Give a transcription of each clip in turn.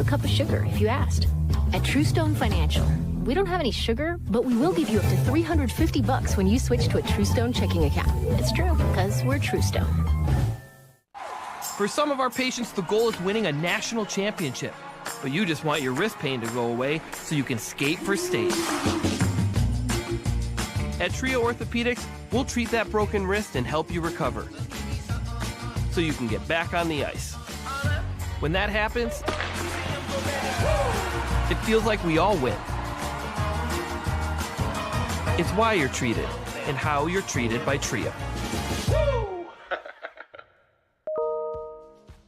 cup of sugar if you asked. At Truestone Financial, we don't have any sugar, but we will give you up to $350 when you switch to a Truestone checking account. It's true, because we're Truestone. For some of our patients, the goal is winning a national championship. But you just want your wrist pain to go away so you can skate for state. At Trio Orthopedics, we'll treat that broken wrist and help you recover so you can get back on the ice. When that happens, it feels like we all win. It's why you're treated and how you're treated by Trio.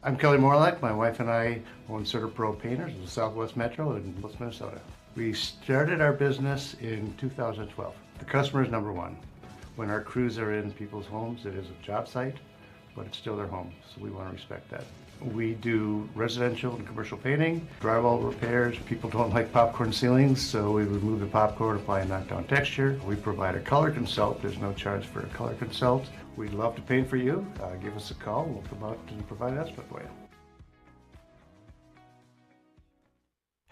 I'm Kelly Morlock. My wife and I own Certa Pro Painters in the Southwest Metro in West Minnesota. We started our business in 2012. The customer is number one. When our crews are in people's homes, it is a job site, but it's still their home, so we want to respect that. We do residential and commercial painting, drywall repairs. People don't like popcorn ceilings, so we remove the popcorn, apply a knockdown texture. We provide a color consult. There's no charge for a color consult. We'd love to paint for you. Give us a call. We'll come out and provide an estimate for you.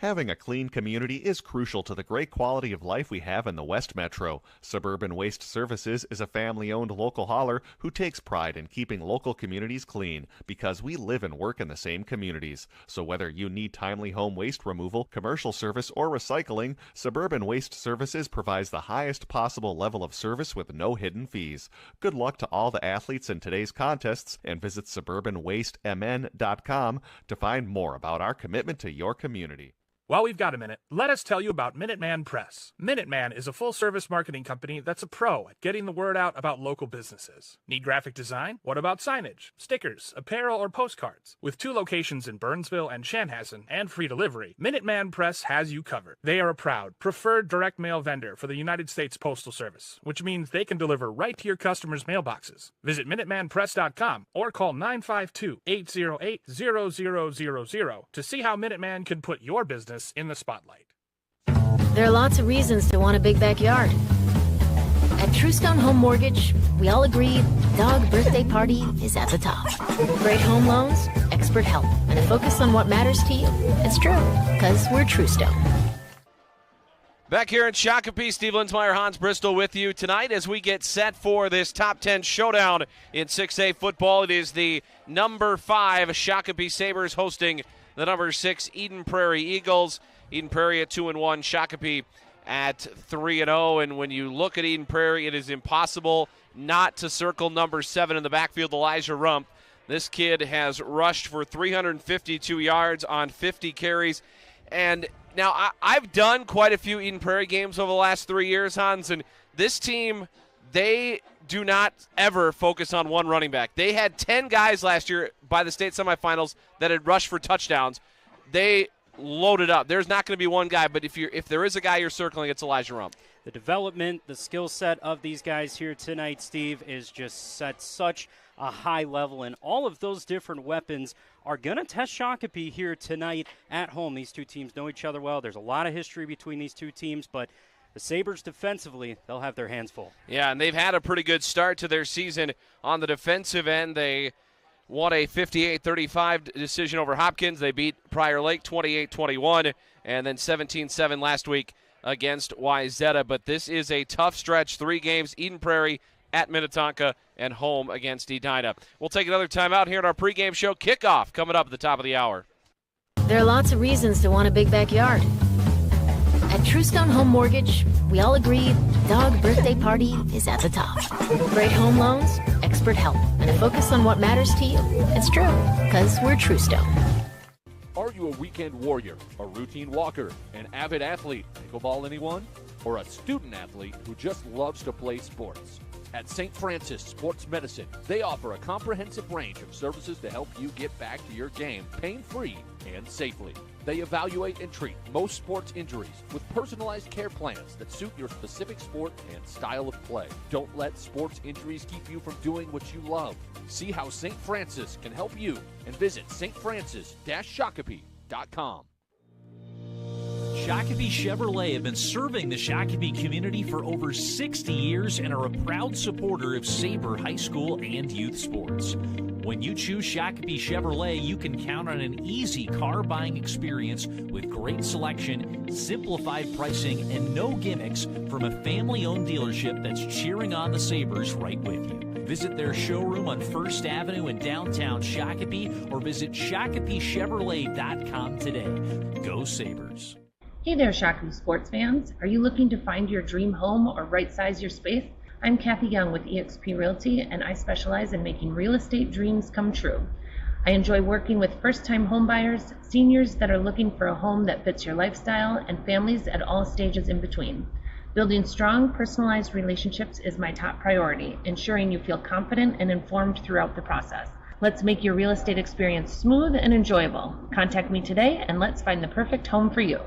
Having a clean community is crucial to the great quality of life we have in the West Metro. Suburban Waste Services is a family-owned local hauler who takes pride in keeping local communities clean because we live and work in the same communities. So whether you need timely home waste removal, commercial service, or recycling, Suburban Waste Services provides the highest possible level of service with no hidden fees. Good luck to all the athletes in today's contests and visit suburbanwastemn.com to find more about our commitment to your community. While we've got a minute, let us tell you about Minuteman Press. Minuteman is a full-service marketing company that's a pro at getting the word out about local businesses. Need graphic design? What about signage, stickers, apparel, or postcards? With 2 locations in Burnsville and Chanhassen and free delivery, Minuteman Press has you covered. They are a proud, preferred direct mail vendor for the United States Postal Service, which means they can deliver right to your customers' mailboxes. Visit MinutemanPress.com or call 952-808-0000 to see how Minuteman can put your business in the spotlight. There are lots of reasons to want a big backyard. At Truestone Home Mortgage, we all agree dog birthday party is at the top. Great home loans, expert help, and a focus on what matters to you. It's true, because we're Truestone. Back here in Shakopee, Steve Linsmeyer, Hans Bristol with you tonight as we get set for this top 10 showdown in 6A football. It is the number 5 Shakopee Sabres hosting the number 6 Eden Prairie Eagles. Eden Prairie at 2-1, Shakopee at 3-0. And when you look at Eden Prairie, it is impossible not to circle number 7 in the backfield, Elijah Rump. This kid has rushed for 352 yards on 50 carries. And now I've done quite a few Eden Prairie games over the last 3 years, Hans, and this team, they do not ever focus on one running back. They had 10 guys last year by the state semifinals that had rushed for touchdowns. They loaded up. There's not going to be one guy, but if there is a guy you're circling, it's Elijah Rump. The development, the skill set of these guys here tonight, Steve, is just at such a high level, and all of those different weapons are going to test Shakopee here tonight at home. These two teams know each other well. There's a lot of history between these two teams, but the Sabres defensively, they'll have their hands full. Yeah, and they've had a pretty good start to their season on the defensive end. They won a 58-35 decision over Hopkins. They beat Prior Lake 28-21, and then 17-7 last week against Wyzetta. But this is a tough stretch. 3 games, Eden Prairie, at Minnetonka, and home against Edina. We'll take another time out here in our pregame show. Kickoff coming up at the top of the hour. There are lots of reasons to want a big backyard. At Truestone Home Mortgage, we all agree dog birthday party is at the top. Great home loans, expert help, and a focus on what matters to you. It's true, because we're Truestone. Are you a weekend warrior, a routine walker, an avid athlete, pickleball anyone, or a student athlete who just loves to play sports? At St. Francis Sports Medicine, they offer a comprehensive range of services to help you get back to your game pain-free and safely. They evaluate and treat most sports injuries with personalized care plans that suit your specific sport and style of play. Don't let sports injuries keep you from doing what you love. See how St. Francis can help you and visit stfrancis-shakopee.com. Shakopee Chevrolet have been serving the Shakopee community for over 60 years and are a proud supporter of Sabre High School and youth sports. When you choose Shakopee Chevrolet, you can count on an easy car buying experience with great selection, simplified pricing, and no gimmicks from a family-owned dealership that's cheering on the Sabres right with you. Visit their showroom on 1st Avenue in downtown Shakopee or visit ShakopeeChevrolet.com today. Go Sabres. Hey there, Shakopee sports fans. Are you looking to find your dream home or right-size your space? I'm Kathy Young with eXp Realty, and I specialize in making real estate dreams come true. I enjoy working with first-time homebuyers, seniors that are looking for a home that fits your lifestyle, and families at all stages in between. Building strong, personalized relationships is my top priority, ensuring you feel confident and informed throughout the process. Let's make your real estate experience smooth and enjoyable. Contact me today, and let's find the perfect home for you.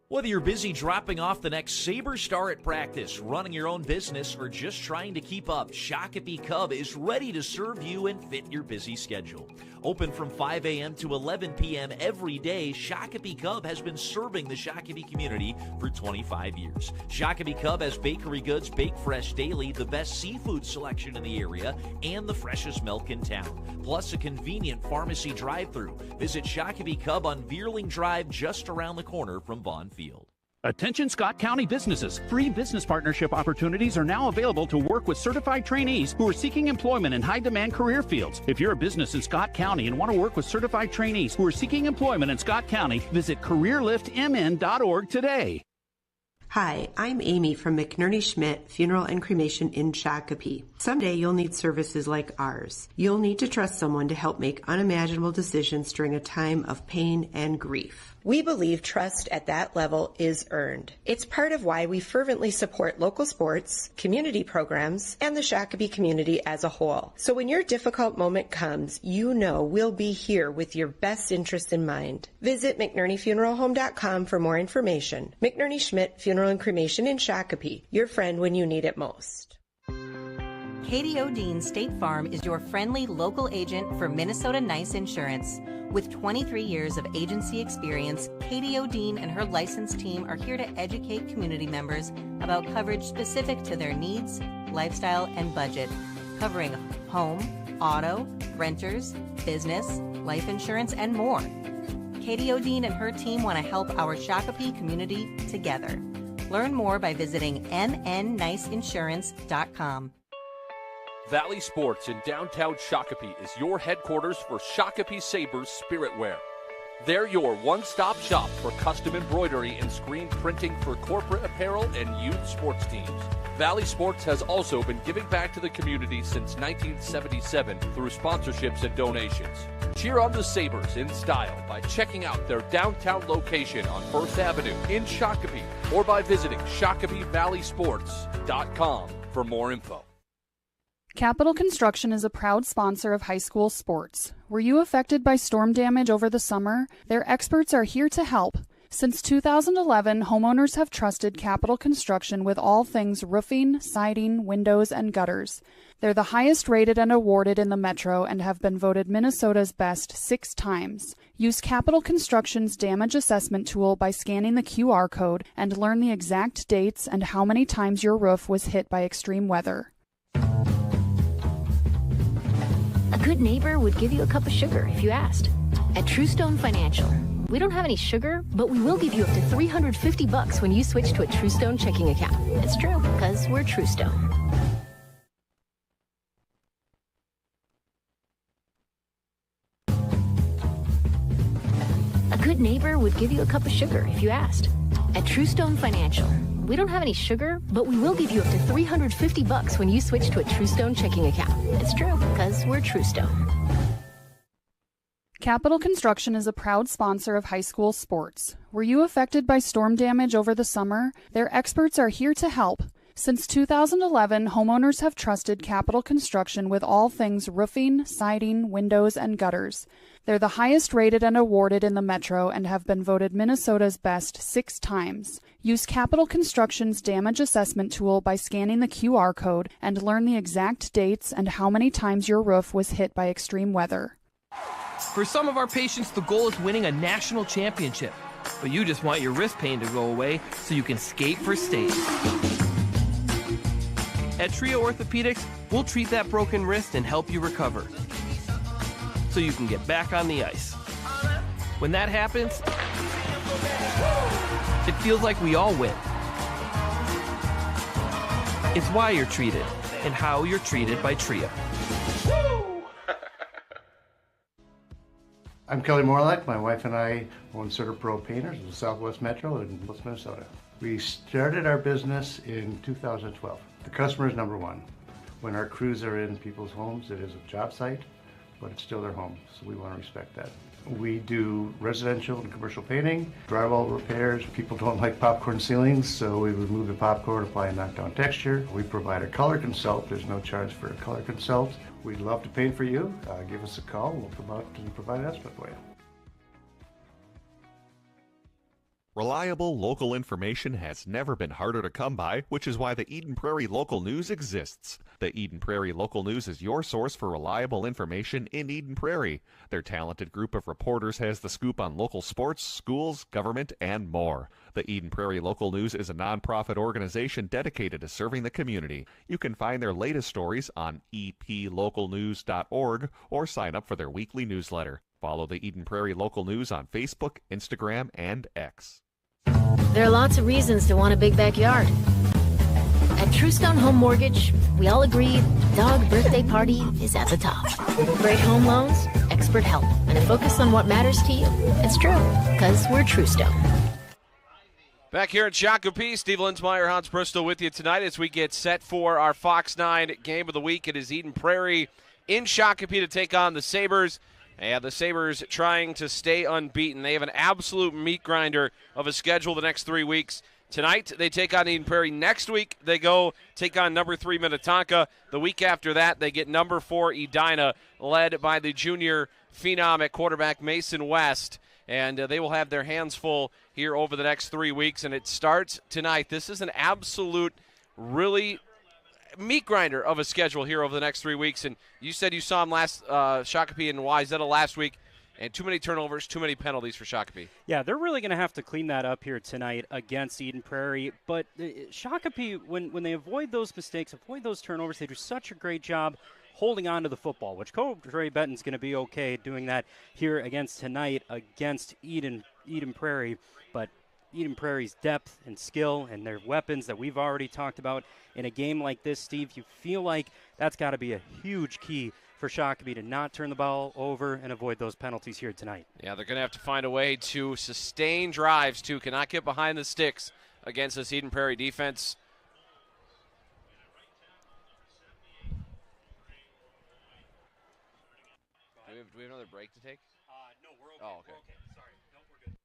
Whether you're busy dropping off the next Sabre star at practice, running your own business, or just trying to keep up, Shakopee Cub is ready to serve you and fit your busy schedule. Open from 5 a.m. to 11 p.m. every day, Shakopee Cub has been serving the Shakopee community for 25 years. Shakopee Cub has bakery goods baked fresh daily, the best seafood selection in the area, and the freshest milk in town. Plus a convenient pharmacy drive-thru. Visit Shakopee Cub on Veerling Drive, just around the corner from Vaughn Field. Attention Scott County businesses. Free business partnership opportunities are now available to work with certified trainees who are seeking employment in high-demand career fields. If you're a business in Scott County and want to work with certified trainees who are seeking employment in Scott County, visit careerliftmn.org today. Hi, I'm Amy from McNerney Schmidt Funeral and Cremation in Shakopee. Someday you'll need services like ours. You'll need to trust someone to help make unimaginable decisions during a time of pain and grief. We believe trust at that level is earned. It's part of why we fervently support local sports, community programs, and the Shakopee community as a whole. So when your difficult moment comes, you know we'll be here with your best interest in mind. Visit McNerneyFuneralHome.com for more information. McNerney Schmidt Funeral and Cremation in Shakopee, your friend when you need it most. Katie O'Dean State Farm is your friendly local agent for Minnesota Nice Insurance. With 23 years of agency experience, Katie O'Dean and her licensed team are here to educate community members about coverage specific to their needs, lifestyle, and budget, covering home, auto, renters, business, life insurance, and more. Katie O'Dean and her team want to help our Shakopee community together. Learn more by visiting mnniceinsurance.com. Valley Sports in downtown Shakopee is your headquarters for Shakopee Sabres Spirit Wear. They're your one-stop shop for custom embroidery and screen printing for corporate apparel and youth sports teams. Valley Sports has also been giving back to the community since 1977 through sponsorships and donations. Cheer on the Sabres in style by checking out their downtown location on 1st Avenue in Shakopee or by visiting ShakopeeValleySports.com for more info. Capital Construction is a proud sponsor of high school sports. Were you affected by storm damage over the summer? Their experts are here to help. Since 2011, homeowners have trusted Capital Construction with all things roofing, siding, windows, and gutters. They're the highest rated and awarded in the Metro and have been voted Minnesota's best 6 times. Use Capital Construction's damage assessment tool by scanning the QR code and learn the exact dates and how many times your roof was hit by extreme weather. A good neighbor would give you a cup of sugar if you asked. At Truestone Financial, we don't have any sugar, but we will give you up to $350 when you switch to a Truestone checking account. It's true, because we're Truestone. A good neighbor would give you a cup of sugar if you asked. At Truestone Financial, we don't have any sugar, but we will give you up to $350 when you switch to a Truestone checking account. It's true, because we're Truestone. Capital Construction is a proud sponsor of high school sports. Were you affected by storm damage over the summer? Their experts are here to help. Since 2011, homeowners have trusted Capital Construction with all things roofing, siding, windows, and gutters. They're the highest rated and awarded in the Metro and have been voted Minnesota's best 6 times. Use Capital Construction's damage assessment tool by scanning the QR code and learn the exact dates and how many times your roof was hit by extreme weather. For some of our patients, the goal is winning a national championship. But you just want your wrist pain to go away so you can skate for state. At Trio Orthopedics, we'll treat that broken wrist and help you recover. so you can get back on the ice. When that happens, it feels like we all win. It's why you're treated and how you're treated by Trio. I'm Kelly Morlock. My wife and I own Certa Pro Painters in the Southwest Metro in Minnesota. We started our business in 2012. The customer is number one. When our crews are in people's homes, it is a job site, but it's still their home, so we want to respect that. We do residential and commercial painting, drywall repairs. People don't like popcorn ceilings, so we remove the popcorn, apply a knockdown texture. We provide a color consult. There's no charge for a color consult. We'd love to paint for you. Give us a call. We'll come out and provide an estimate for you. Reliable local information has never been harder to come by, which is why the Eden Prairie Local News exists. The Eden Prairie Local News is your source for reliable information in Eden Prairie. Their talented group of reporters has the scoop on local sports, schools, government, and more. The Eden Prairie Local News is a nonprofit organization dedicated to serving the community. You can find their latest stories on eplocalnews.org or sign up for their weekly newsletter. Follow the Eden Prairie Local News on Facebook, Instagram, and X. There are lots of reasons to want a big backyard. At Truestone Home Mortgage, we all agree dog birthday party is at the top. Great home loans, expert help, and a focus on what matters to you. It's true, because we're Truestone. Back here in Shakopee, Steve Linsmeyer, Hans Bristol with you tonight as we get set for our Fox 9 game of the week. It is Eden Prairie in Shakopee to take on the Sabres. And the Sabres trying to stay unbeaten. They have an absolute meat grinder of a schedule the next 3 weeks. Tonight, they take on Eden Prairie. Next week, they go take on number 3 Minnetonka. The week after that, they get number 4 Edina, led by the junior phenom at quarterback Mason West. And they will have their hands full here over the next 3 weeks. And it starts tonight. This is an absolute, really meat grinder of a schedule here over the next 3 weeks. And you said you saw him last Shakopee and Wayzata last week, and too many turnovers, too many penalties for Shakopee. Yeah, they're really going to have to clean that up here tonight against Eden Prairie. But Shakopee, when they avoid those mistakes, avoid those turnovers, they do such a great job holding on to the football, which Coach Ray Benton's going to be okay doing that here tonight against Eden Prairie. But Eden Prairie's depth and skill and their weapons that we've already talked about in a game like this, Steve, you feel like that's got to be a huge key for Shakopee to not turn the ball over and avoid those penalties here tonight. Yeah, they're going to have to find a way to sustain drives, too. Cannot get behind the sticks against this Eden Prairie defense. Do we have another break to take? No, we're okay. Oh, okay. We're okay. Sorry. No, we're good.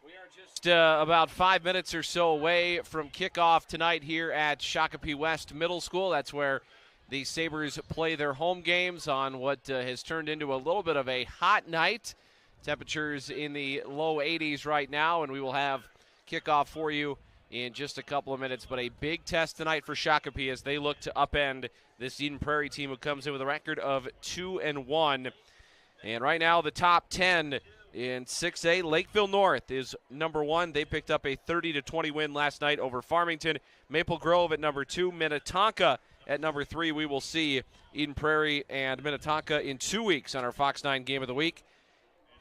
We are just about 5 minutes or so away from kickoff tonight here at Shakopee West Middle School. That's where the Sabres play their home games on what has turned into a little bit of a hot night. Temperatures in the low 80s right now, and we will have kickoff for you in just a couple of minutes. But a big test tonight for Shakopee as they look to upend this Eden Prairie team who comes in with a record of 2-1. And right now the top 10 in 6A, Lakeville North is number 1. They picked up a 30-20 win last night over Farmington. Maple Grove at number 2. Minnetonka at number 3. We will see Eden Prairie and Minnetonka in 2 weeks on our Fox 9 Game of the Week.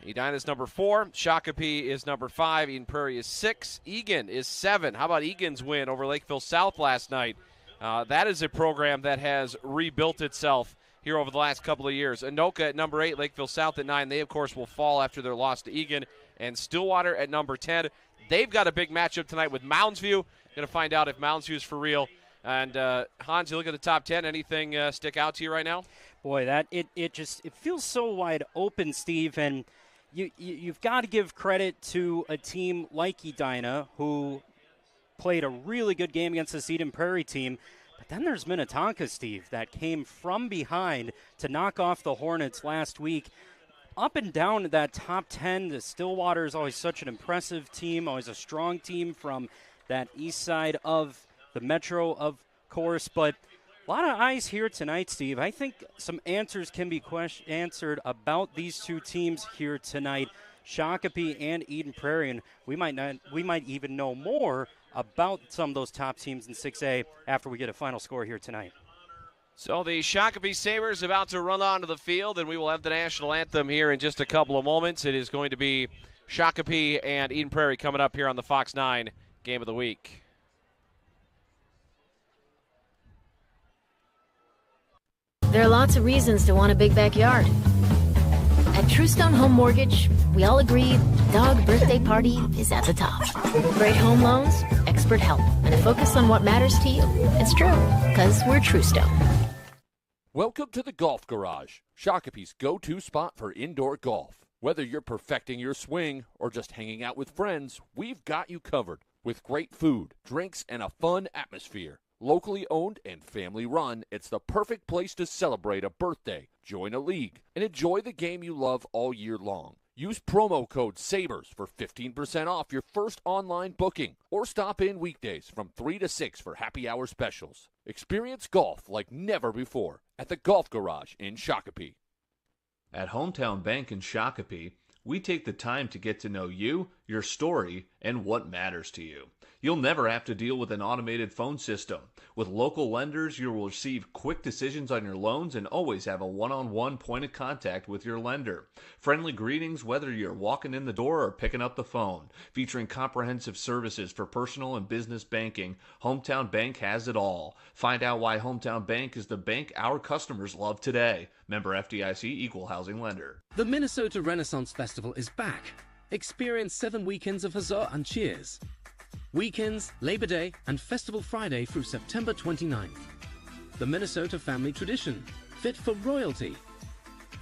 Edina is number 4. Shakopee is number 5. Eden Prairie is 6. Egan is 7. How about Egan's win over Lakeville South last night? That is a program that has rebuilt itself here over the last couple of years. Anoka at number 8, Lakeville South at 9. They, of course, will fall after their loss to Egan. And Stillwater at number 10. They've got a big matchup tonight with Moundsview. Going to find out if Moundsview is for real. And, Hans, you look at the top 10. Anything stick out to you right now? Boy, it feels so wide open, Steve. And you've got to give credit to a team like Edina, who played a really good game against this Eden Prairie team. But then there's Minnetonka, Steve, that came from behind to knock off the Hornets last week. Up and down that top 10, the Stillwater is always such an impressive team, always a strong team from that east side of the metro, of course. But a lot of eyes here tonight, Steve. I think some answers can be answered about these two teams here tonight, Shakopee and Eden Prairie, and we might even know more about some of those top teams in 6A after we get a final score here tonight. So the Shakopee Sabres about to run onto the field, and we will have the national anthem here in just a couple of moments. It is going to be Shakopee and Eden Prairie coming up here on the Fox 9 Game of the Week. There are lots of reasons to want a big backyard. At Truestone Home Mortgage, we all agree dog birthday party is at the top. Great home loans, expert help, and a focus on what matters to you. It's true, because we're Truestone. Welcome to the Golf Garage, Shakopee's go-to spot for indoor golf. Whether you're perfecting your swing or just hanging out with friends, we've got you covered with great food, drinks, and a fun atmosphere. Locally owned and family run, it's the perfect place to celebrate a birthday, join a league, and enjoy the game you love all year long. Use promo code SABRES for 15% off your first online booking, or stop in weekdays from 3 to 6 for happy hour specials. Experience golf like never before at the Golf Garage in Shakopee. At Hometown Bank in Shakopee, we take the time to get to know you, your story, and what matters to you. You'll never have to deal with an automated phone system. With local lenders, you will receive quick decisions on your loans and always have a one-on-one point of contact with your lender. Friendly greetings whether you're walking in the door or picking up the phone. Featuring comprehensive services for personal and business banking, Hometown Bank has it all. Find out why Hometown Bank is the bank our customers love today. Member FDIC, Equal Housing Lender. The Minnesota Renaissance Festival is back. Experience 7 weekends of huzzah and cheers. Weekends, Labor Day, and Festival Friday through September 29th. The Minnesota family tradition, fit for royalty.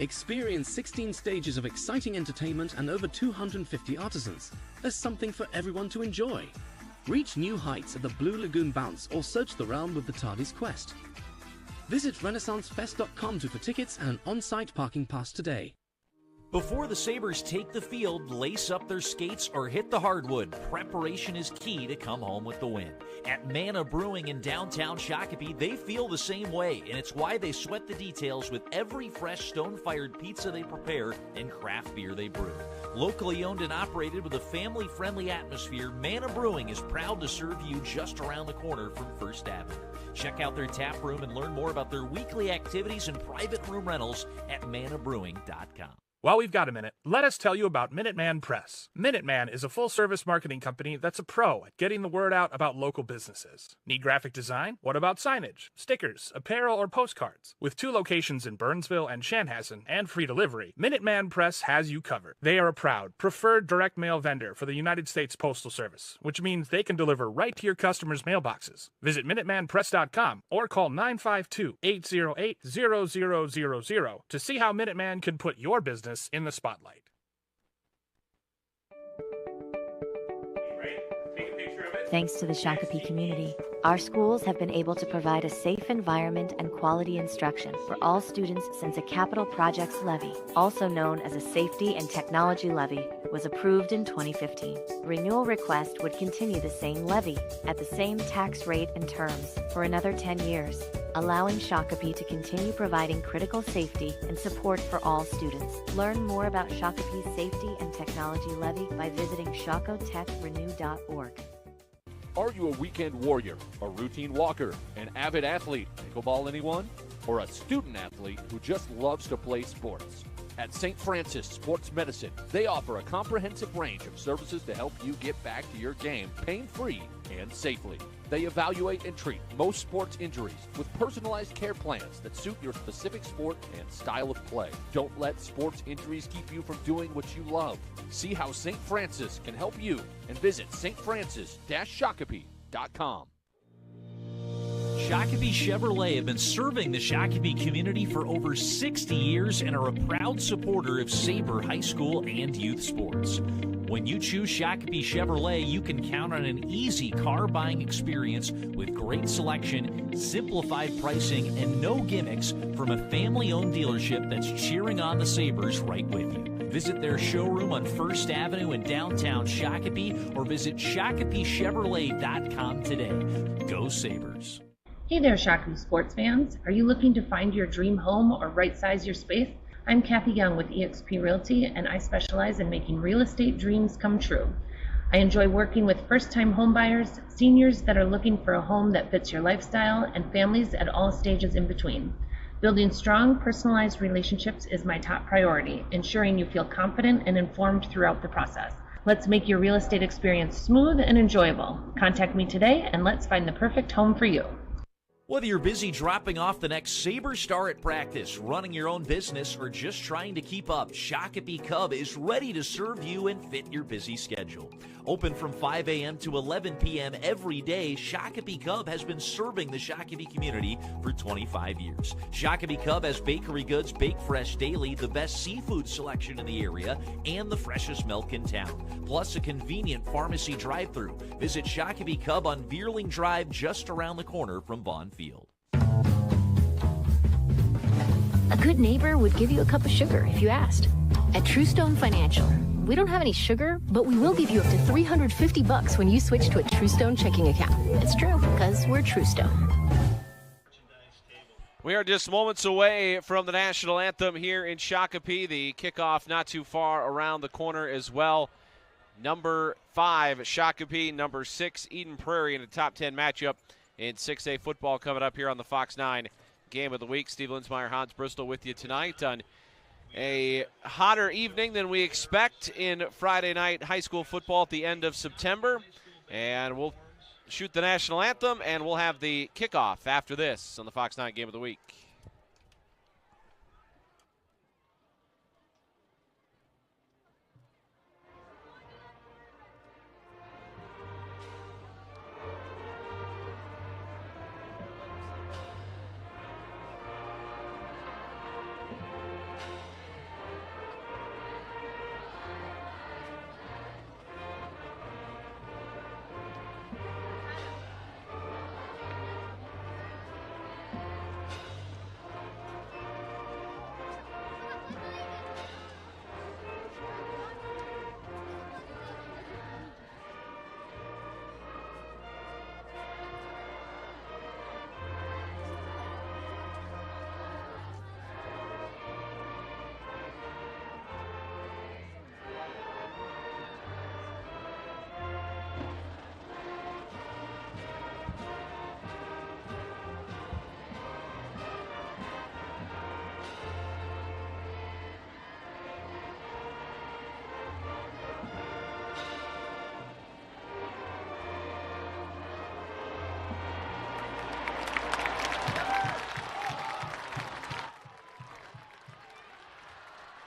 Experience 16 stages of exciting entertainment and over 250 artisans. There's something for everyone to enjoy. Reach new heights at the Blue Lagoon Bounce or search the realm with the TARDIS Quest. Visit RenaissanceFest.com for tickets and an on-site parking pass today. Before the Sabres take the field, lace up their skates, or hit the hardwood, preparation is key to come home with the win. At Manna Brewing in downtown Shakopee, they feel the same way, and it's why they sweat the details with every fresh stone-fired pizza they prepare and craft beer they brew. Locally owned and operated with a family-friendly atmosphere, Manna Brewing is proud to serve you just around the corner from First Avenue. Check out their tap room and learn more about their weekly activities and private room rentals at mannabrewing.com. While we've got a minute, let us tell you about Minuteman Press. Minuteman is a full-service marketing company that's a pro at getting the word out about local businesses. Need graphic design? What about signage, stickers, apparel, or postcards? With 2 locations in Burnsville and Chanhassen and free delivery, Minuteman Press has you covered. They are a proud, preferred direct mail vendor for the United States Postal Service, which means they can deliver right to your customers' mailboxes. Visit MinutemanPress.com or call 952-808-0000 to see how Minuteman can put your business in the spotlight. Thanks to the Shakopee community, our schools have been able to provide a safe environment and quality instruction for all students since a capital projects levy, also known as a safety and technology levy, was approved in 2015. Renewal request would continue the same levy at the same tax rate and terms for another 10 years, allowing Shakopee to continue providing critical safety and support for all students. Learn more about Shakopee's safety and technology levy by visiting shakotechrenew.org. Are you a weekend warrior, a routine walker, an avid athlete, pickleball anyone, or a student athlete who just loves to play sports? At St. Francis Sports Medicine, they offer a comprehensive range of services to help you get back to your game pain-free and safely. They evaluate and treat most sports injuries with personalized care plans that suit your specific sport and style of play. Don't let sports injuries keep you from doing what you love. See how St. Francis can help you and visit stfrancis-shakopee.com. Shakopee Chevrolet have been serving the Shakopee community for over 60 years and are a proud supporter of Sabre High School and youth sports. When you choose Shakopee Chevrolet, you can count on an easy car buying experience with great selection, simplified pricing, and no gimmicks from a family-owned dealership that's cheering on the Sabres right with you. Visit their showroom on First Avenue in downtown Shakopee or visit ShakopeeChevrolet.com today. Go Sabres. Hey there, Shakopee sports fans. Are you looking to find your dream home or right-size your space? I'm Kathy Young with eXp Realty, and I specialize in making real estate dreams come true. I enjoy working with first-time homebuyers, seniors that are looking for a home that fits your lifestyle, and families at all stages in between. Building strong, personalized relationships is my top priority, ensuring you feel confident and informed throughout the process. Let's make your real estate experience smooth and enjoyable. Contact me today and let's find the perfect home for you. Whether you're busy dropping off the next Sabre star at practice, running your own business, or just trying to keep up, Shakopee Cub is ready to serve you and fit your busy schedule. Open from 5 a.m. to 11 p.m. every day, Shakopee Cub has been serving the Shakopee community for 25 years. Shakopee Cub has bakery goods baked fresh daily, the best seafood selection in the area, and the freshest milk in town. Plus a convenient pharmacy drive-thru. Visit Shakopee Cub on Veerling Drive, just around the corner from Vaughn Field. A good neighbor would give you a cup of sugar if you asked. At Truestone Financial, we don't have any sugar, but we will give you up to $350 when you switch to a Truestone checking account. It's true, because we're Truestone. We are just moments away from the national anthem here in Shakopee. The kickoff not too far around the corner as well. Number 5, Shakopee. Number 6, Eden Prairie in a top 10 matchup in 6A football coming up here on the Fox 9 Game of the Week. Steve Linsmeyer, Hans Bristol with you tonight on a hotter evening than we expect in Friday night high school football at the end of September. And we'll shoot the national anthem, and we'll have the kickoff after this on the Fox 9 Game of the Week.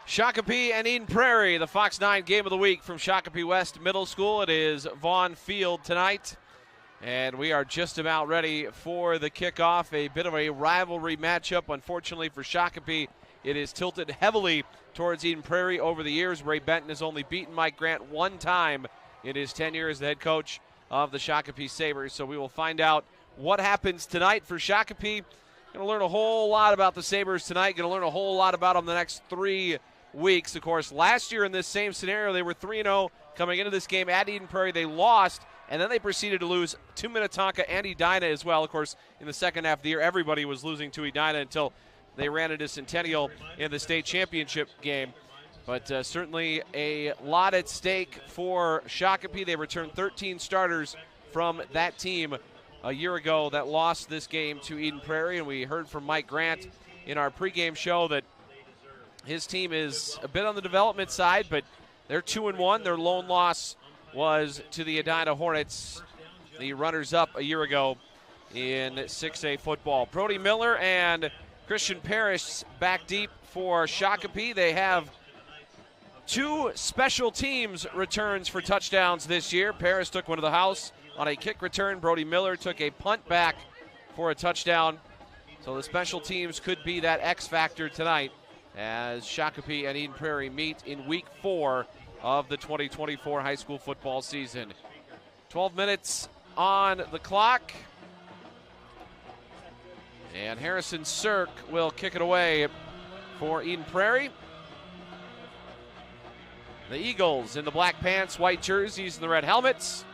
Shakopee and Eden Prairie, the Fox 9 Game of the Week from Shakopee West Middle School. It is Vaughn Field tonight, and we are just about ready for the kickoff. A bit of a rivalry matchup. Unfortunately for Shakopee, it is tilted heavily towards Eden Prairie over the years. Ray Benton has only beaten Mike Grant one time in his tenure as the head coach of the Shakopee Sabres. So we will find out what happens tonight for Shakopee. Going to learn a whole lot about the Sabres tonight. Going to learn a whole lot about them the next 3 weeks. Of course, last year in this same scenario, they were 3-0 coming into this game at Eden Prairie. They lost, and then they proceeded to lose to Minnetonka and Edina as well. Of course, in the second half of the year, everybody was losing to Edina until they ran into Centennial in the state championship game. But certainly a lot at stake for Shakopee. They returned 13 starters from that team a year ago that lost this game to Eden Prairie, and we heard from Mike Grant in our pregame show that his team is a bit on the development side, but they're 2-1. Their lone loss was to the Edina Hornets, the runners-up a year ago in 6A football. Brody Miller and Christian Parrish back deep for Shakopee. They have 2 special teams returns for touchdowns this year. Parrish took one to the house on a kick return. Brody Miller took a punt back for a touchdown. So the special teams could be that X factor tonight as Shakopee and Eden Prairie meet in week 4 of the 2024 high school football season. 12 minutes on the clock. And Harrison Sirk will kick it away for Eden Prairie. The Eagles in the black pants, white jerseys, and the red helmets.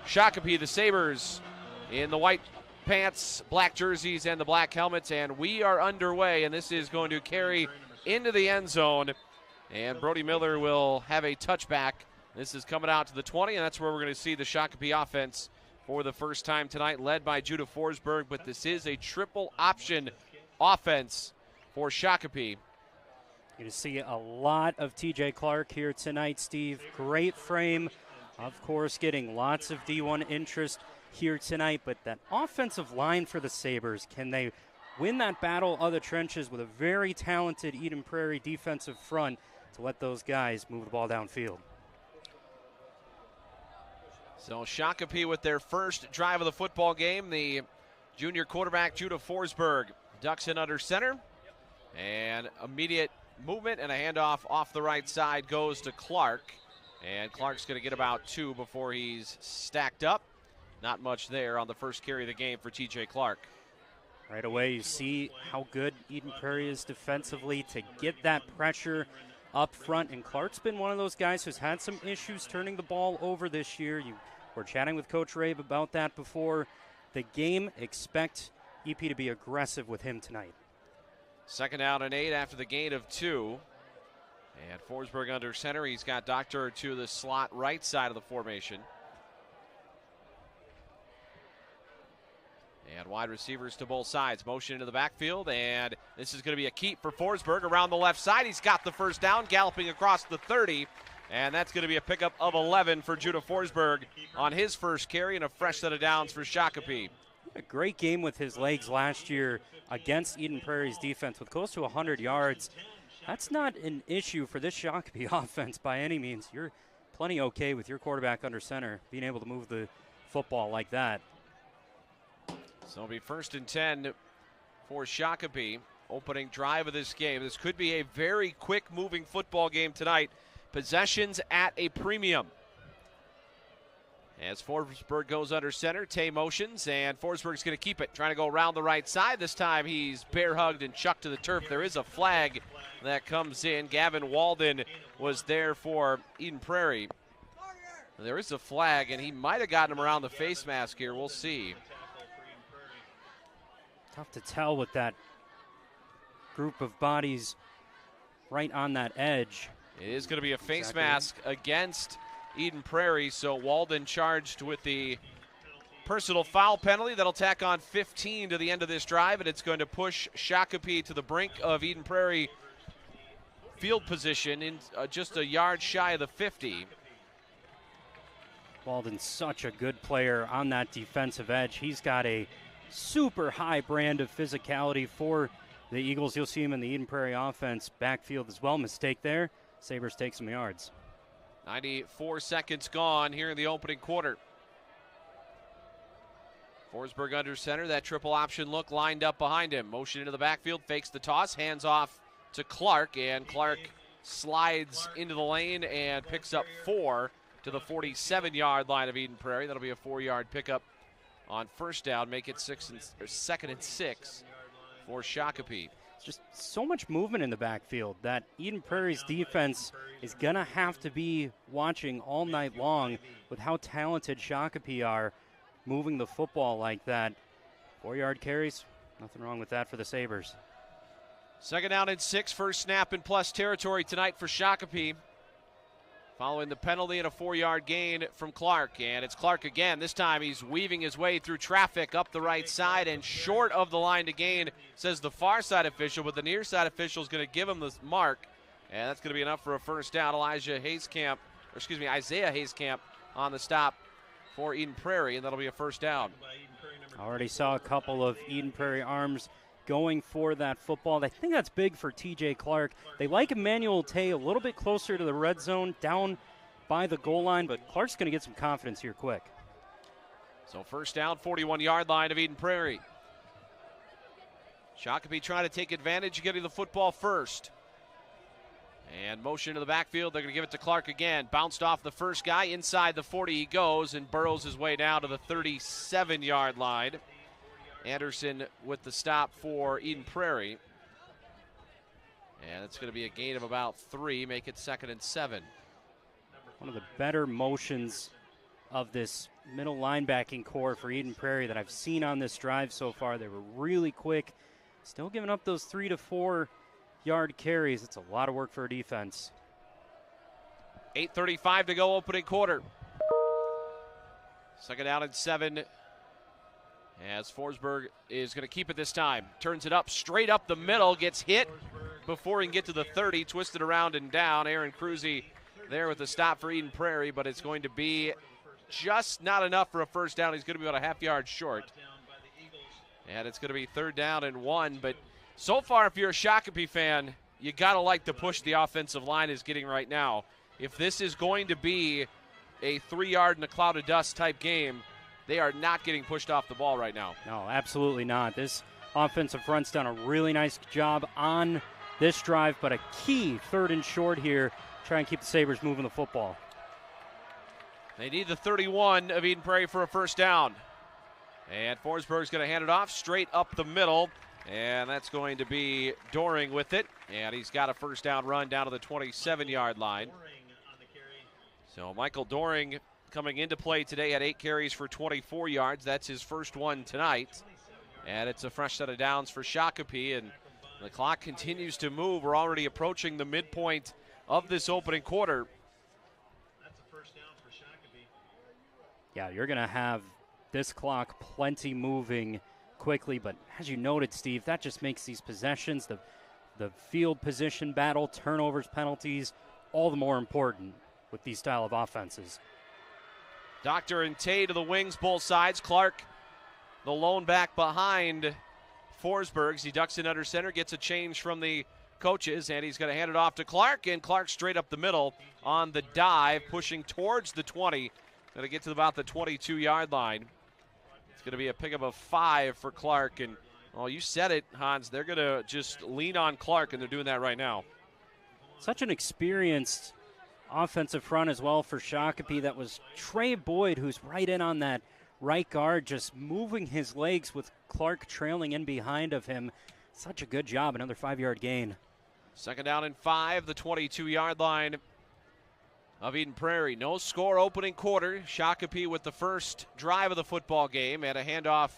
Shakopee, the Sabres, in the white pants, black jerseys, and the black helmets. And we are underway, and this is going to carry into the end zone. And Brody Miller will have a touchback This is coming out to the 20, and that's where we're going to see the Shakopee offense for the first time tonight, led by Judah Forsberg. But this is a triple option offense for Shakopee. You're going to see a lot of TJ Clark here tonight, Steve. Great frame. Of course, getting lots of D1 interest here tonight. But that offensive line for the Sabres, can they win that battle of the trenches with a very talented Eden Prairie defensive front to let those guys move the ball downfield? So Shakopee with their first drive of the football game. The junior quarterback, Judah Forsberg, ducks in under center. And immediate movement and a handoff off the right side goes to Clark. And Clark's going to get about 2 before he's stacked up. Not much there on the first carry of the game for TJ Clark. Right away, you see how good Eden Prairie is defensively to get that pressure up front. And Clark's been one of those guys who's had some issues turning the ball over this year. You were chatting with Coach Rabe about that before the game. Expect EP to be aggressive with him tonight. 2nd down and 8 after the gain of 2. And Forsberg under center. He's got Doctor to the slot right side of the formation. And wide receivers to both sides. Motion into the backfield, and this is going to be a keep for Forsberg around the left side. He's got the first down, galloping across the 30. And that's going to be a pickup of 11 for Judah Forsberg on his first carry, and a fresh set of downs for Shakopee. A great game with his legs last year against Eden Prairie's defense with close to 100 yards. That's not an issue for this Shakopee offense by any means. You're plenty okay with your quarterback under center, being able to move the football like that. So it'll be 1st and 10 for Shakopee. Opening drive of this game. This could be a very quick moving football game tonight. Possessions at a premium. As Forsberg goes under center, Tay motions, and Forsberg's going to keep it. Trying to go around the right side. This time he's bear hugged and chucked to the turf. There is a flag that comes in. Gavin Walden was there for Eden Prairie. There is a flag, and he might have gotten him around the face mask here. We'll see. Tough to tell with that group of bodies right on that edge. It is going to be a face mask against Eden Prairie, so Walden charged with the personal foul penalty. That'll tack on 15 to the end of this drive, and it's going to push Shakopee to the brink of Eden Prairie field position in just a yard shy of the 50. Walden's such a good player on that defensive edge. He's got a super high brand of physicality for the Eagles. You'll see him in the Eden Prairie offense backfield as well. Mistake there. Sabres take some yards. 94 seconds gone here in the opening quarter. Forsberg under center. That triple option look lined up behind him. Motion into the backfield. Fakes the toss. Hands off to Clark. And Clark slides into the lane and picks up 4 to the 47-yard line of Eden Prairie. That'll be a 4-yard pickup on first down. Make it 2nd and 6 for Shakopee. Just so much movement in the backfield that Eden Prairie's defense is going to have to be watching all night long with how talented Shakopee are moving the football like that. 4-yard carries, nothing wrong with that for the Sabres. 2nd down and 6, first snap in plus territory tonight for Shakopee. Following the penalty and a 4-yard gain from Clark. And it's Clark again. This time he's weaving his way through traffic up the right side and short of the line to gain, says the far side official, but the near side official is going to give him the mark. And that's going to be enough for a first down. Isaiah Hayskamp on the stop for Eden Prairie, and that'll be a first down. Already saw a couple of Eden Prairie arms going for that football. I think that's big for TJ Clark. They like Emmanuel Tay a little bit closer to the red zone, down by the goal line, but Clark's going to get some confidence here quick. So first down, 41-yard line of Eden Prairie. Shakopee trying to take advantage of getting the football first. And motion to the backfield. They're going to give it to Clark again. Bounced off the first guy. Inside the 40 he goes and burrows his way down to the 37-yard line. Anderson with the stop for Eden Prairie. And it's going to be a gain of about 3, make it 2nd and 7. One of the better motions of this middle linebacking core for Eden Prairie that I've seen on this drive so far. They were really quick, still giving up those 3 to 4 yard carries. It's a lot of work for a defense. 8:35 to go, opening quarter. Second down and 7. As Forsberg is going to keep it this time. Turns it up, straight up the middle, gets hit before he can get to the 30, twisted around and down. Aaron Cruzy there with the stop for Eden Prairie, but it's going to be just not enough for a first down. He's going to be about a half yard short. And it's going to be 3rd down and 1. But so far, if you're a Shakopee fan, you got to like the push the offensive line is getting right now. If this is going to be a 3-yard in a cloud of dust type game, they are not getting pushed off the ball right now. No, absolutely not. This offensive front's done a really nice job on this drive, but a key 3rd and short here. Try and keep the Sabres moving the football. They need the 31 of Eden Prairie for a first down. And Forsberg's going to hand it off straight up the middle. And that's going to be Doring with it. And he's got a first down run down to the 27-yard line. So Michael Doring coming into play today had 8 carries for 24 yards. That's his first one tonight. And it's a fresh set of downs for Shakopee. And the clock continues to move. We're already approaching the midpoint of this opening quarter. That's a first down for Shakopee. Yeah, you're going to have this clock plenty moving quickly. But as you noted, Steve, that just makes these possessions, the field position battle, turnovers, penalties, all the more important with these style of offenses. Doctor and Tay to the wings, both sides. Clark, the lone back behind Forsberg. He ducks in under center, gets a change from the coaches, and he's going to hand it off to Clark, and Clark straight up the middle on the dive, pushing towards the 20. Going to get to about the 22-yard line. It's going to be a pickup of 5 for Clark, and you said it, Hans. They're going to just lean on Clark, and they're doing that right now. Such an experienced offensive front as well for Shakopee. That was Trey Boyd, who's right in on that right guard, just moving his legs with Clark trailing in behind of him. Such a good job. Another 5-yard gain. Second down and 5, the 22-yard line of Eden Prairie. No score opening quarter. Shakopee with the first drive of the football game, and a handoff.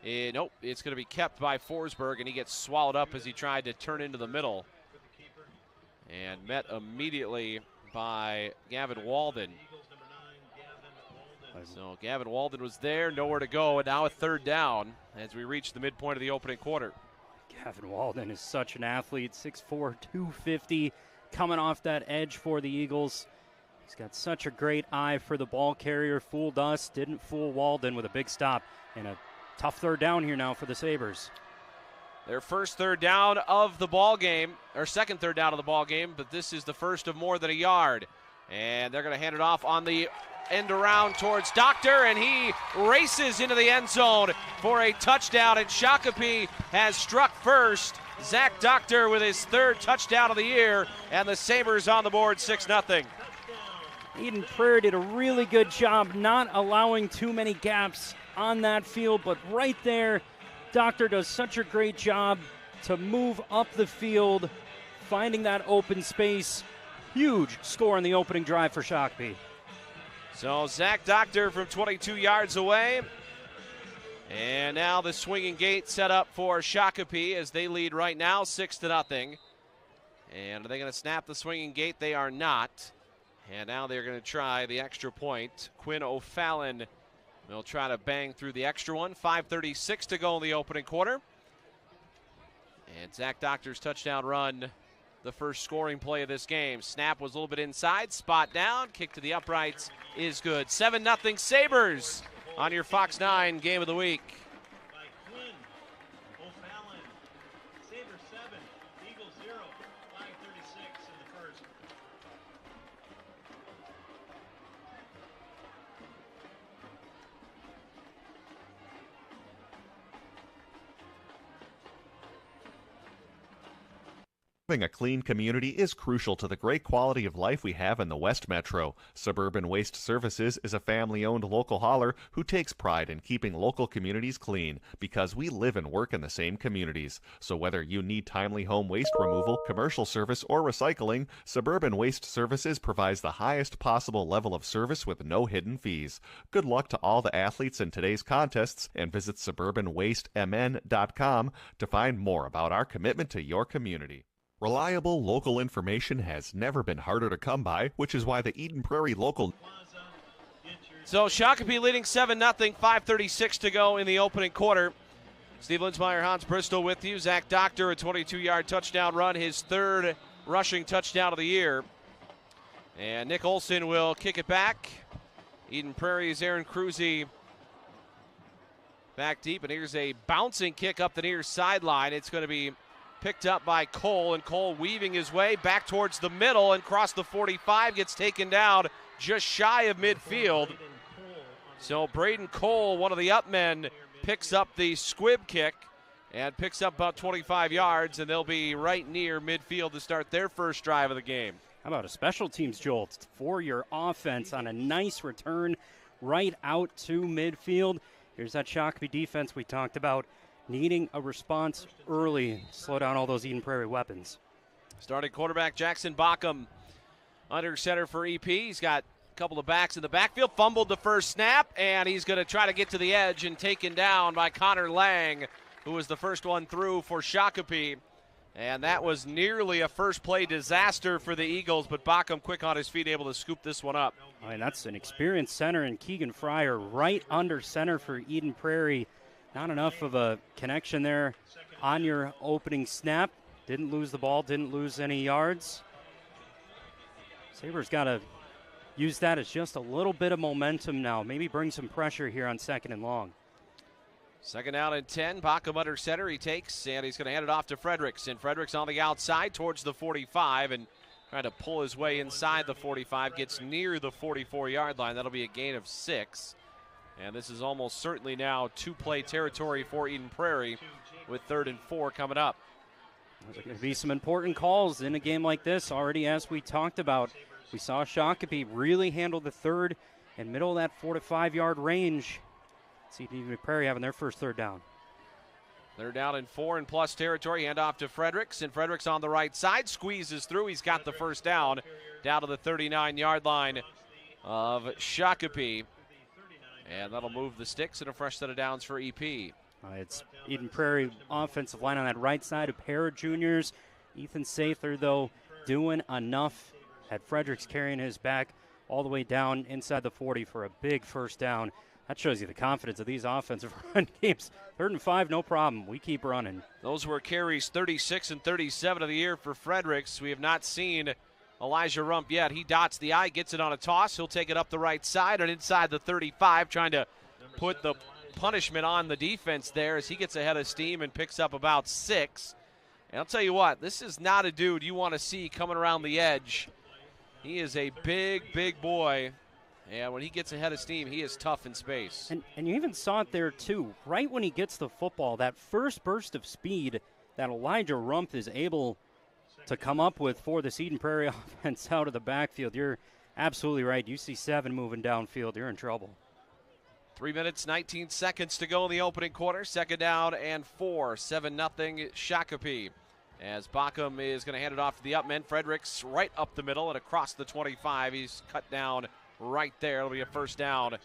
Nope, it's going to be kept by Forsberg, and he gets swallowed up as he tried to turn into the middle. And met immediately by Gavin Walden. So Gavin Walden was there, nowhere to go, and now a 3rd down as we reach the midpoint of the opening quarter. Gavin Walden is such an athlete, 6'4", 250, coming off that edge for the Eagles. He's got such a great eye for the ball carrier, fooled us, didn't fool Walden with a big stop, and a tough 3rd down here now for the Sabres. Their first 3rd down of the ball game, or second 3rd down of the ball game, but this is the first of more than a yard. And they're going to hand it off on the end around towards Doctor, and he races into the end zone for a touchdown, and Shakopee has struck first. Zach Doctor with his 3rd touchdown of the year, and the Sabres on the board 6-0. Eden Prairie did a really good job not allowing too many gaps on that field, but right there, Doctor does such a great job to move up the field, finding that open space. Huge score in the opening drive for Shakopee. So Zach Doctor from 22 yards away. And now the swinging gate set up for Shakopee as they lead right now 6-0. And are they going to snap the swinging gate? They are not. And now they're going to try the extra point. Quinn O'Fallon will try to bang through the extra one. 5:36 to go in the opening quarter. And Zach Doctor's touchdown run, the first scoring play of this game. Snap was a little bit inside, spot down, kick to the uprights is good. 7-0 Sabres on your Fox 9 game of the week. By Quinn O'Fallon. Sabres 7, Eagles 0, 5:36 in the first. Having a clean community is crucial to the great quality of life we have in the West Metro. Suburban Waste Services is a family-owned local hauler who takes pride in keeping local communities clean because we live and work in the same communities. So whether you need timely home waste removal, commercial service, or recycling, Suburban Waste Services provides the highest possible level of service with no hidden fees. Good luck to all the athletes in today's contests, and visit suburbanwastemn.com to find more about our commitment to your community. Reliable local information has never been harder to come by, which is why the Eden Prairie local... So Shakopee leading 7-0, 5:36 to go in the opening quarter. Steve Linsmeyer, Hans Bristol with you. Zach Doctor, a 22-yard touchdown run, his third rushing touchdown of the year. And Nick Olson will kick it back. Eden Prairie's Aaron Cruzy back deep, and here's a bouncing kick up the near sideline. It's going to be picked up by Cole, and Cole weaving his way back towards the middle and across the 45, gets taken down just shy of midfield. So Braden Cole, one of the up men, picks up the squib kick and picks up about 25 yards, and they'll be right near midfield to start their first drive of the game. How about a special teams jolt for your offense on a nice return right out to midfield? Here's that Shakopee defense we talked about, needing a response early, slow down all those Eden Prairie weapons. Starting quarterback Jackson Bockham under center for EP. He's got a couple of backs in the backfield, fumbled the first snap, and he's going to try to get to the edge and taken down by Connor Lang, who was the first one through for Shakopee. And that was nearly a first play disaster for the Eagles, but Bockham quick on his feet, able to scoop this one up. And that's an experienced center in Keegan Fryer right under center for Eden Prairie. Not enough of a connection there on your opening snap. Didn't lose the ball, didn't lose any yards. Sabres got to use that as just a little bit of momentum now. Maybe bring some pressure here on 2nd and long. 2nd down and 10. Bockham under center. He takes, and he's going to hand it off to Fredericks. And Fredericks on the outside towards the 45 and trying to pull his way inside the 45. Gets near the 44-yard line. That'll be a gain of 6. And this is almost certainly now two-play territory for Eden Prairie with 3rd and 4 coming up. There's going to be some important calls in a game like this already, as we talked about. We saw Shakopee really handle the 3rd and middle of that 4 to 5 yard range. See Eden Prairie having their first 3rd down. 3rd down and 4 in plus territory. Hand off to Fredericks, and Fredericks on the right side squeezes through. He's got the first down to the 39-yard line of Shakopee. And that'll move the sticks and a fresh set of downs for EP. It's Eden Prairie offensive line on that right side. A pair of juniors. Ethan Sather, though, doing enough. Had Fredericks carrying his back all the way down inside the 40 for a big first down. That shows you the confidence of these offensive run games. 3rd and 5, no problem. We keep running. Those were carries 36 and 37 of the year for Fredericks. We have not seen Elijah Rump yet. He dots the I, gets it on a toss. He'll take it up the right side and inside the 35, trying to put the punishment on the defense there as he gets ahead of steam and picks up about 6. And I'll tell you what, this is not a dude you want to see coming around the edge. He is a big, big boy. And when he gets ahead of steam, he is tough in space. And you even saw it there, too. Right when he gets the football, that first burst of speed that Elijah Rump is able to come up with for the Eden Prairie offense out of the backfield. You're absolutely right. You see 7 moving downfield, you're in trouble. 3 minutes, 19 seconds to go in the opening quarter. 2nd down and 4. 7-0 Shakopee. As Bockham is going to hand it off to the up men. Fredericks right up the middle and across the 25. He's cut down right there. It'll be a first down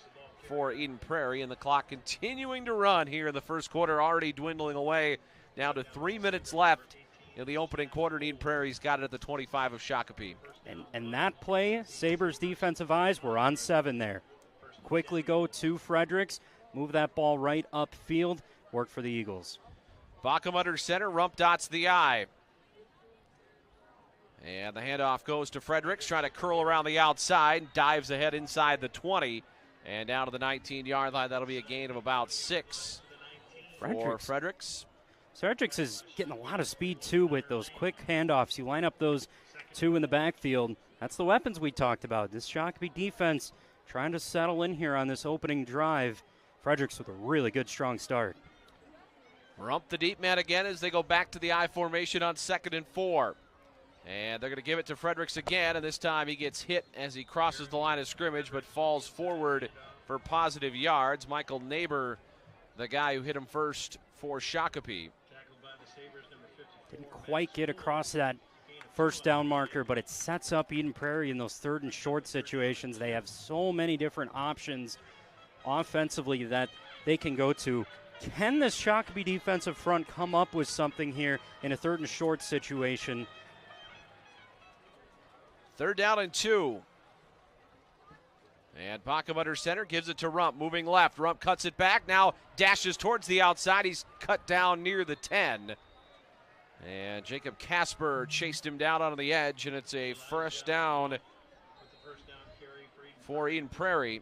for Eden Prairie, and the clock continuing to run here in the first quarter, already dwindling away down to 3 minutes left in the opening quarter. Eden Prairie's got it at the 25 of Shakopee. And that play, Sabres defensive eyes were on 7 there. Quickly go to Fredericks, move that ball right upfield, work for the Eagles. Bockham under center, Rump dots the I. And the handoff goes to Fredericks, trying to curl around the outside, dives ahead inside the 20, and down to the 19-yard line. That'll be a gain of about 6 for Fredericks. Fredericks is getting a lot of speed, too, with those quick handoffs. You line up those 2 in the backfield. That's the weapons we talked about. This Shakopee defense trying to settle in here on this opening drive. Fredericks with a really good, strong start. Rump the deep man again as they go back to the I formation on 2nd and 4. And they're going to give it to Fredericks again, and this time he gets hit as he crosses the line of scrimmage but falls forward for positive yards. Michael Neighbor, the guy who hit him first for Shakopee. Didn't quite get across that first down marker, but it sets up Eden Prairie in those 3rd and short situations. They have so many different options offensively that they can go to. Can this Shakopee defensive front come up with something here in a 3rd and short situation? 3rd down and 2. And Bachem under center, gives it to Rump, moving left. Rump cuts it back, now dashes towards the outside. He's cut down near the 10. And Jacob Casper chased him down on the edge, and it's a first down for Eden Prairie.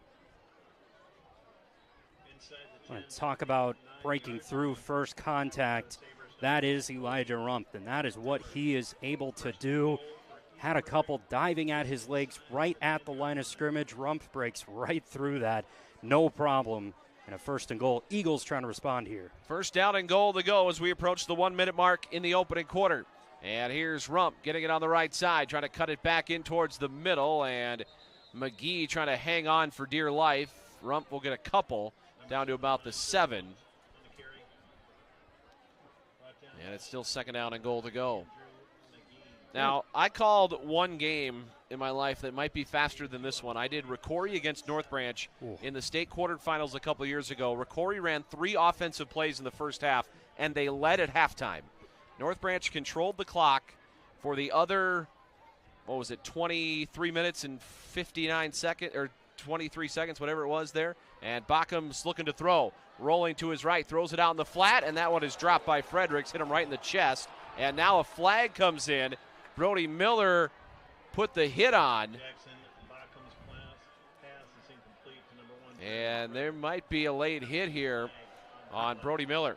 Talk about breaking through first contact. That is Elijah Rump, and that is what he is able to do. Had a couple diving at his legs right at the line of scrimmage. Rump breaks right through that. No problem. And a 1st and goal. Eagles trying to respond here. 1st down and goal to go as we approach the 1-minute mark in the opening quarter. And here's Rump getting it on the right side, trying to cut it back in towards the middle. And McGee trying to hang on for dear life. Rump will get a couple down to about the 7. And it's still 2nd down and goal to go. Now, I called one game in my life that might be faster than this one. I did Ricori against North Branch in the state quarterfinals a couple years ago. Ricori ran 3 offensive plays in the first half, and they led at halftime. North Branch controlled the clock for the other, 23 minutes and 59 seconds, or 23 seconds, whatever it was there. And Bachem's looking to throw. Rolling to his right, throws it out in the flat, and that one is dropped by Fredericks, hit him right in the chest. And now a flag comes in. Brody Miller put the hit on. And there might be a late hit here on Brody Miller.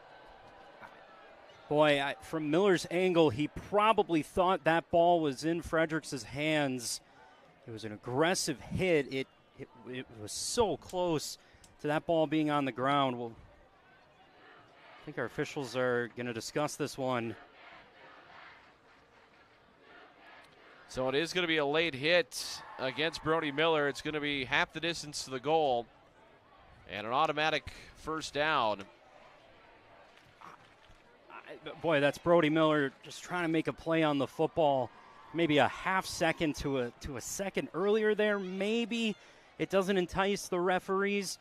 Boy, from Miller's angle, he probably thought that ball was in Fredericks' hands. It was an aggressive hit. It was so close to that ball being on the ground. Well, I think our officials are going to discuss this one. So it is going to be a late hit against Brody Miller. It's going to be half the distance to the goal and an automatic 1st down. Boy, that's Brody Miller just trying to make a play on the football. Maybe a half second to a second earlier there. Maybe it doesn't entice the referees.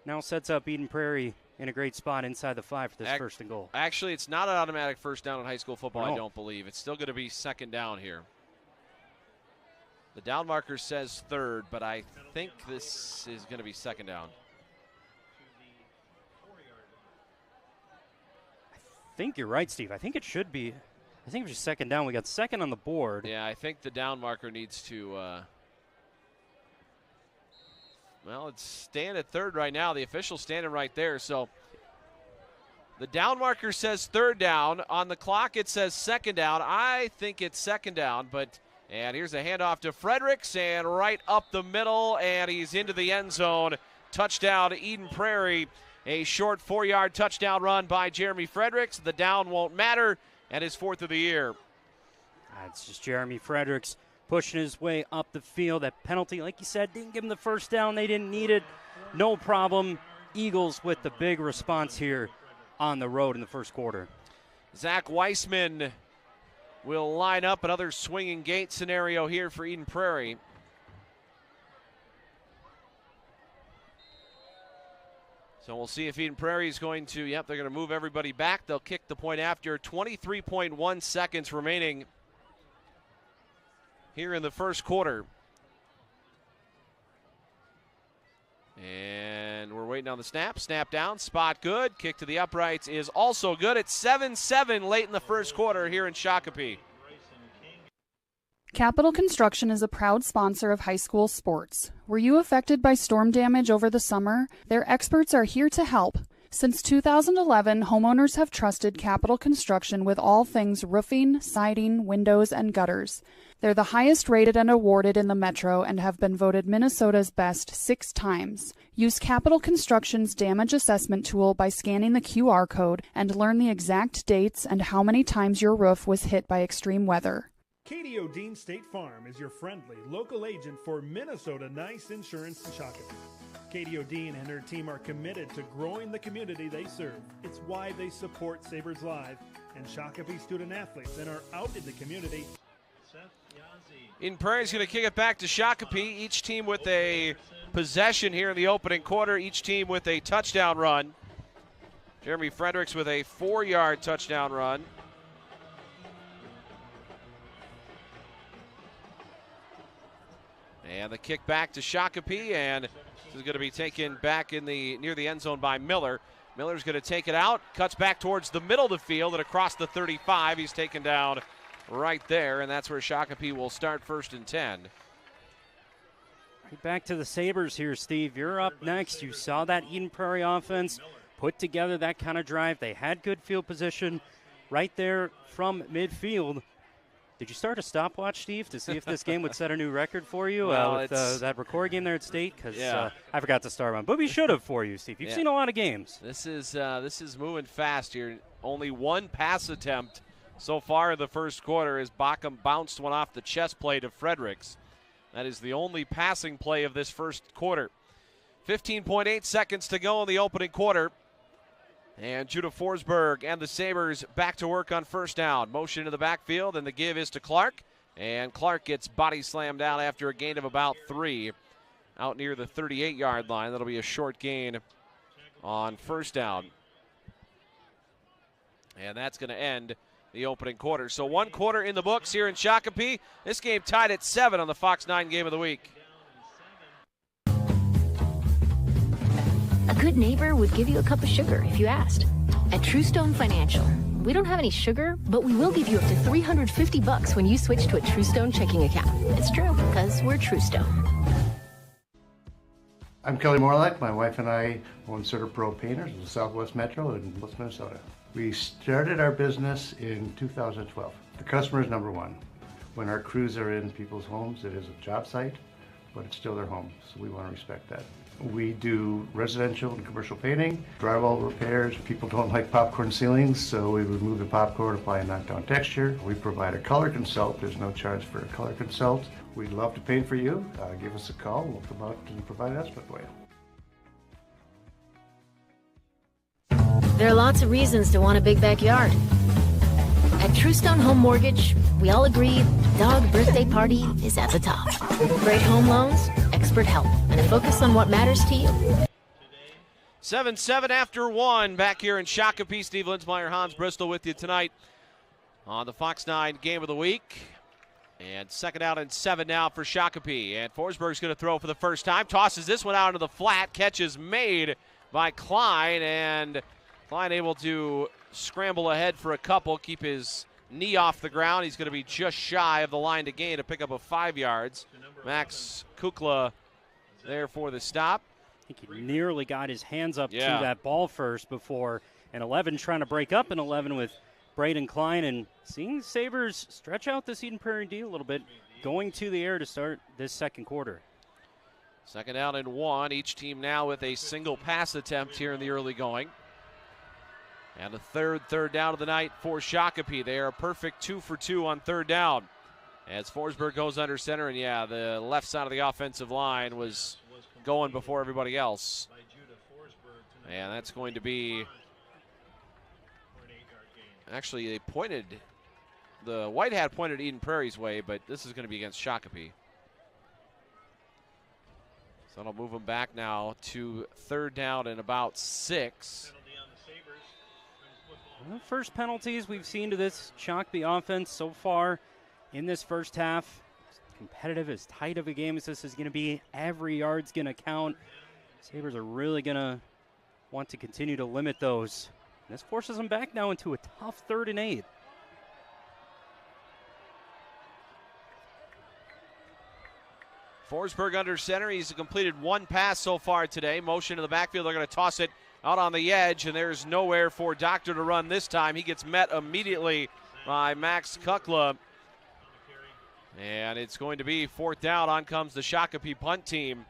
Now sets up Eden Prairie in a great spot inside the 5 for this 1st and goal. Actually, it's not an automatic 1st down in high school football, No. I don't believe. It's still going to be 2nd down here. The down marker says 3rd, but I think this is going to be 2nd down. I think you're right, Steve. I think it should be. I think it was just 2nd down. We got 2nd on the board. Yeah, I think the down marker needs to. Well, it's staying at 3rd right now. The official's standing right there. So the down marker says 3rd down. On the clock, it says 2nd down. I think it's 2nd down, but. And here's a handoff to Fredericks, and right up the middle, and he's into the end zone. Touchdown to Eden Prairie. A short 4-yard touchdown run by Jeremy Fredericks. The down won't matter, and his 4th of the year. It's just Jeremy Fredericks pushing his way up the field. That penalty, like you said, didn't give him the 1st down. They didn't need it. No problem. Eagles with the big response here on the road in the 1st quarter. Zach Weissman will line up another swinging gate scenario here for Eden Prairie. So we'll see if Eden Prairie is going to, they're going to move everybody back. They'll kick the point after. 23.1 seconds remaining here in the 1st quarter. And we're waiting on the snap. Snap down, spot good. Kick to the uprights is also good. It's 7-7 late in the 1st quarter here in Shakopee. Capital Construction is a proud sponsor of high school sports. Were you affected by storm damage over the summer? Their experts are here to help. Since 2011, homeowners have trusted Capital Construction with all things roofing, siding, windows, and gutters. They're the highest rated and awarded in the Metro and have been voted Minnesota's best 6 times. Use Capital Construction's damage assessment tool by scanning the QR code and learn the exact dates and how many times your roof was hit by extreme weather. Katie O'Dean State Farm is your friendly local agent for Minnesota Nice Insurance in Shakopee. Katie O'Dean and her team are committed to growing the community they serve. It's why they support Sabres Live and Shakopee student athletes and are out in the community. Eden Prairie is going to kick it back to Shakopee. Each team with a possession here in the opening quarter. Each team with a touchdown run. Jeremy Fredericks with a 4-yard touchdown run. And the kick back to Shakopee, and this is going to be taken back in near the end zone by Miller. Miller's going to take it out, cuts back towards the middle of the field and across the 35. He's taken down right there, and that's where Shakopee will start 1st and 10. Right back to the Sabres here, Steve. You're up next. You saw that Eden Prairie offense put together that kind of drive. They had good field position right there from midfield. Did you start a stopwatch, Steve, to see if this game would set a new record for you with that record game there at State? Because I forgot to start one. But we should have for you, Steve. You've seen a lot of games. This is moving fast here. Only one pass attempt so far in the first quarter as Bockham bounced one off the chest plate of Fredericks. That is the only passing play of this first quarter. 15.8 seconds to go in the opening quarter. And Judah Forsberg and the Sabres back to work on 1st down. Motion into the backfield, and the give is to Clark. And Clark gets body slammed down after a gain of about 3 out near the 38-yard line. That'll be a short gain on 1st down. And that's going to end the opening quarter. So 1 quarter in the books here in Shakopee. This game tied at 7 on the Fox 9 Game of the Week. A good neighbor would give you a cup of sugar if you asked. At Truestone Financial, we don't have any sugar, but we will give you up to $350 when you switch to a Truestone checking account. It's true, because we're Truestone. I'm Kelly Morlock. My wife and I own Certa Pro Painters in the Southwest Metro in West Minnesota. We started our business in 2012. The customer is number one. When our crews are in people's homes, it is a job site, but it's still their home, so we want to respect that. We do residential and commercial painting, drywall repairs. People don't like popcorn ceilings, so we remove the popcorn, apply a knockdown texture. We provide a color consult. There's no charge for a color consult. We'd love to paint for you. Give us a call. We'll come out and provide an estimate for you. There are lots of reasons to want a big backyard. At Truestone Home Mortgage, we all agree dog birthday party is at the top. Great home loans, expert help, and a focus on what matters to you. 7-7 after 1 back here in Shakopee. Steve Linsmeyer, Hans Bristol with you tonight on the Fox 9 Game of the Week. And 2nd out and 7 now for Shakopee. And Forsberg's going to throw for the first time. Tosses this one out into the flat. Catch is made by Klein. And Klein able to scramble ahead for a couple, keep his knee off the ground. He's going to be just shy of the line to gain to pick up a 5 yards. Max Kukla there for the stop. I think he nearly got his hands up to that ball first before an 11 trying to break up an 11 with Braden Klein, and seeing Sabres stretch out this Eden Prairie D a little bit, going to the air to start this second quarter. 2nd down and 1. Each team now with a single pass attempt here in the early going. And a third down of the night for Shakopee. They are a perfect 2 for 2 on 3rd down. As Forsberg goes under center, and the left side of the offensive line was going before everybody else. And that's going to be, actually they pointed, the white hat pointed Eden Prairie's way, but this is going to be against Shakopee. So it'll move them back now to 3rd down and about 6. The first penalties we've seen to this Shakopee offense so far in this first half. As competitive, as tight of a game as this is going to be, every yard's going to count. Sabres are really going to want to continue to limit those. And this forces them back now into a tough 3rd and 8. Forsberg under center. He's completed 1 pass so far today. Motion to the backfield. They're going to toss it out on the edge, and there's nowhere for Doctor to run this time. He gets met immediately by Max Kukla. And it's going to be 4th down. On comes the Shakopee punt team.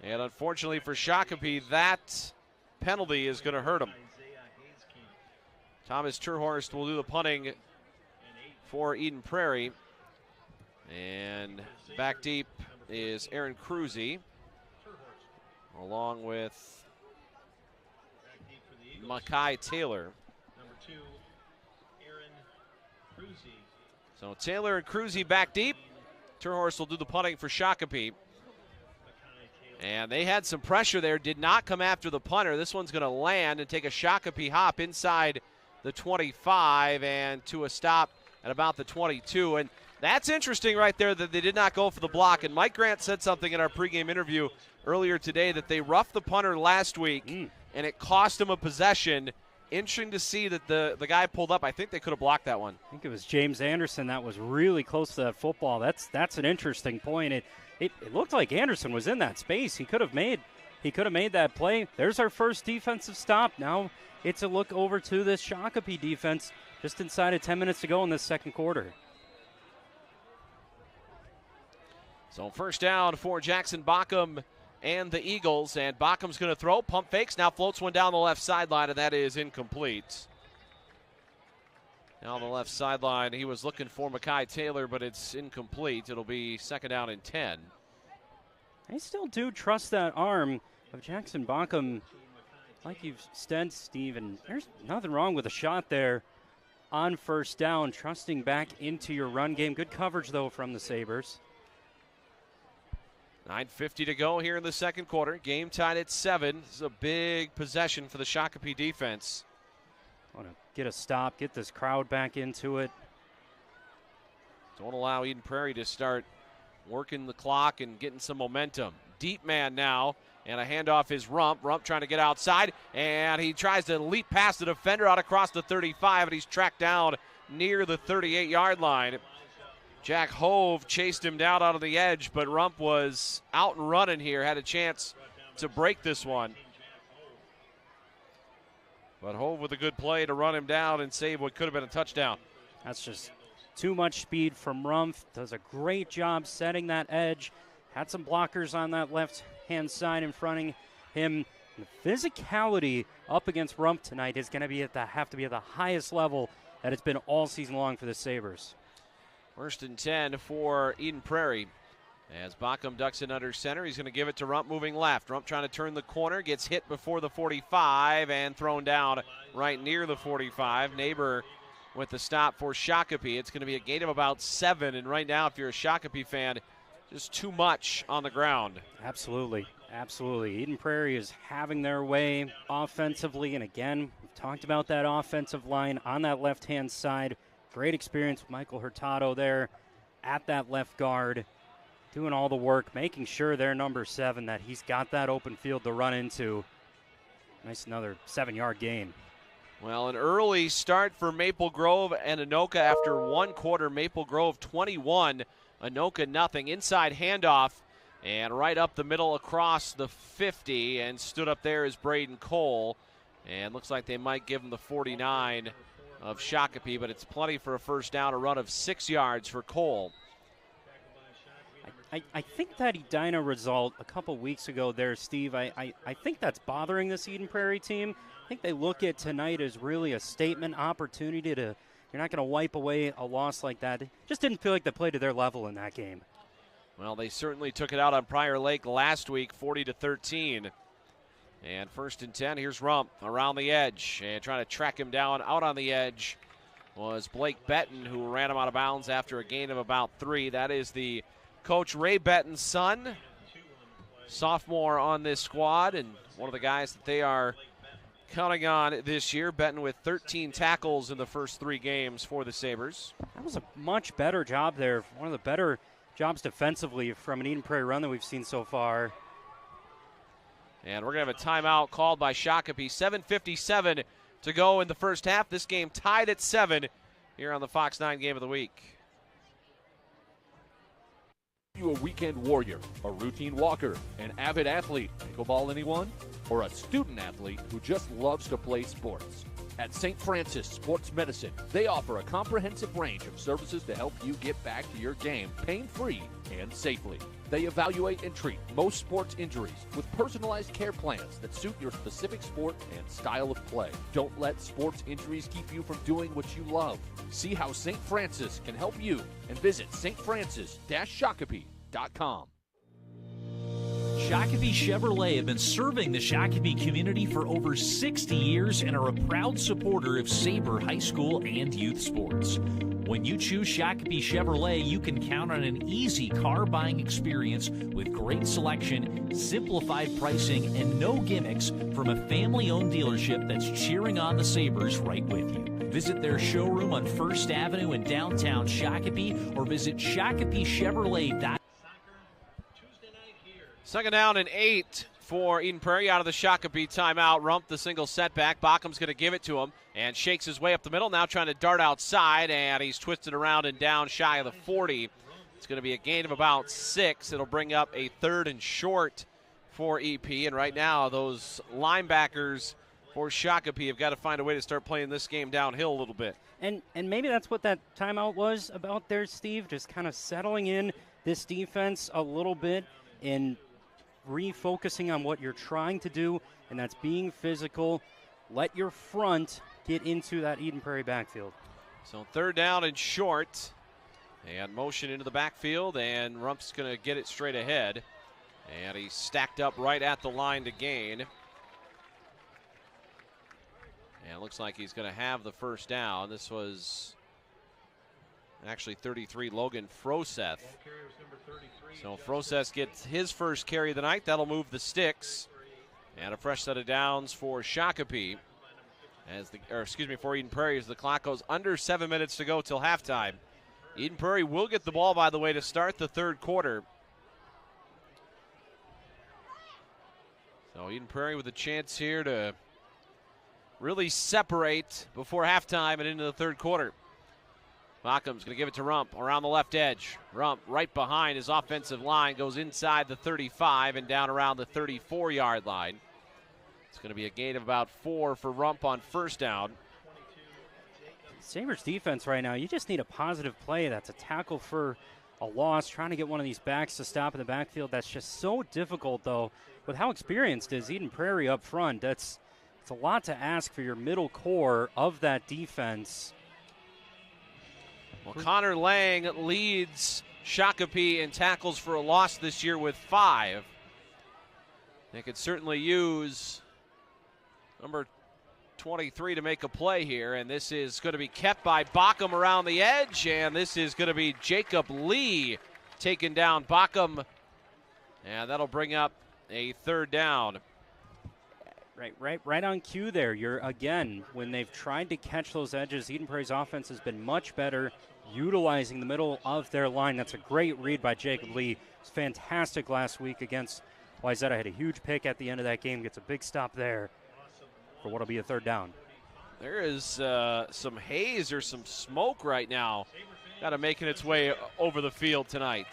And unfortunately for Shakopee, that penalty is going to hurt him. Thomas Turhorst will do the punting for Eden Prairie. And back deep is Aaron Cruzy, along with Makai Taylor. Number 2, Aaron Cruzy. So Taylor and Cruzy back deep. Turhorst will do the punting for Shakopee. And they had some pressure there, did not come after the punter. This one's going to land and take a Shakopee hop inside the 25 and to a stop at about the 22. And That's interesting right there that they did not go for the block. And Mike Grant said something in our pregame interview earlier today that they roughed the punter last week, and it cost him a possession. Interesting to see that the guy pulled up. I think they could have blocked that one. I think it was James Anderson that was really close to that football. That's an interesting point. It looked like Anderson was in that space. He could have made that play. There's our first defensive stop. Now it's a look over to this Shakopee defense just inside of 10 minutes to go in this second quarter. So first down for Jackson Bockham and the Eagles, and Bockham's going to throw, pump fakes, now floats one down the left sideline, and that is incomplete. Now on the left sideline, he was looking for Makai Taylor, but it's incomplete. It'll be second down and 10. I still do trust that arm of Jackson Bockham, like you've said, Steve, and there's nothing wrong with a shot there on first down, trusting back into your run game. Good coverage, though, from the Sabres. 9:50 to go here in the second quarter. Game tied at 7. This is a big possession for the Shakopee defense. Want to get a stop, get this crowd back into it. Don't allow Eden Prairie to start working the clock and getting some momentum. Deep man now, and a handoff is Rump. Rump trying to get outside, and he tries to leap past the defender out across the 35, and he's tracked down near the 38-yard line. Jack Hove chased him down out of the edge, but Rump was out and running here, had a chance to break this one. But Hove with a good play to run him down and save what could have been a touchdown. That's just too much speed from Rump. Does a great job setting that edge. Had some blockers on that left-hand side in front of him. The physicality up against Rump tonight is going to have to be at the highest level that it's been all season long for the Sabres. First and 10 for Eden Prairie. As Bockham ducks in under center, he's going to give it to Rump moving left. Rump trying to turn the corner, gets hit before the 45 and thrown down right near the 45. Neighbor with the stop for Shakopee. It's going to be a gain of about 7, and right now if you're a Shakopee fan, just too much on the ground. Absolutely. Eden Prairie is having their way offensively, and again, we've talked about that offensive line on that left-hand side. Great experience with Michael Hurtado there at that left guard, doing all the work, making sure they're number 7, that he's got that open field to run into. Nice, another 7-yard gain. Well, an early start for Maple Grove and Anoka after one quarter. Maple Grove 21, Anoka nothing. Inside handoff, and right up the middle across the 50, and stood up there is Braden Cole. And looks like they might give him the 49 of Shakopee, but it's plenty for a first down, a run of 6 yards for Cole. I think that Edina result a couple weeks ago there, Steve, I think that's bothering this Eden Prairie team. I think they look at tonight as really a statement opportunity you're not going to wipe away a loss like that. It just didn't feel like they played to their level in that game. Well, they certainly took it out on Prior Lake last week, 40-13. And first and 10, here's Rump around the edge. And trying to track him down out on the edge was Blake Betton, who ran him out of bounds after a gain of about 3. That is the coach Ray Betton's son, sophomore on this squad, and one of the guys that they are counting on this year. Betton with 13 tackles in the first 3 games for the Sabres. That was a much better job there. One of the better jobs defensively from an Eden Prairie run that we've seen so far. And we're going to have a timeout called by Shakopee. 7:57 to go in the first half. This game tied at 7 here on the Fox 9 Game of the Week. You a weekend warrior, a routine walker, an avid athlete, pickleball anyone, or a student athlete who just loves to play sports? At St. Francis Sports Medicine, they offer a comprehensive range of services to help you get back to your game pain-free and safely. They evaluate and treat most sports injuries with personalized care plans that suit your specific sport and style of play. Don't let sports injuries keep you from doing what you love. See how St. Francis can help you and visit stfrancis-shakopee.com. Shakopee Chevrolet have been serving the Shakopee community for over 60 years and are a proud supporter of Sabre High School and youth sports. When you choose Shakopee Chevrolet, you can count on an easy car buying experience with great selection, simplified pricing, and no gimmicks from a family-owned dealership that's cheering on the Sabres right with you. Visit their showroom on First Avenue in downtown Shakopee or visit ShakopeeChevrolet.com. Second down and 8 for Eden Prairie out of the Shakopee timeout. Rump the single setback. Bockham's going to give it to him and shakes his way up the middle. Now trying to dart outside, and he's twisted around and down shy of the 40. It's going to be a gain of about 6. It'll bring up a 3rd and short for EP. And right now, those linebackers for Shakopee have got to find a way to start playing this game downhill a little bit. And maybe that's what that timeout was about there, Steve, just kind of settling in this defense a little bit and refocusing on what you're trying to do, and that's being physical. Let your front get into that Eden Prairie backfield. So 3rd down and short, and motion into the backfield, and Rump's going to get it straight ahead, and he's stacked up right at the line to gain. And it looks like he's going to have the first down. This was actually 33, Logan Froseth. So Froseth gets his first carry of the night. That'll move the sticks. And a fresh set of downs for Shakopee. For Eden Prairie as the clock goes under 7 minutes to go till halftime. Eden Prairie will get the ball, by the way, to start the 3rd quarter. So Eden Prairie with a chance here to really separate before halftime and into the 3rd quarter. Bockham's going to give it to Rump around the left edge. Rump right behind his offensive line, goes inside the 35 and down around the 34-yard line. It's going to be a gain of about 4 for Rump on first down. Sabres defense right now, you just need a positive play. That's a tackle for a loss, trying to get one of these backs to stop in the backfield. That's just so difficult, though, with how experienced is Eden Prairie up front. It's a lot to ask for your middle core of that defense. Well, Connor Lang leads Shakopee in tackles for a loss this year with 5. They could certainly use number 23 to make a play here, and this is going to be kept by Bockham around the edge, and this is going to be Jacob Lee taking down Bockham, and that'll bring up a 3rd down. Right on cue there. You're, again, when they've tried to catch those edges, Eden Prairie's offense has been much better utilizing the middle of their line. That's a great read by Jacob Lee. It's fantastic last week against Wayzata. Had a huge pick at the end of that game. Gets a big stop there for what will be a 3rd down. There is some haze or some smoke right now. Got to making its way over the field tonight.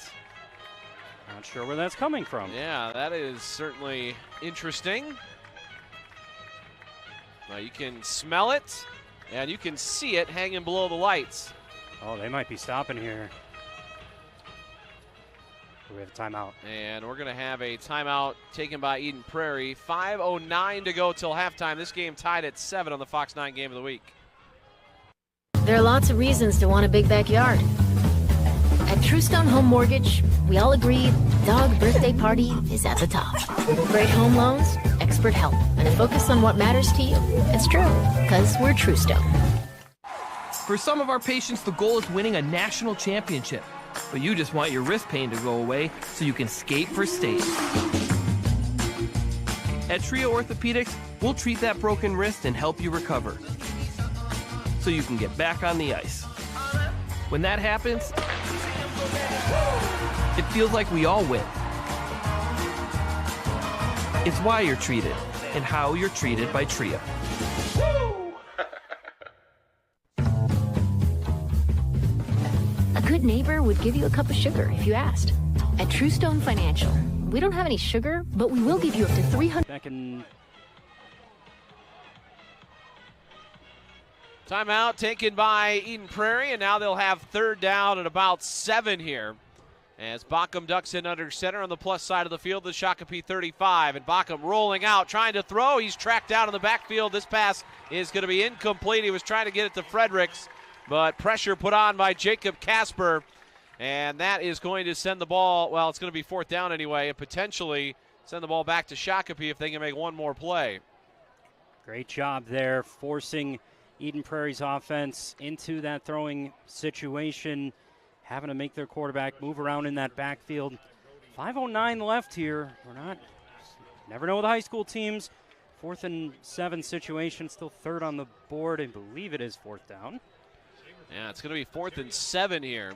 Not sure where that's coming from. Yeah, that is certainly interesting. You can smell it, and you can see it hanging below the lights. Oh, they might be stopping here. We have a timeout. And we're going to have a timeout taken by Eden Prairie. 5:09 to go till halftime. This game tied at 7 on the Fox 9 Game of the Week. There are lots of reasons to want a big backyard. At Truestone Home Mortgage, we all agree dog birthday party is at the top. Great home loans, expert help, and a focus on what matters to you. It's true, because we're Truestone. For some of our patients, the goal is winning a national championship. But you just want your wrist pain to go away so you can skate for state. At Trio Orthopedics, we'll treat that broken wrist and help you recover so you can get back on the ice. When that happens, it feels like we all win. It's why you're treated and how you're treated by Trio. A good neighbor would give you a cup of sugar if you asked. At Truestone Financial, we don't have any sugar, but we will give you up to 300. Back in. Timeout taken by Eden Prairie, and now they'll have 3rd down at about 7 here. As Bockham ducks in under center on the plus side of the field, the Shakopee 35. And Bockham rolling out, trying to throw. He's tracked down in the backfield. This pass is going to be incomplete. He was trying to get it to Fredericks, but pressure put on by Jacob Casper. And that is going to send the ball, well, it's going to be 4th down anyway, and potentially send the ball back to Shakopee if they can make one more play. Great job there, forcing Eden Prairie's offense into that throwing situation, having to make their quarterback move around in that backfield. 5:09 left here. Never know with high school teams. 4th and 7 situation, still third on the board. I believe it is 4th down. Yeah, it's going to be 4th and 7 here.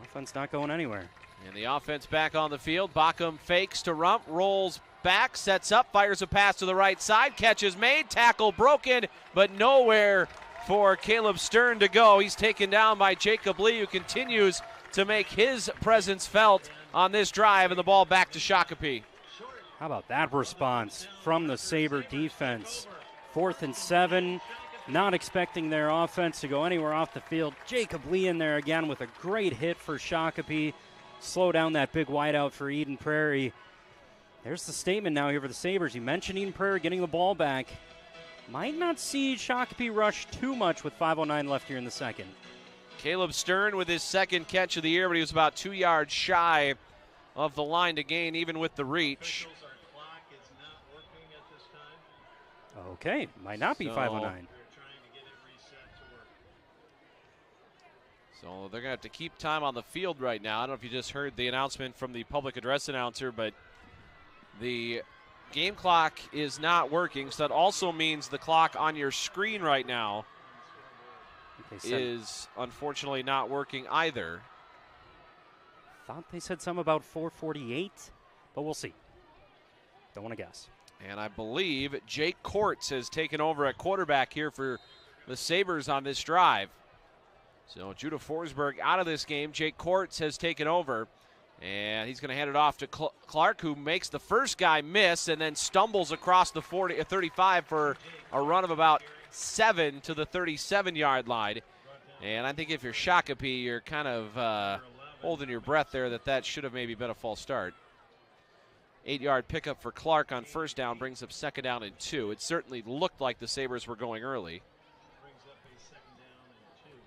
Offense not going anywhere. And the offense back on the field. Backham fakes to Rump, rolls back, sets up, fires a pass to the right side. Catch is made, tackle broken, but nowhere for Caleb Stern to go. He's taken down by Jacob Lee, who continues to make his presence felt on this drive, and the ball back to Shakopee. How about that response from the Sabre defense? 4th and 7, not expecting their offense to go anywhere off the field. Jacob Lee in there again with a great hit for Shakopee. Slow down that big wideout for Eden Prairie. There's the statement now here for the Sabres. You mentioned Eden Prairie getting the ball back. Might not see Shakopee rush too much with 5:09 left here in the second. Caleb Stern with his second catch of the year, but he was about 2 yards shy of the line to gain, even with the reach. Okay, might not be 5:09. So they're going to have to keep time on the field right now. I don't know if you just heard the announcement from the public address announcer, but the game clock is not working. So that also means the clock on your screen right now is unfortunately not working either. Thought they said something about 4:48, but we'll see. Don't want to guess. And I believe Jake Kortz has taken over at quarterback here for the Sabres on this drive. So Judah Forsberg out of this game. Jake Kortz has taken over, and he's going to hand it off to Clark, who makes the first guy miss and then stumbles across the 35 for a run of about 7 to the 37-yard line. And I think if you're Shakopee, you're kind of holding your breath there that should have maybe been a false start. 8-yard pickup for Clark on first down brings up 2nd down and 2. It certainly looked like the Sabres were going early.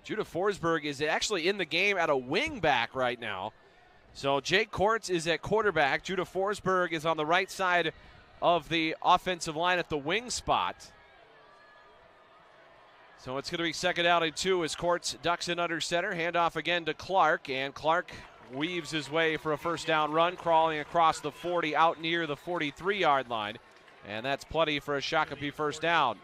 Judah Forsberg is actually in the game at a wing back right now. So Jake Kortz is at quarterback. Judah Forsberg is on the right side of the offensive line at the wing spot. So it's going to be 2nd down and 2 as Kortz ducks in under center. Handoff again to Clark, and Clark weaves his way for a first down run, crawling across the 40 out near the 43-yard line. And that's plenty for a Shakopee first down.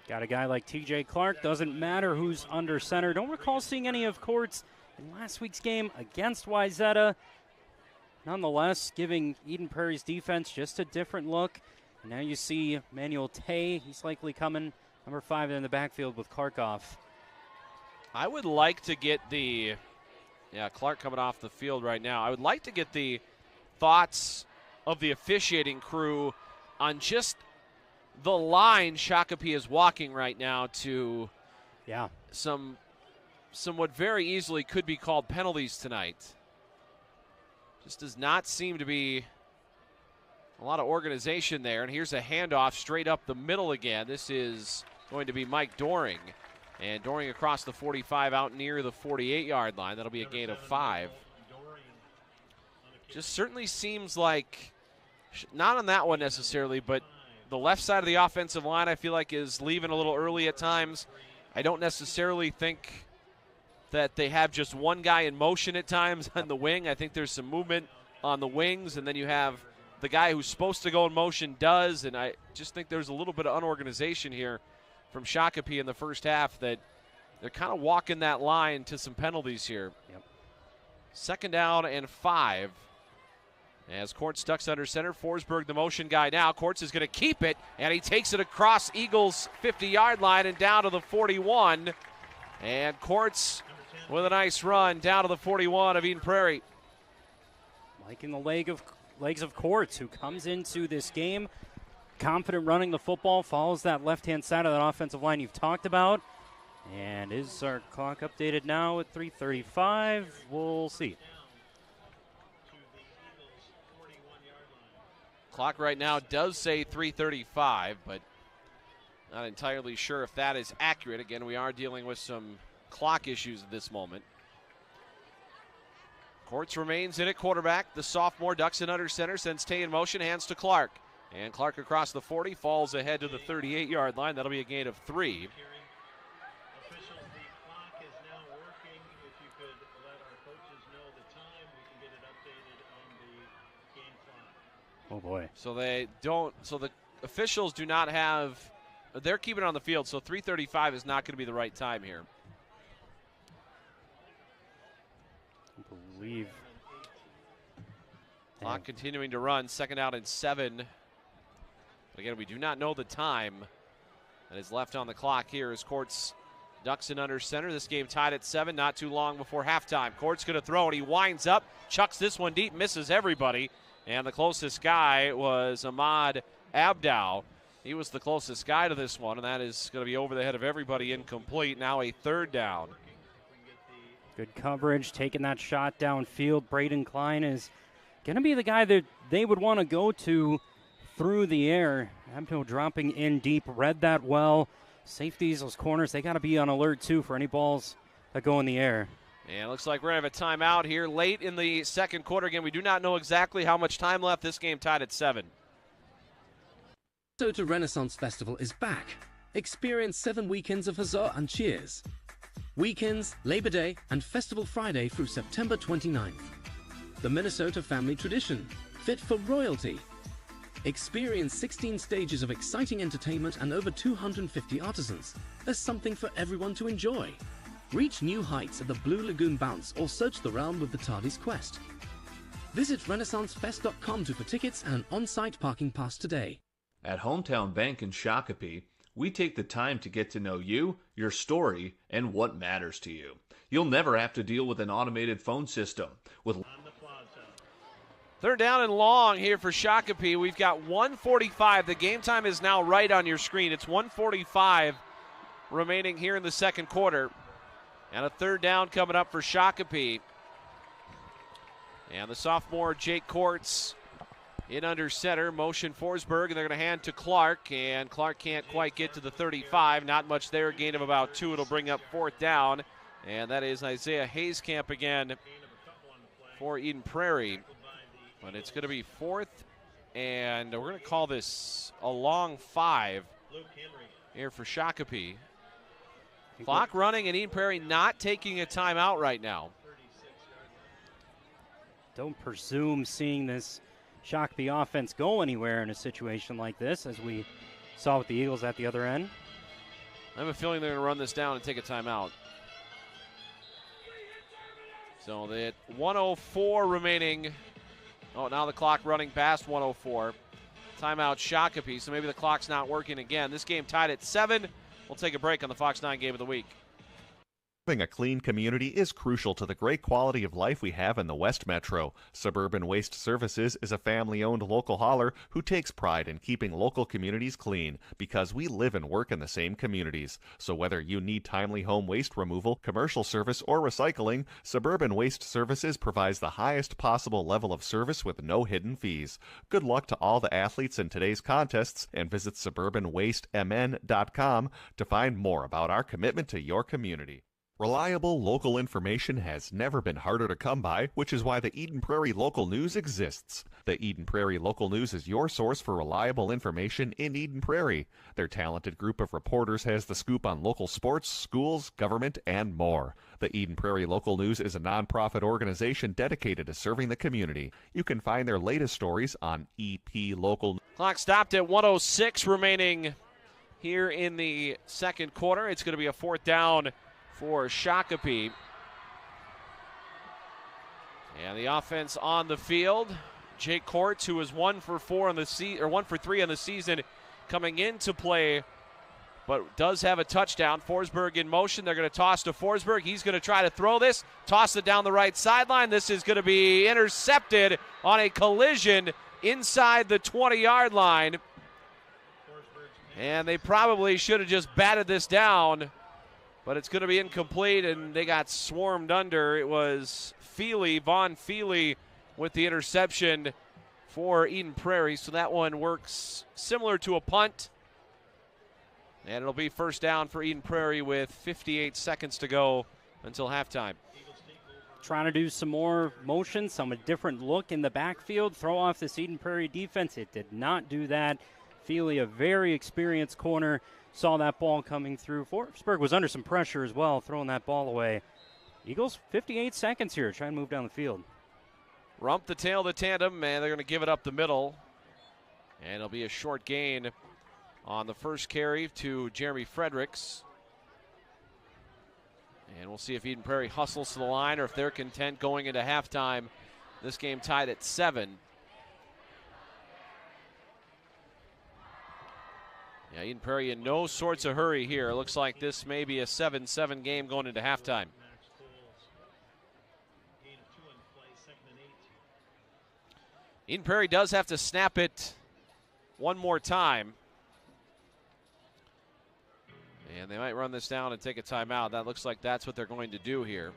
Got a guy like TJ Clark. Doesn't matter who's under center. Don't recall seeing any of Kortz in last week's game against Wayzata. Nonetheless, giving Eden Prairie's defense just a different look. And now you see Manuel Tay. He's likely coming, number 5 in the backfield with Clark off. I would like to get the... Yeah, Clark coming off the field right now. I would like to get the thoughts of the officiating crew on just the line Shakopee is walking right now to some what very easily could be called penalties tonight. Just does not seem to be a lot of organization there. And here's a handoff straight up the middle again. This is going to be Mike Doring. And Doring across the 45 out near the 48-yard line. That'll be a gain of 5. Just certainly seems like, not on that one necessarily, but the left side of the offensive line I feel like is leaving a little early at times. I don't necessarily think that they have just one guy in motion at times on the wing. I think there's some movement on the wings, and then you have the guy who's supposed to go in motion does, and I just think there's a little bit of unorganization here from Shakopee in the first half that they're kind of walking that line to some penalties here. Yep. 2nd down and 5. As Kortz ducks under center, Forsberg the motion guy now. Kortz is going to keep it, and he takes it across Eagles' 50-yard line and down to the 41. And Kortz with a nice run down to the 41 of Eden Prairie. Liking the legs of Kortz, who comes into this game confident running the football, follows that left-hand side of that offensive line you've talked about. And is our clock updated now at 3:35? We'll see. Clock right now does say 3:35, but not entirely sure if that is accurate. Again, we are dealing with some clock issues at this moment. Kortz remains in at quarterback. The sophomore ducks in under center, sends Tay in motion, hands to Clark. And Clark across the 40, falls ahead to the 38-yard line. That'll be a gain of 3. Oh boy. So the officials do not have, they're keeping it on the field, so 3:35 is not going to be the right time here. I believe. Clock continuing to run, 2nd out and 7. But again, we do not know the time that is left on the clock here as Courts ducks in under center. This game tied at 7, not too long before halftime. Courts going to throw, and he winds up, chucks this one deep, misses everybody. And the closest guy was Ahmad Abdow. He was the closest guy to this one, and that is going to be over the head of everybody, incomplete. Now a 3rd down. Good coverage, taking that shot downfield. Braden Klein is going to be the guy that they would want to go to through the air. Abdow dropping in deep, read that well. Safeties, those corners, they got to be on alert too for any balls that go in the air. And it looks like we're going to have a timeout here late in the 2nd quarter. Again, we do not know exactly how much time left. This game tied at 7. Minnesota Renaissance Festival is back. Experience 7 weekends of huzzah and cheers. Weekends, Labor Day, and Festival Friday through September 29th. The Minnesota family tradition, fit for royalty. Experience 16 stages of exciting entertainment and over 250 artisans. There's something for everyone to enjoy. Reach new heights at the Blue Lagoon Bounce or search the realm with the TARDIS Quest. Visit RenaissanceFest.com for tickets and an on-site parking pass today. At Hometown Bank in Shakopee, we take the time to get to know you, your story, and what matters to you. You'll never have to deal with an automated phone system. With 3rd down and long here for Shakopee. We've got 1:45. The game time is now right on your screen. It's 1:45 remaining here in the 2nd quarter. And a 3rd down coming up for Shakopee. And the sophomore Jake Courts in under center. Motion Forsberg, and they're going to hand to Clark. And Clark can't quite get to the 35. Not much there. Gain of about 2. It'll bring up 4th down. And that is Isaiah Hayskamp again for Eden Prairie. But it's going to be 4th. And we're going to call this a long 5 here for Shakopee. Clock running and Eden Prairie not taking a timeout right now. Don't presume seeing this Shakopee offense go anywhere in a situation like this, as we saw with the Eagles at the other end. I have a feeling they're going to run this down and take a timeout. So the 104 remaining. Oh, now the clock running past 104. Timeout Shakopee, so maybe the clock's not working again. This game tied at 7. We'll take a break on the Fox 9 Game of the Week. Having a clean community is crucial to the great quality of life we have in the West Metro. Suburban Waste Services is a family-owned local hauler who takes pride in keeping local communities clean because we live and work in the same communities. So whether you need timely home waste removal, commercial service, or recycling, Suburban Waste Services provides the highest possible level of service with no hidden fees. Good luck to all the athletes in today's contests, and visit suburbanwastemn.com to find more about our commitment to your community. Reliable local information has never been harder to come by, which is why the Eden Prairie Local News exists. The Eden Prairie Local News is your source for reliable information in Eden Prairie. Their talented group of reporters has the scoop on local sports, schools, government, and more. The Eden Prairie Local News is a nonprofit organization dedicated to serving the community. You can find their latest stories on EP Local. Clock stopped at 1:06 remaining here in the 2nd quarter. It's going to be a 4th down for Shakopee. And the offense on the field. Jake Courts, who was 1 for 3 on the season, coming into play, but does have a touchdown. Forsberg in motion. They're going to toss to Forsberg. He's going to try to throw this. Toss it down the right sideline. This is going to be intercepted on a collision inside the 20-yard line. And they probably should have just batted this down, but it's going to be incomplete, and they got swarmed under. It was Vaughn Feely with the interception for Eden Prairie, so that one works similar to a punt. And it'll be 1st down for Eden Prairie with 58 seconds to go until halftime. trying to do some more motion, some different look in the backfield, throw off this Eden Prairie defense. It did not do that. Feely, a very experienced corner, saw that ball coming through. Forsberg was under some pressure as well, throwing that ball away. Eagles, 58 seconds here, trying to move down the field. Rump the tail of the tandem, and they're going to give it up the middle. And it'll be a short gain on the first carry to Jeremy Fredericks. And we'll see if Eden Prairie hustles to the line or if they're content going into halftime. This game tied at 7. Yeah, Eden Prairie in no sorts of hurry here. It looks like this may be a 7-7 game going into halftime. Eden Prairie does have to snap it one more time. And they might run this down and take a timeout. That looks like that's what they're going to do here.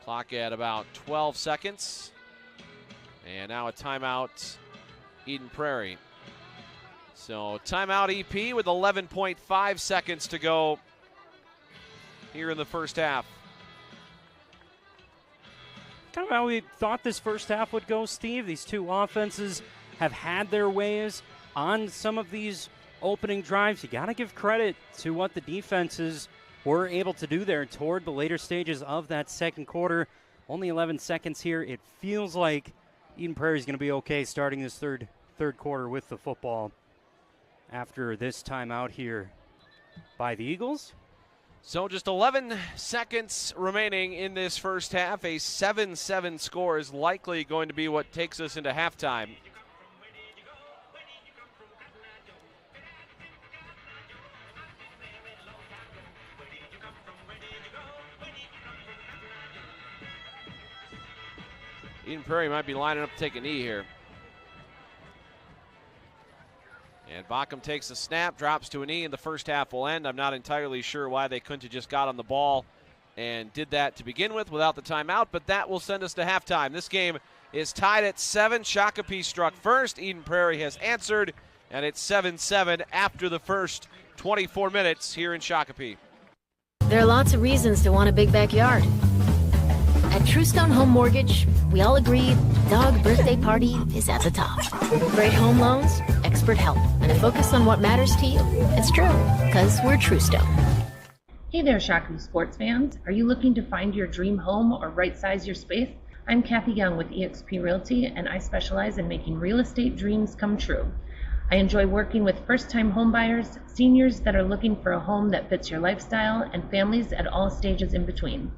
Clock at about 12 seconds. And now a timeout, Eden Prairie. So timeout EP with 11.5 seconds to go here in the first half. Kind of how we thought this first half would go, Steve. These two offenses have had their ways on some of these opening drives. You got to give credit to what the defenses were able to do there toward the later stages of that second quarter. Only 11 seconds here. It feels like Eden Prairie is going to be okay starting this third quarter with the football after this timeout here by the Eagles. So just 11 seconds remaining in this first half. A 7-7 score is likely going to be what takes us into halftime. Eden Prairie might be lining up to take a knee here. And Bacham takes a snap, drops to a knee, and the first half will end. I'm not entirely sure why they couldn't have just got on the ball and did that to begin with without the timeout, but that will send us to halftime. This game is tied at 7. Shakopee struck first. Eden Prairie has answered, and it's 7-7 after the first 24 minutes here in Shakopee. There are lots of reasons to want a big backyard. At Truestone Home Mortgage, we all agree dog birthday party is at the top. Great home loans, expert help, and a focus on what matters to you. It's true, because we're Truestone. Hey there, Shakopee sports fans. Are you looking to find your dream home or right-size your space? I'm Kathy Young with eXp Realty, and I specialize in making real estate dreams come true. I enjoy working with first-time homebuyers, seniors that are looking for a home that fits your lifestyle, and families at all stages in between.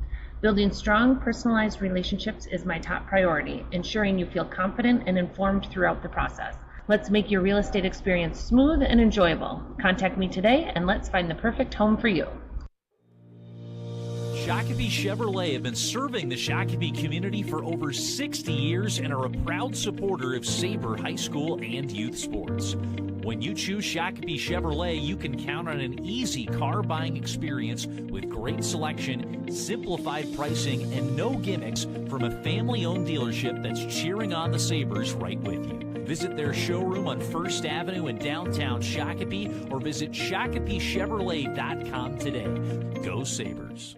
Building strong, personalized relationships is my top priority, ensuring you feel confident and informed throughout the process. Let's make your real estate experience smooth and enjoyable. Contact me today, and let's find the perfect home for you. Shakopee Chevrolet have been serving the Shakopee community for over 60 years and are a proud supporter of Sabre High School and youth sports. When you choose Shakopee Chevrolet, you can count on an easy car buying experience with great selection, simplified pricing, and no gimmicks from a family-owned dealership that's cheering on the Sabres right with you. Visit their showroom on First Avenue in downtown Shakopee or visit ShakopeeChevrolet.com today. Go Sabres.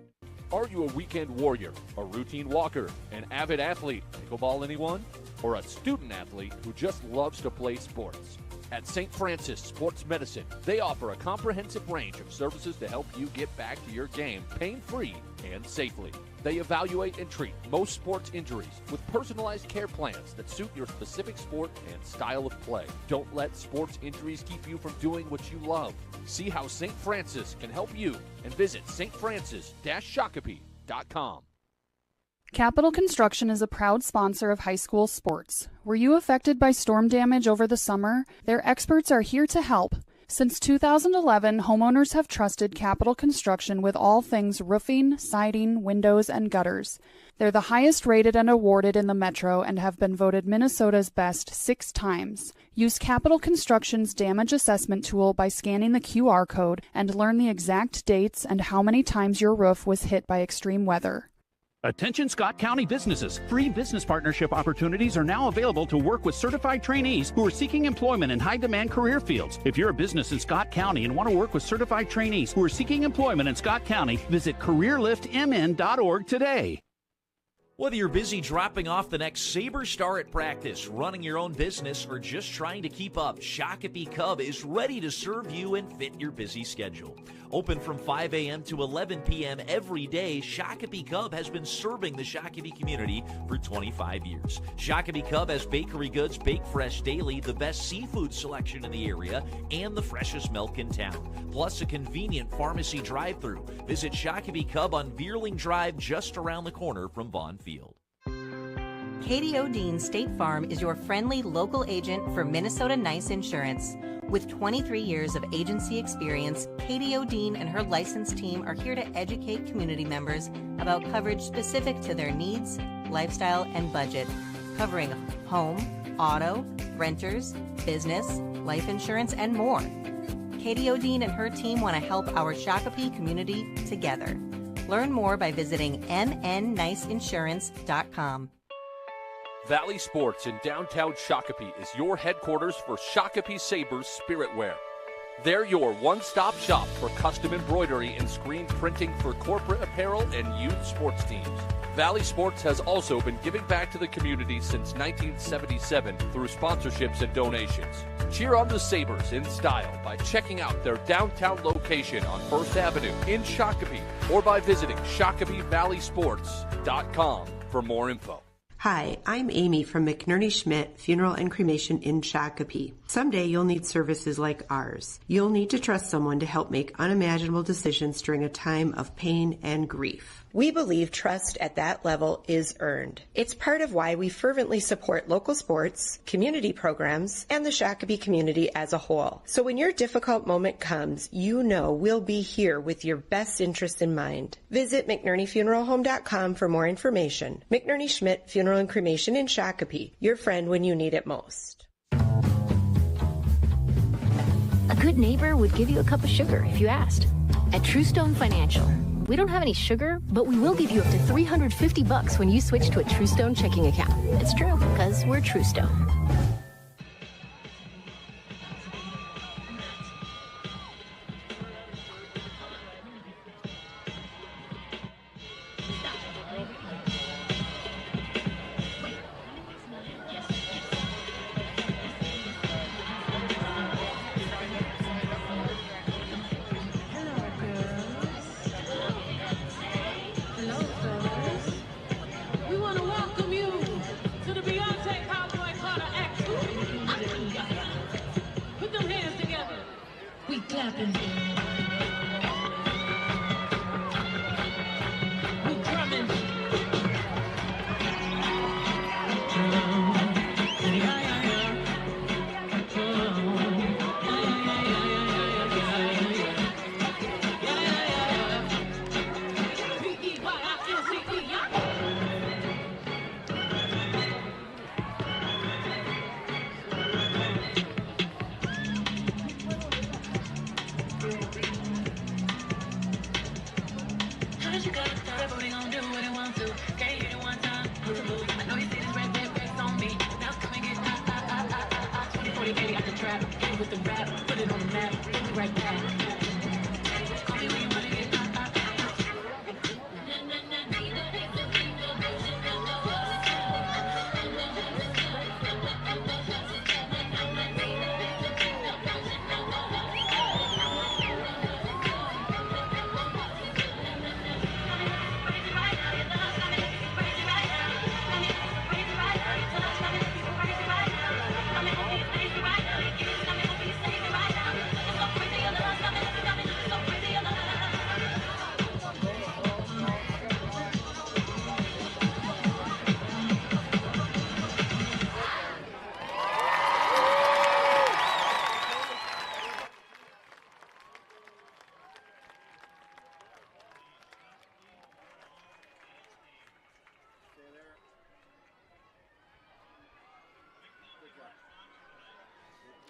Are you a weekend warrior, a routine walker, an avid athlete, pickleball anyone, or a student athlete who just loves to play sports? At St. Francis Sports Medicine, they offer a comprehensive range of services to help you get back to your game pain-free and safely. They evaluate and treat most sports injuries with personalized care plans that suit your specific sport and style of play. Don't let sports injuries keep you from doing what you love. See how St. Francis can help you and visit stfrancis-shakopee.com. Capital Construction is a proud sponsor of high school sports. Were you affected by storm damage over the summer? Their experts are here to help. Since 2011, homeowners have trusted Capital Construction with all things roofing, siding, windows, and gutters. They're the highest rated and awarded in the Metro and have been voted Minnesota's best 6 times. Use Capital Construction's damage assessment tool by scanning the QR code and learn the exact dates and how many times your roof was hit by extreme weather. Attention Scott County businesses. Free business partnership opportunities are now available to work with certified trainees who are seeking employment in high-demand career fields. If you're a business in Scott County and want to work with certified trainees who are seeking employment in Scott County, visit careerliftmn.org today. Whether you're busy dropping off the next Sabre star at practice, running your own business, or just trying to keep up, Shakopee Cub is ready to serve you and fit your busy schedule. Open from 5 a.m. to 11 p.m. every day, Shakopee Cub has been serving the Shakopee community for 25 years. Shakopee Cub has bakery goods baked fresh daily, the best seafood selection in the area, and the freshest milk in town. Plus a convenient pharmacy drive-thru. Visit Shakopee Cub on Veerling Drive, just around the corner from Vaughn Field. Katie O'Dean State Farm is your friendly local agent for Minnesota Nice Insurance. With 23 years of agency experience, Katie O'Dean and her licensed team are here to educate community members about coverage specific to their needs, lifestyle, and budget, covering home, auto, renters, business, life insurance, and more. Katie O'Dean and her team want to help our Shakopee community together. Learn more by visiting mnniceinsurance.com. Valley Sports in downtown Shakopee is your headquarters for Shakopee Sabres Spirit Wear. They're your one-stop shop for custom embroidery and screen printing for corporate apparel and youth sports teams. Valley Sports has also been giving back to the community since 1977 through sponsorships and donations. Cheer on the Sabres in style by checking out their downtown location on First Avenue in Shakopee or by visiting ShakopeeValleySports.com for more info. Hi, I'm Amy from McNerney Schmidt Funeral and Cremation in Shakopee. Someday you'll need services like ours. You'll need to trust someone to help make unimaginable decisions during a time of pain and grief. We believe trust at that level is earned. It's part of why we fervently support local sports, community programs, and the Shakopee community as a whole. So when your difficult moment comes, you know we'll be here with your best interests in mind. Visit McNerneyFuneralHome.com for more information. McNerney Schmidt Funeral and Cremation in Shakopee, your friend when you need it most. A good neighbor would give you a cup of sugar if you asked. At Truestone Financial, we don't have any sugar, but we will give you up to $350 when you switch to a Truestone checking account. It's true, because we're Truestone.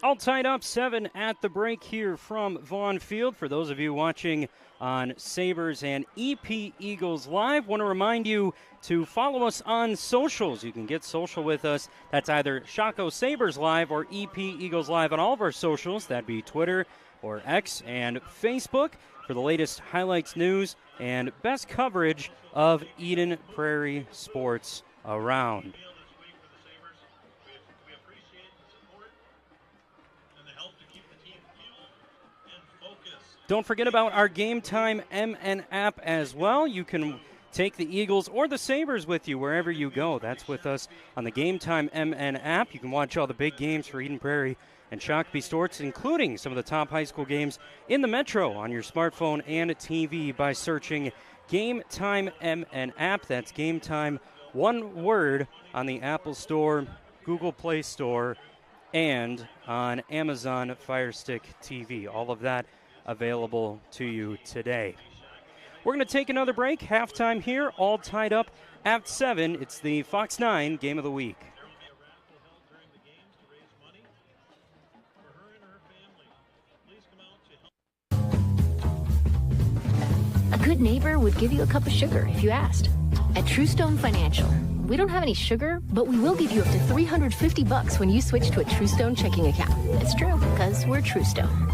All tied up 7 at the break here from Vaughn Field. For those of you watching on Sabres and EP Eagles Live, want to remind you to follow us on socials. You can get social with us. That's either Shaco Sabres Live or EP Eagles Live on all of our socials. That'd be Twitter or X and Facebook for the latest highlights, news, and best coverage of Eden Prairie sports around. Don't forget about our Game Time MN app as well. You can take the Eagles or the Sabres with you wherever you go. That's with us on the Game Time MN app. You can watch all the big games for Eden Prairie and Shakopee Sports, including some of the top high school games in the Metro on your smartphone and TV by searching Game Time MN app. That's Game Time, one word, on the Apple Store, Google Play Store, and on Amazon Fire Stick TV. All of that available to you today. We're going to take another break. Halftime here, all tied up at 7. It's the Fox 9 Game of the Week. A good neighbor would give you a cup of sugar if you asked. At Truestone Financial, we don't have any sugar, but we will give you up to $350 when you switch to a Truestone checking account. It's true, because we're Truestone.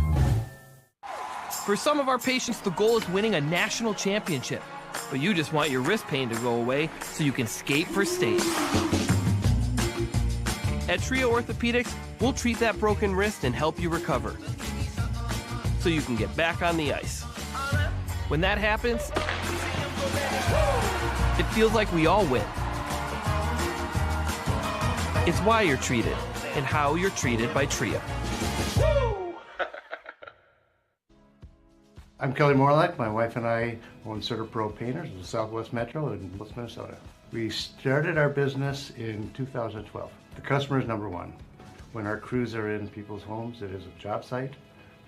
For some of our patients, the goal is winning a national championship. But you just want your wrist pain to go away so you can skate for state. At Trio Orthopedics, we'll treat that broken wrist and help you recover so you can get back on the ice. When that happens, it feels like we all win. It's why you're treated and how you're treated by Trio. I'm Kelly Morlock. My wife and I own Sutter Pro Painters in the Southwest Metro in Minnesota. We started our business in 2012. The customer is number one. When our crews are in people's homes, it is a job site,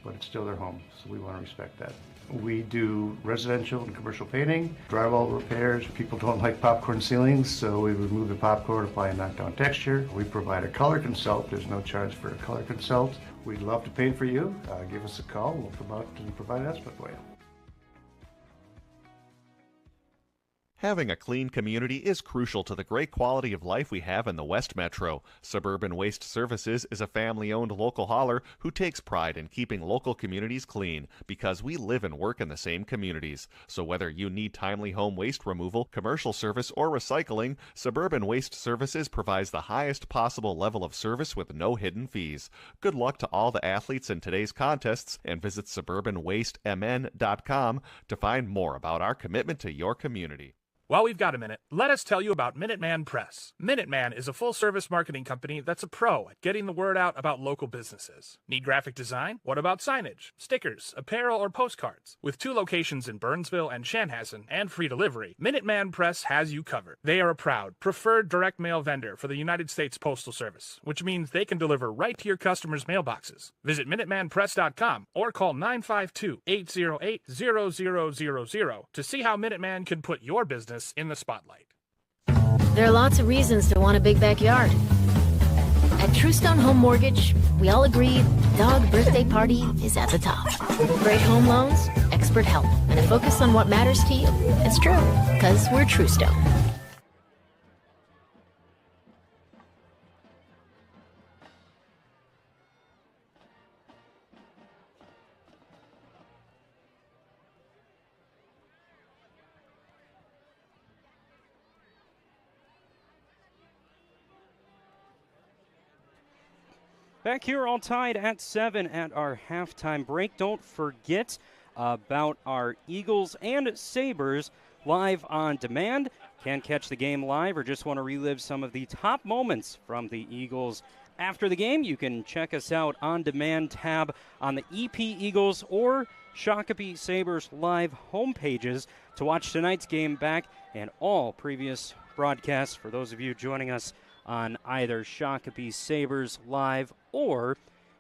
but it's still their home, so we want to respect that. We do residential and commercial painting, drywall repairs. People don't like popcorn ceilings, so we remove the popcorn, apply a knockdown texture. We provide a color consult. There's no charge for a color consult. We'd love to paint for you. Give us a call. We'll come out and provide an estimate for you. Having a clean community is crucial to the great quality of life we have in the West Metro. Suburban Waste Services is a family-owned local hauler who takes pride in keeping local communities clean because we live and work in the same communities. So whether you need timely home waste removal, commercial service, or recycling, Suburban Waste Services provides the highest possible level of service with no hidden fees. Good luck to all the athletes in today's contests and visit suburbanwastemn.com to find more about our commitment to your community. While we've got a minute, let us tell you about Minuteman Press. Minuteman is a full-service marketing company that's a pro at getting the word out about local businesses. Need graphic design? What about signage, stickers, apparel, or postcards? With 2 locations in Burnsville and Chanhassen and free delivery, Minuteman Press has you covered. They are a proud, preferred direct mail vendor for the United States Postal Service, which means they can deliver right to your customers' mailboxes. Visit MinutemanPress.com or call 952-808-0000 to see how Minuteman can put your business in the spotlight. There are lots of reasons to want a big backyard. At Truestone Home Mortgage, we all agree dog birthday party is at the top. Great home loans, expert help, and a focus on what matters to you. It's true, because we're Truestone. Back here all tied at 7 at our halftime break. Don't forget about our Eagles and Sabres live on demand. Can't catch the game live or just want to relive some of the top moments from the Eagles after the game? You can check us out on demand tab on the EP Eagles or Shakopee Sabres live homepages to watch tonight's game back and all previous broadcasts for those of you joining us on either Shakopee Sabres Live or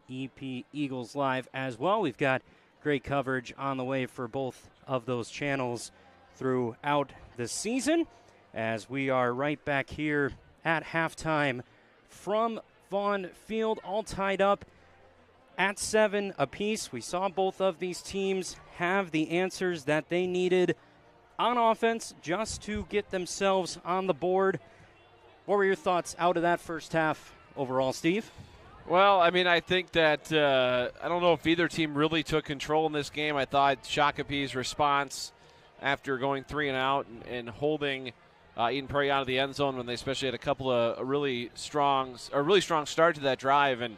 EP Eagles Live as well. We've got great coverage on the way for both of those channels throughout the season as we are right back here at halftime from Vaughn Field, all tied up at 7 apiece. We saw both of these teams have the answers that they needed on offense just to get themselves on the board. What were your thoughts out of that first half overall, Steve? Well, I mean, I think that I don't know if either team really took control in this game. I thought Shakopee's response after going 3 and out and holding Eden Prairie out of the end zone when they especially had a couple of really strong start to that drive, and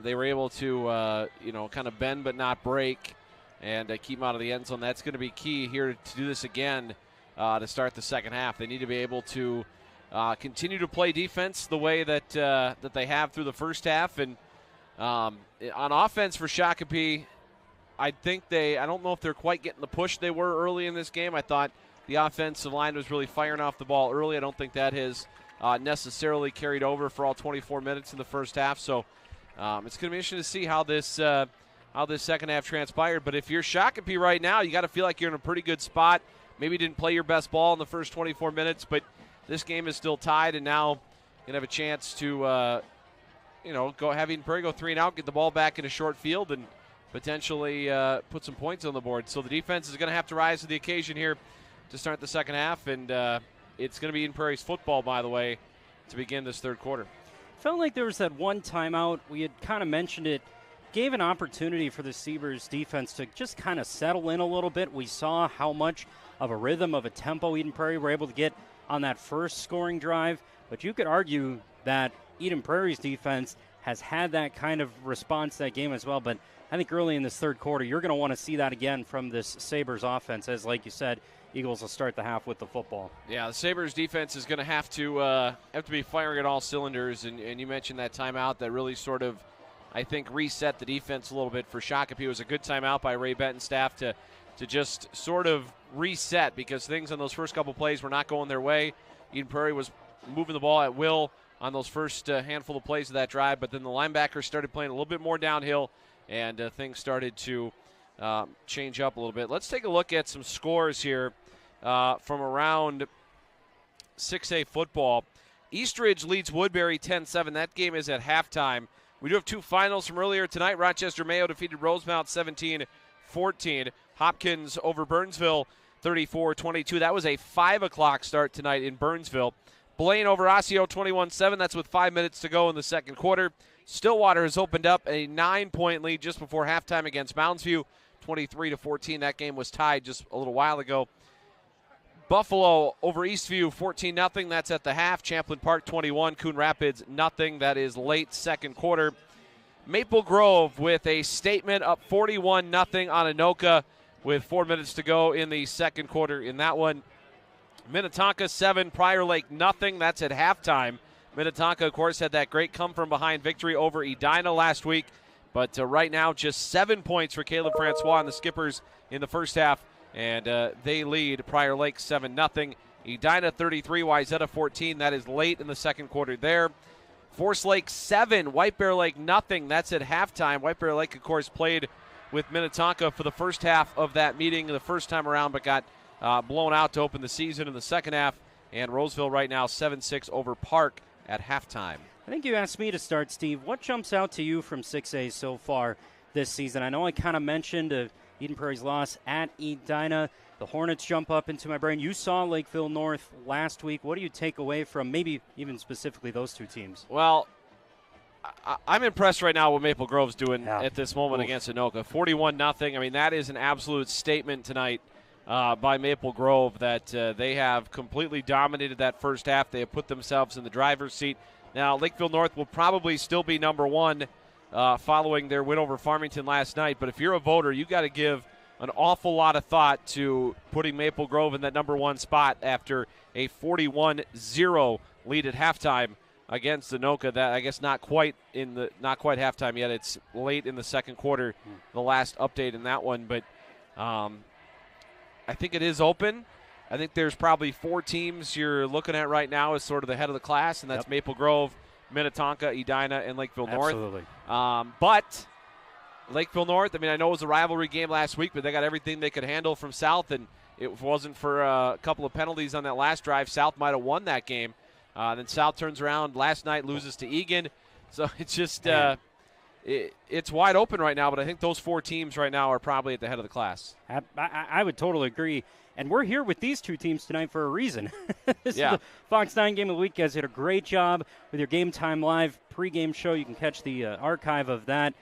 they were able to kind of bend but not break and keep them out of the end zone. That's going to be key here to do this again to start the second half. They need to be able to continue to play defense the way that that they have through the first half. And on offense for Shakopee, I don't know if they're quite getting the push they were early in this game. I thought the offensive line was really firing off the ball early. I don't think that has necessarily carried over for all 24 minutes in the first half. So it's going to be interesting to see how this second half transpired. But if you're Shakopee right now, you got to feel like you're in a pretty good spot. Maybe didn't play your best ball in the first 24 minutes, but this game is still tied, and now you're going to have a chance to go have Eden Prairie go 3 and out, get the ball back in a short field, and potentially put some points on the board. So the defense is going to have to rise to the occasion here to start the second half, and it's going to be Eden Prairie's football, by the way, to begin this third quarter. Felt like there was that one timeout. We had kind of mentioned it. Gave an opportunity for the Seabirds defense to just kind of settle in a little bit. We saw how much of a rhythm, of a tempo Eden Prairie were able to get on that first scoring drive. But you could argue that Eden Prairie's defense has had that kind of response to that game as well. But I think early in this third quarter, you're going to want to see that again from this Sabres offense, as, like you said, Eagles will start the half with the football. Yeah, the Sabres defense is going to have to be firing at all cylinders, and you mentioned that timeout that really sort of, I think, reset the defense a little bit for Shakopee. It was a good timeout by Ray Benton's staff to just sort of reset, because things on those first couple plays were not going their way. Eden Prairie was moving the ball at will on those first handful of plays of that drive, but then the linebackers started playing a little bit more downhill, and things started to change up a little bit. Let's take a look at some scores here from around 6A football. Eastridge leads Woodbury 10-7. That game is at halftime. We do have two finals from earlier tonight. Rochester Mayo defeated Rosemount 17-14. Hopkins over Burnsville 34-22. That was a 5 o'clock start tonight in Burnsville. Blaine over Osseo 21-7. That's with 5 minutes to go in the second quarter. Stillwater has opened up a 9-point lead just before halftime against Mounds View, 23-14. That game was tied just a little while ago. Buffalo over Eastview 14-0. That's at the half. Champlain Park 21. Coon Rapids nothing. That is late second quarter. Maple Grove with a statement up 41-0 on Anoka with 4 minutes to go in the second quarter in that one. Minnetonka 7, Prior Lake nothing. That's at halftime. Minnetonka, of course, had that great come-from-behind victory over Edina last week. But right now, just 7 points for Caleb Francois and the Skippers in the first half. And they lead Prior Lake 7-0. Edina 33, Wayzata 14. That is late in the second quarter there. Forest Lake 7, White Bear Lake nothing. That's at halftime. White Bear Lake, of course, played with Minnetonka for the first half of that meeting the first time around, but got blown out to open the season in the second half. And Roseville right now 7-6 over Park at halftime. I think you asked me to start, Steve. What jumps out to you from 6A so far this season? I know I kind of mentioned Eden Prairie's loss at Edina. The Hornets jump up into my brain. You saw Lakeville North last week. What do you take away from maybe even specifically those two teams? Well, I'm impressed right now what Maple Grove's doing at this moment against Anoka. 41-0. I mean, that is an absolute statement tonight by Maple Grove that they have completely dominated that first half. They have put themselves in the driver's seat. Now, Lakeville North will probably still be number one following their win over Farmington last night. But if you're a voter, you got to give an awful lot of thought to putting Maple Grove in that number one spot after a 41-0 lead at halftime against Anoka. That, I guess, not quite halftime yet. It's late in the second quarter, the last update in that one. But I think it is open. I think there's probably 4 teams you're looking at right now as sort of the head of the class, and that's Maple Grove, Minnetonka, Edina, and Lakeville North. Absolutely. But Lakeville North, I mean, I know it was a rivalry game last week, but they got everything they could handle from South, and it wasn't for a couple of penalties on that last drive. South might have won that game. Then South turns around last night, loses to Egan. So it's just it's wide open right now, but I think those 4 teams right now are probably at the head of the class. I would totally agree. And we're here with these 2 teams tonight for a reason. This is the Fox 9 Game of the Week. You guys did a great job with your Game Time Live pregame show. You can catch the archive of that.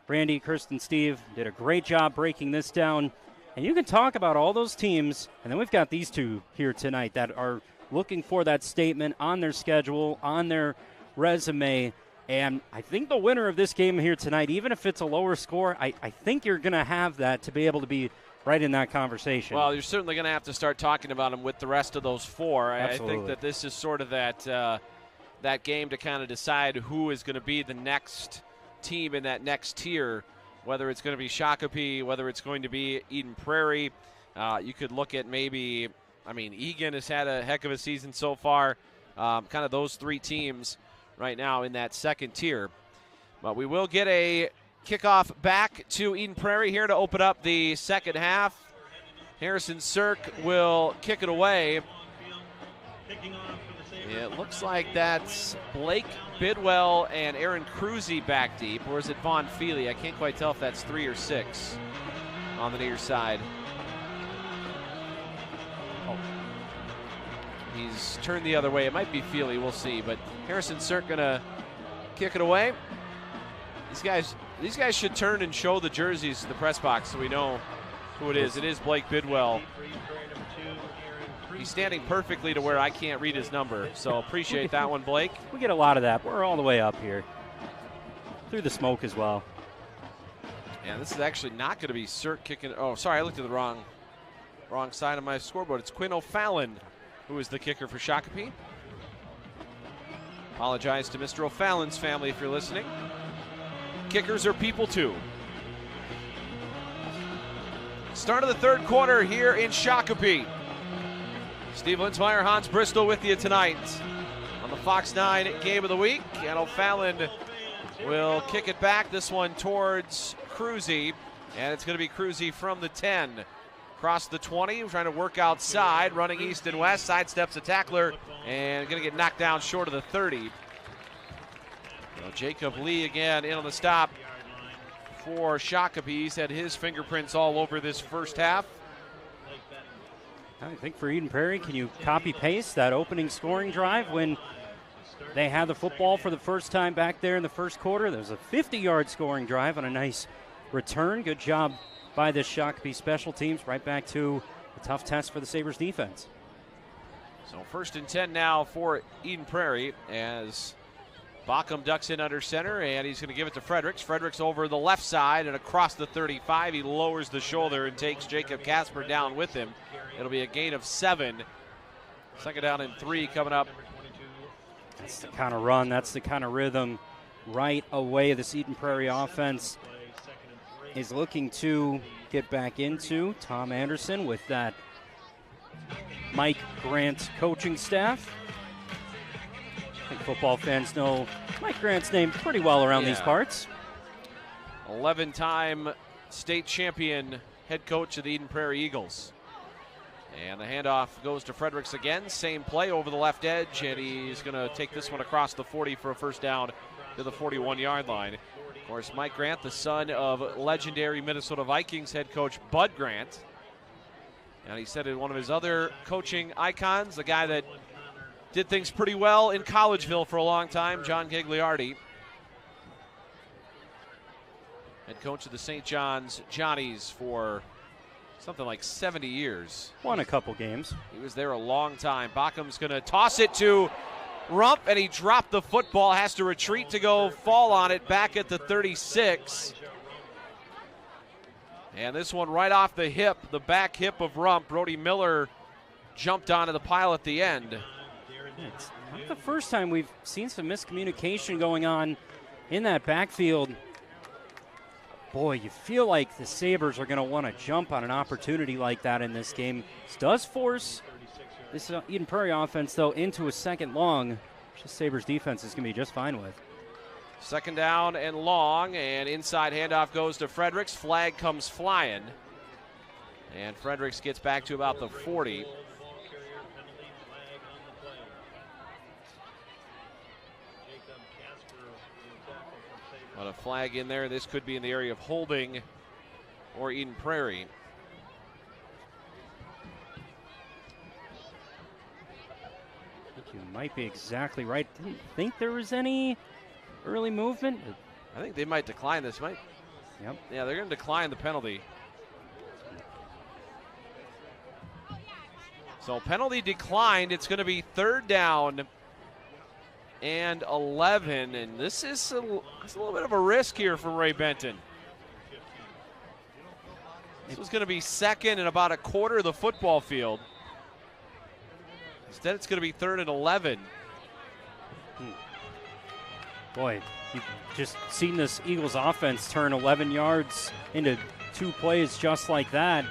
Brandy, Kirsten, Steve did a great job breaking this down. And you can talk about all those teams. And then we've got these 2 here tonight that are looking for that statement on their schedule, on their resume. And I think the winner of this game here tonight, even if it's a lower score, I think you're going to have that to be able to be right in that conversation. Well, you're certainly going to have to start talking about them with the rest of those 4. Absolutely. I think that this is sort of that game to kind of decide who is going to be the next team in that next tier, whether it's going to be Shakopee, whether it's going to be Eden Prairie. You could look at maybe, Egan has had a heck of a season so far. Kind of those 3 teams right now in that second tier. But we will get a kickoff back to Eden Prairie here to open up the second half. Harrison Cirk will kick it away. It looks like that's Blake Bidwell and Aaron Cruzy back deep, or is it Vaughn Feely? I can't quite tell if that's 3 or 6 on the near side. He's turned the other way. It might be Feely. We'll see. But Harrison Cirk going to kick it away. These guys should turn and show the jerseys in the press box so we know who it is. It is Blake Bidwell. He's standing perfectly to where I can't read his number. So appreciate that one, Blake. We get a lot of that. We're all the way up here. Through the smoke as well. Yeah, this is actually not going to be Cirk kicking. Oh, sorry, I looked at the wrong side of my scoreboard. It's Quinn O'Fallon who is the kicker for Shakopee. Apologize to Mr. O'Fallon's family if you're listening. Kickers are people too. Start of the third quarter here in Shakopee. Steve Linsmeyer, Hans Bristol with you tonight on the Fox 9 Game of the Week. And O'Fallon will kick it back, this one towards Cruzy. And it's going to be Cruzy from the 10. Across the 20, trying to work outside, running east and west, sidesteps a tackler, and going to get knocked down short of the 30. Jacob Lee again in on the stop for Shakopee. He's had his fingerprints all over this first half. I think for Eden Prairie, can you copy-paste that opening scoring drive when they had the football for the first time back there in the first quarter? There was a 50-yard scoring drive on a nice return. Good job by the Shakopee special teams. Right back to a tough test for the Sabres defense. So 1st and 10 now for Eden Prairie as Bockham ducks in under center, and he's going to give it to Fredericks. Fredericks over the left side and across the 35. He lowers the shoulder and takes Jacob Casper down with him. It'll be a gain of 7. 2nd down and 3 coming up. That's the kind of run, that's the kind of rhythm right away this Eden Prairie offense is looking to get back into. Tom Anderson with that Mike Grant coaching staff. I think football fans know Mike Grant's name pretty well around these parts. 11-time state champion head coach of the Eden Prairie Eagles. And the handoff goes to Fredericks again. Same play over the left edge, and he's going to take this one across the 40 for a first down to the 41-yard line. Of course, Mike Grant, the son of legendary Minnesota Vikings head coach Bud Grant. And he said in one of his other coaching icons, the guy that did things pretty well in Collegeville for a long time, John Gagliardi. Head coach of the St. John's Johnnies for something like 70 years. Won a couple games. He was there a long time. Bockham's going to toss it to Rump, and he dropped the football, has to retreat to go fall on it back at the 36. And this one right off the hip, the back hip of Rump. Brody Miller jumped onto the pile at the end. It's not the first time we've seen some miscommunication going on in that backfield. Boy, you feel like the Sabres are going to want to jump on an opportunity like that in this game. This does force this Eden Prairie offense, though, into a second long, which the Sabres defense is going to be just fine with. 2nd down and long, and inside handoff goes to Fredericks. Flag comes flying, and Fredericks gets back to about the 40. But a flag in there. This could be in the area of holding or Eden Prairie. I think you might be exactly right. Didn't think there was any early movement. I think they might decline this. Yep. Yeah, they're going to decline the penalty. So penalty declined. It's going to be 3rd down and 11. And this is a little bit of a risk here from Ray Benton. This was going to be 2nd and about a quarter of the football field. Instead, it's going to be 3rd and 11. Boy, you've just seen this Eagles offense turn 11 yards into 2 plays just like that.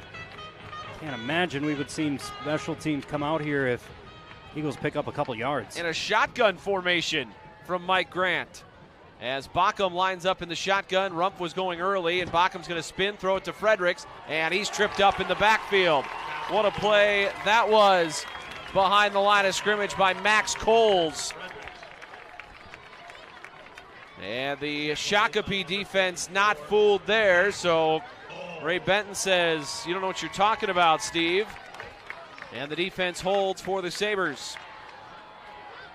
Can't imagine we would see special teams come out here if Eagles pick up a couple yards. And a shotgun formation from Mike Grant. As Backham lines up in the shotgun, Rumpf was going early, and Backham's going to spin, throw it to Fredericks, and he's tripped up in the backfield. What a play that was behind the line of scrimmage by Max Coles. And the Shakopee defense not fooled there, so Ray Benton says, you don't know what you're talking about, Steve. And the defense holds for the Sabres.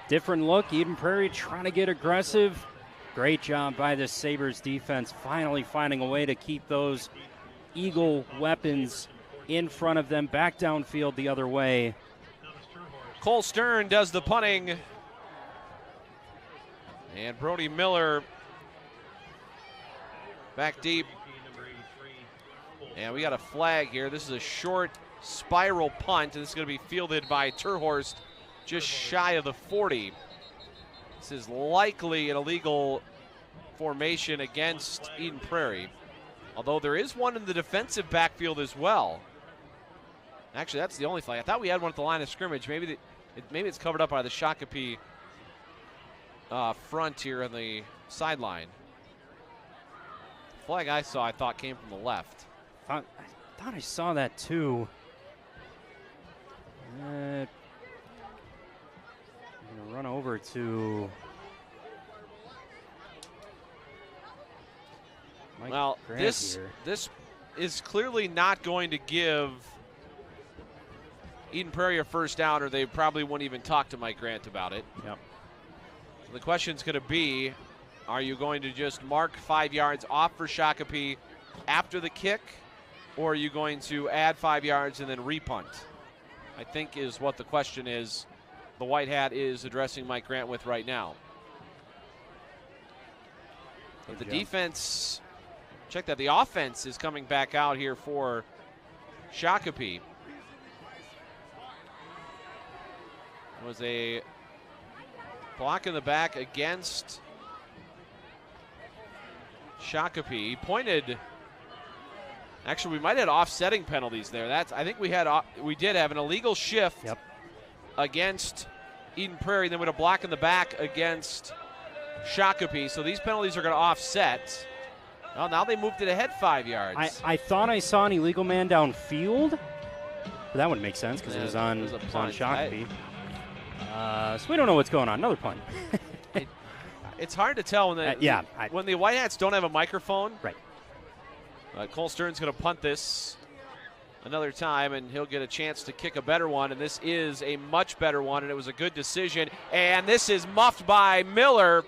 Different look. Eden Prairie trying to get aggressive. Great job by the Sabres defense, finally finding a way to keep those Eagle weapons in front of them, back downfield the other way. Cole Stern does the punting. And Brody Miller back deep. And we got a flag here. This is a short spiral punt, and this is going to be fielded by Terhorst just shy of the 40. This is likely an illegal formation against Eden Prairie, although there is one in the defensive backfield as well. Actually, that's the only flag. I thought we had one at the line of scrimmage. Maybe it's covered up by the Shakopee front here on the sideline. The flag I saw, I thought, came from the left. I thought I saw that too. I'm going to run over to Mike well, Grant this is clearly not going to give Eden Prairie a first down, or they probably wouldn't even talk to Mike Grant about it. Yep. So the question's going to be, are you going to just mark 5 yards off for Shakopee after the kick, or are you going to add 5 yards and then repunt? I think is what the question is. The White Hat is addressing Mike Grant with right now. But the defense, check that, the offense is coming back out here for Shakopee. It was a block in the back against Shakopee. He pointed. Actually, we might have had offsetting penalties there. I think we did have an illegal shift against Eden Prairie, then with a block in the back against Shakopee. So these penalties are going to offset. Well, now they moved it ahead 5 yards. I thought I saw an illegal man downfield. But that wouldn't make sense because it was on Shakopee. So we don't know what's going on. Another punt. It's hard to tell when the White Hats don't have a microphone. Right. Cole Stern's going to punt this another time, and he'll get a chance to kick a better one, and this is a much better one, and it was a good decision. And this is muffed by Miller,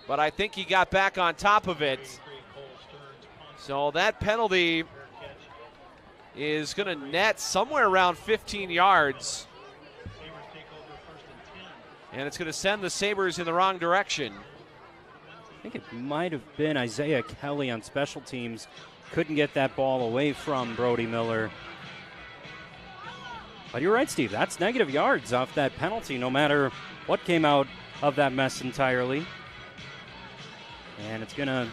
but I think he got back on top of it. So that penalty is going to net somewhere around 15 yards. And it's going to send the Sabres in the wrong direction. I think it might have been Isaiah Kelly on special teams. Couldn't get that ball away from Brody Miller. But you're right, Steve. That's negative yards off that penalty, no matter what came out of that mess entirely. And it's going to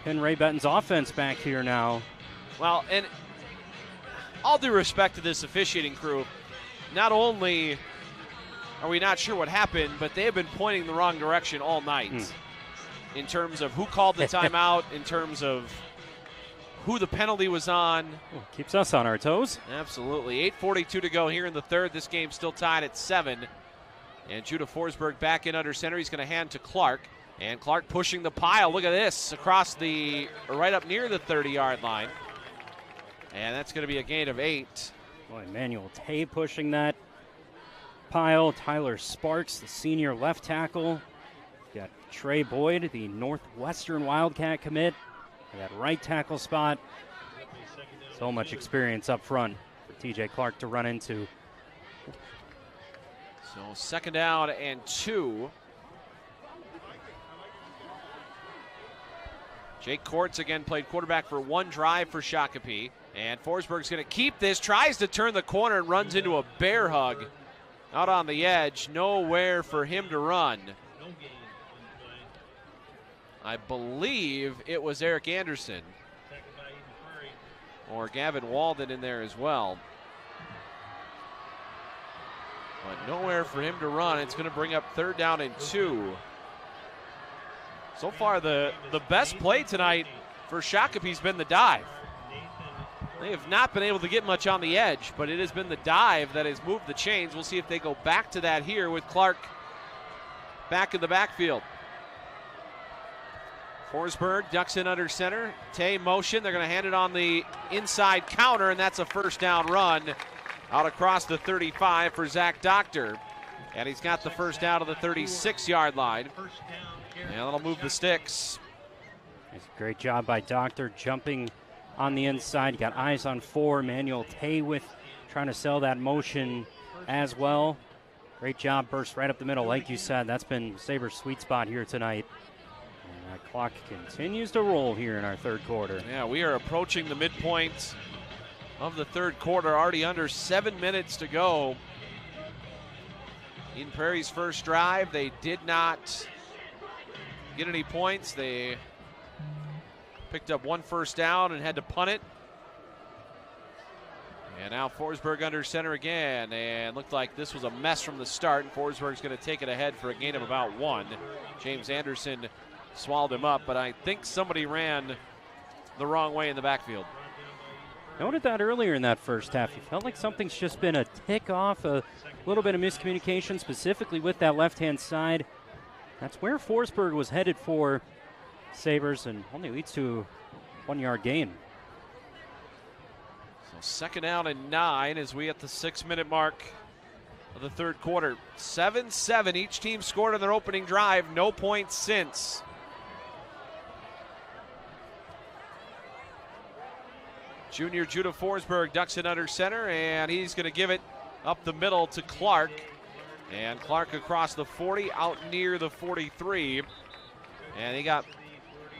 pin Ray Benton's offense back here now. Well, and all due respect to this officiating crew, not only are we not sure what happened, but they have been pointing the wrong direction all night in terms of who called the timeout, in terms of who the penalty was on. Keeps us on our toes. Absolutely. 8:42 to go here in the third. This game's still tied at 7. And Judah Forsberg back in under center. He's going to hand to Clark. And Clark pushing the pile. Look at this. Right up near the 30-yard line. And that's going to be a gain of 8. Boy, Emmanuel Tay pushing that pile. Tyler Sparks, the senior left tackle. Got Trey Boyd, the Northwestern Wildcat commit. That right tackle spot. So much experience up front for TJ Clark to run into. So 2nd down and 2. Jake Kortz again played quarterback for 1 drive for Shakopee. And Forsberg's going to keep this, tries to turn the corner and runs into a bear hug out on the edge. Nowhere for him to run. I believe it was Eric Anderson or Gavin Walden in there as well. But nowhere for him to run. It's going to bring up 3rd down and 2. So far, the best play tonight for Shakopee's been the dive. They have not been able to get much on the edge, but it has been the dive that has moved the chains. We'll see if they go back to that here with Clark back in the backfield. Forsberg ducks in under center. Tay motion. They're going to hand it on the inside counter, and that's a 1st down run out across the 35 for Zach Doctor. And he's got the 1st down to the 36-yard line. And that'll move the sticks. It's a great job by Doctor jumping on the inside. You got eyes on 4. Emmanuel Tay with trying to sell that motion as well. Great job, burst right up the middle. Like you said, that's been Sabres' sweet spot here tonight. And that clock continues to roll here in our 3rd quarter. Yeah, we are approaching the midpoint of the 3rd quarter, already under 7 minutes to go. In Prairie's first drive, they did not get any points. They picked up 1 first down and had to punt it. And now Forsberg under center again, and looked like this was a mess from the start. And Forsberg's going to take it ahead for a gain of about 1. James Anderson swallowed him up, but I think somebody ran the wrong way in the backfield. Noted that earlier in that first half. You felt like something's just been a tick off, a little bit of miscommunication, specifically with that left-hand side. That's where Forsberg was headed for Sabres, and only leads to a 1-yard gain. So 2nd down and 9 as we at the 6-minute mark of the 3rd quarter. 7-7, each team scored on their opening drive, no points since. Junior Judah Forsberg ducks it under center, and he's going to give it up the middle to Clark. And Clark across the 40, out near the 43. And he got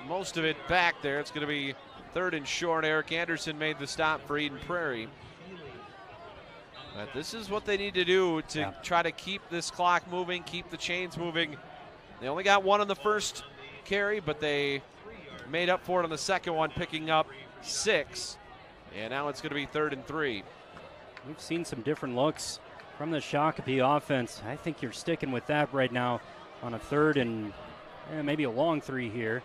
most of it back there. It's going to be 3rd and short. Eric Anderson made the stop for Eden Prairie. But this is what they need to do to try to keep this clock moving, keep the chains moving. They only got 1 on the first carry, but they made up for it on the second one, picking up 6. And now it's going to be 3rd and 3. We've seen some different looks from the Shakopee offense. I think you're sticking with that right now on a 3rd and maybe a long 3 here.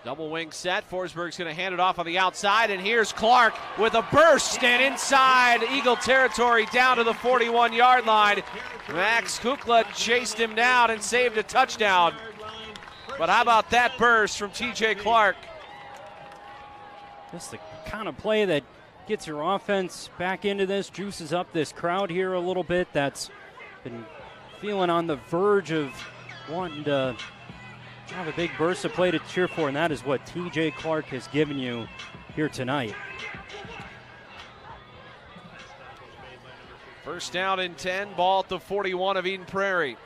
Double wing set. Forsberg's going to hand it off on the outside, and here's Clark with a burst and inside Eagle territory down to the 41-yard line. Max Kukla chased him down and saved a touchdown. But how about that burst from TJ Clark? Just the kind of play that gets your offense back into this, juices up this crowd here a little bit that's been feeling on the verge of wanting to have a big burst of play to cheer for, and that is what TJ Clark has given you here tonight. 1st down and 10, ball at the 41 of Eden Prairie.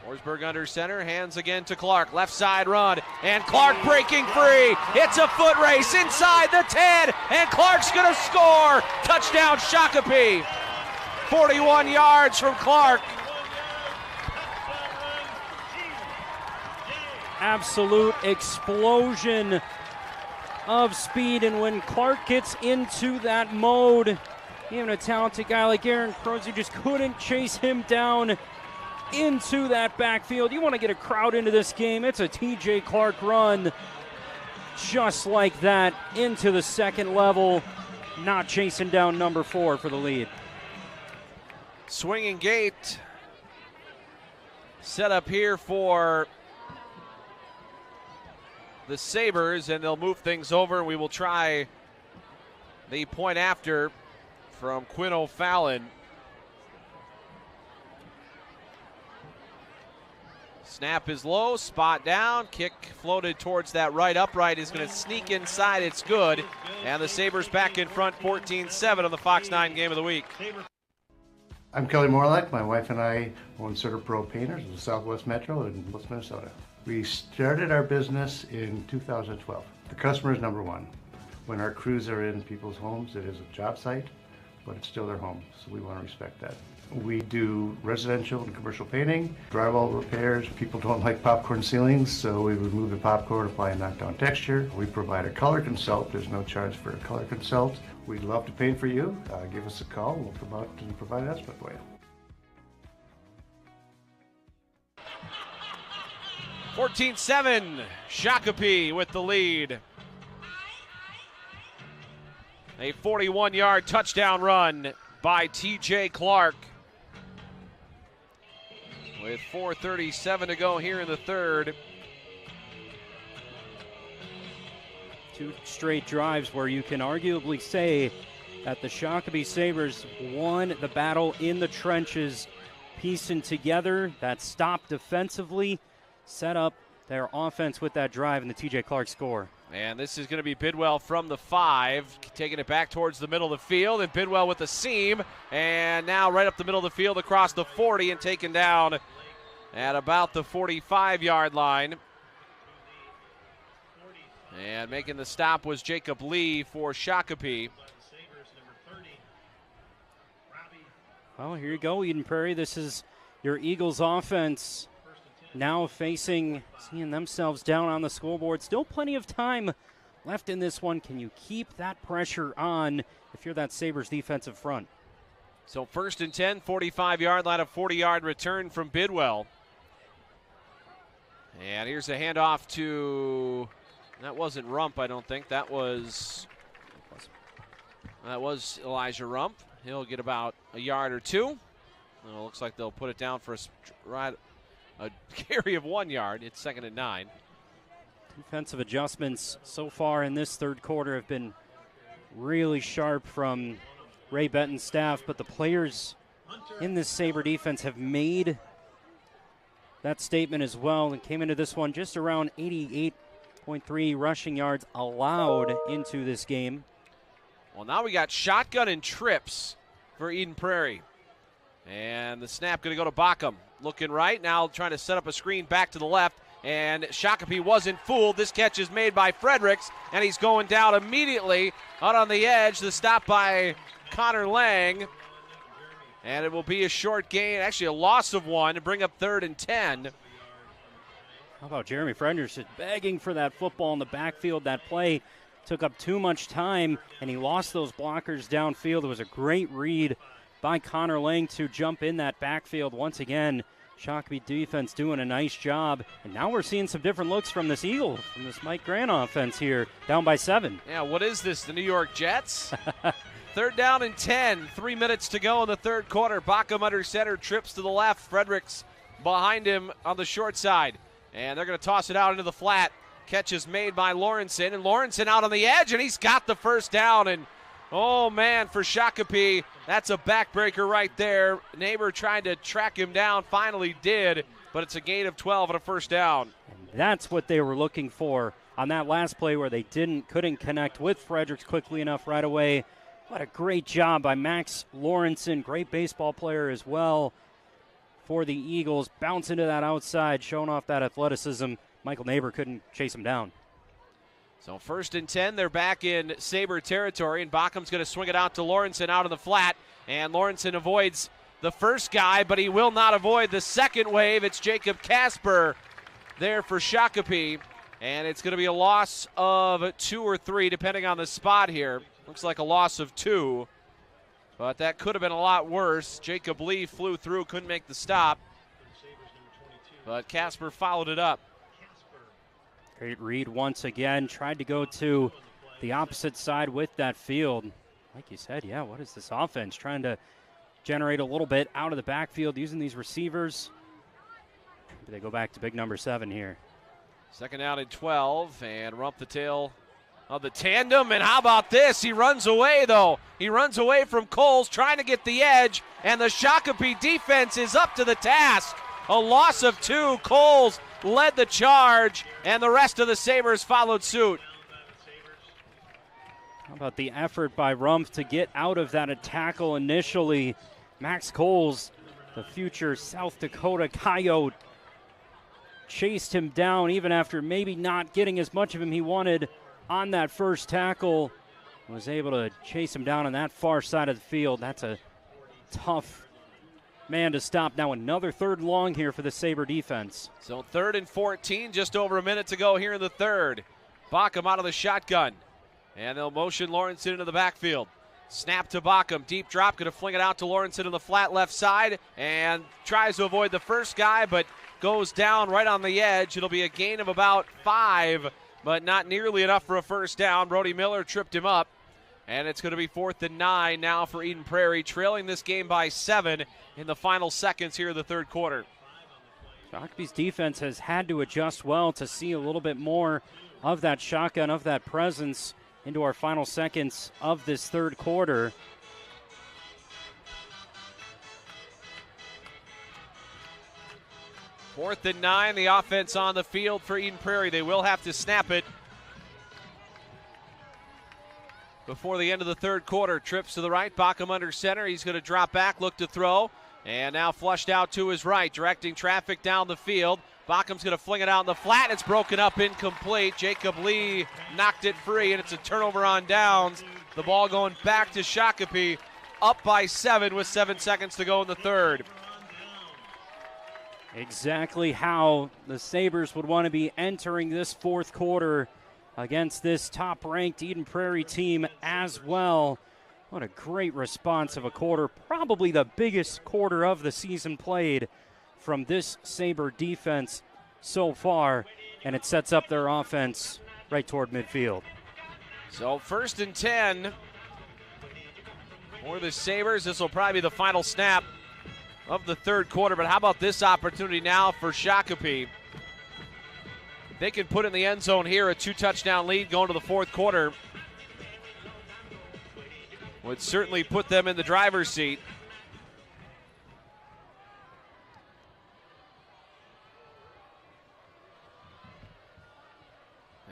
Forsberg under center, hands again to Clark. Left side run, and Clark breaking free. It's a foot race inside the 10, and Clark's going to score. Touchdown Shakopee. 41 yards from Clark. Absolute explosion of speed, and when Clark gets into that mode, even a talented guy like Aaron Crozier just couldn't chase him down into that backfield. You want to get a crowd into this game, it's a TJ Clark run just like that into the second level, not chasing down number 4 for the lead. Swinging gate set up here for the Sabres, and they'll move things over. We will try the point after from Quinn O'Fallon. Snap is low, spot down, kick floated towards that right upright, is going to sneak inside, it's good. And the Sabres back in front 14-7 on the Fox 9 game of the week. I'm Kelly Morlock. My wife and I own Certa Pro Painters in the Southwest Metro in West Minnesota. We started our business in 2012. The customer is number one. When our crews are in people's homes, it is a job site, but it's still their home, so we want to respect that. We do residential and commercial painting, drywall repairs. People don't like popcorn ceilings, so we remove the popcorn, apply a knockdown texture. We provide a color consult. There's no charge for a color consult. We'd love to paint for you. Give us a call. We'll come out and provide an estimate for you. 14-7, Shakopee with the lead. A 41-yard touchdown run by T.J. Clark. With 4:37 to go here in the third. Two straight drives where you can arguably say that the Shakopee Sabres won the battle in the trenches, piecing together that stop defensively, set up their offense with that drive and the T.J. Clark score. And this is going to be Bidwell from the 5, taking it back towards the middle of the field, and Bidwell with the seam, and now right up the middle of the field across the 40 and taken down at about the 45-yard line. And making the stop was Jacob Lee for Shakopee. Well, here you go, Eden Prairie. This is your Eagles offense now seeing themselves down on the scoreboard. Still plenty of time left in this one. Can you keep that pressure on if you're that Sabres defensive front? So 1st and 10, 45-yard line, a 40-yard return from Bidwell. And here's a handoff to, that wasn't Rump, I don't think. That was Elijah Rump. He'll get about a yard or two. Well, it looks like they'll put it down for a carry of 1 yard. It's 2nd and 9. Defensive adjustments so far in this third quarter have been really sharp from Ray Benton's staff, but the players in this Sabre defense have made that statement as well and came into this one just around 88.3 rushing yards allowed into this game. Well, now we got shotgun and trips for Eden Prairie. And the snap going to go to Backham. Looking right, now trying to set up a screen back to the left. And Shakopee wasn't fooled. This catch is made by Fredericks, and he's going down immediately out on the edge. The stop by Connor Lang. And it will be a short gain, actually a loss of 1 to bring up 3rd and 10. How about Jeremy Fredericks just begging for that football in the backfield? That play took up too much time, and he lost those blockers downfield. It was a great read by Connor Lang to jump in that backfield once again. Shakopee defense doing a nice job. And now we're seeing some different looks from this Eagle, from this Mike Grant offense here, down by 7. Yeah, what is this, the New York Jets? 3rd down and 10, 3 minutes to go in the third quarter. Backham under center, trips to the left. Fredericks behind him on the short side. And they're going to toss it out into the flat. Catch is made by Lawrenson, and Lawrenson out on the edge, and he's got the first down. And oh, man, for Shakopee, that's a backbreaker right there. Neighbor trying to track him down, finally did, but it's a gain of 12 and a first down. And that's what they were looking for on that last play where they couldn't connect with Fredericks quickly enough right away. What a great job by Max Lawrenson, great baseball player as well for the Eagles. Bounce into that outside, showing off that athleticism. Michael Neighbor couldn't chase him down. So 1st and 10, they're back in Sabre territory, and Backham's going to swing it out to Lawrenson out in the flat, and Lawrenson avoids the first guy, but he will not avoid the second wave. It's Jacob Casper there for Shakopee, and it's going to be a loss of 2 or 3, depending on the spot here. Looks like a loss of 2, but that could have been a lot worse. Jacob Lee flew through, couldn't make the stop, but Casper followed it up. Great read once again. Tried to go to the opposite side with that field. Like you said, yeah, what is this offense? Trying to generate a little bit out of the backfield using these receivers. They go back to big number 7 here. Second down and 12, and Rump the tail of the tandem. And how about this? He runs away, though. He runs away from Coles, trying to get the edge, and the Shakopee defense is up to the task. A loss of 2. Coles led the charge, and the rest of the Sabres followed suit. How about the effort by Rumpf to get out of that tackle initially? Max Coles, the future South Dakota Coyote, chased him down even after maybe not getting as much of him he wanted on that first tackle. Was able to chase him down on that far side of the field. That's a tough man to stop. Now another 3rd and long here for the Sabre defense. So 3rd and 14, just over a minute to go here in the 3rd. Bacham out of the shotgun. And they'll motion Lawrence into the backfield. Snap to Bacham, deep drop, going to fling it out to Lawrence in the flat left side, and tries to avoid the first guy, but goes down right on the edge. It'll be a gain of about 5, but not nearly enough for a first down. Brody Miller tripped him up, and it's going to be 4th and 9 now for Eden Prairie, trailing this game by 7 in the final seconds here in the 3rd quarter. Shakopee's defense has had to adjust well to see a little bit more of that shotgun, of that presence into our final seconds of this 3rd quarter. Fourth and 9, the offense on the field for Eden Prairie. They will have to snap it before the end of the 3rd quarter. Trips to the right, Bacham under center. He's going to drop back, look to throw, and now flushed out to his right, directing traffic down the field. Bachman's going to fling it out in the flat. It's broken up, incomplete. Jacob Lee knocked it free, and it's a turnover on downs. The ball going back to Shakopee, up by 7 with 7 seconds to go in the 3rd. Exactly how the Sabres would want to be entering this 4th quarter against this top-ranked Eden Prairie team as well. What a great response of a quarter. Probably the biggest quarter of the season played from this Sabre defense so far, and it sets up their offense right toward midfield. So 1st and 10 for the Sabres. This will probably be the final snap of the 3rd quarter, but how about this opportunity now for Shakopee? If they can put in the end zone here, a 2-touchdown lead going to the 4th quarter would certainly put them in the driver's seat.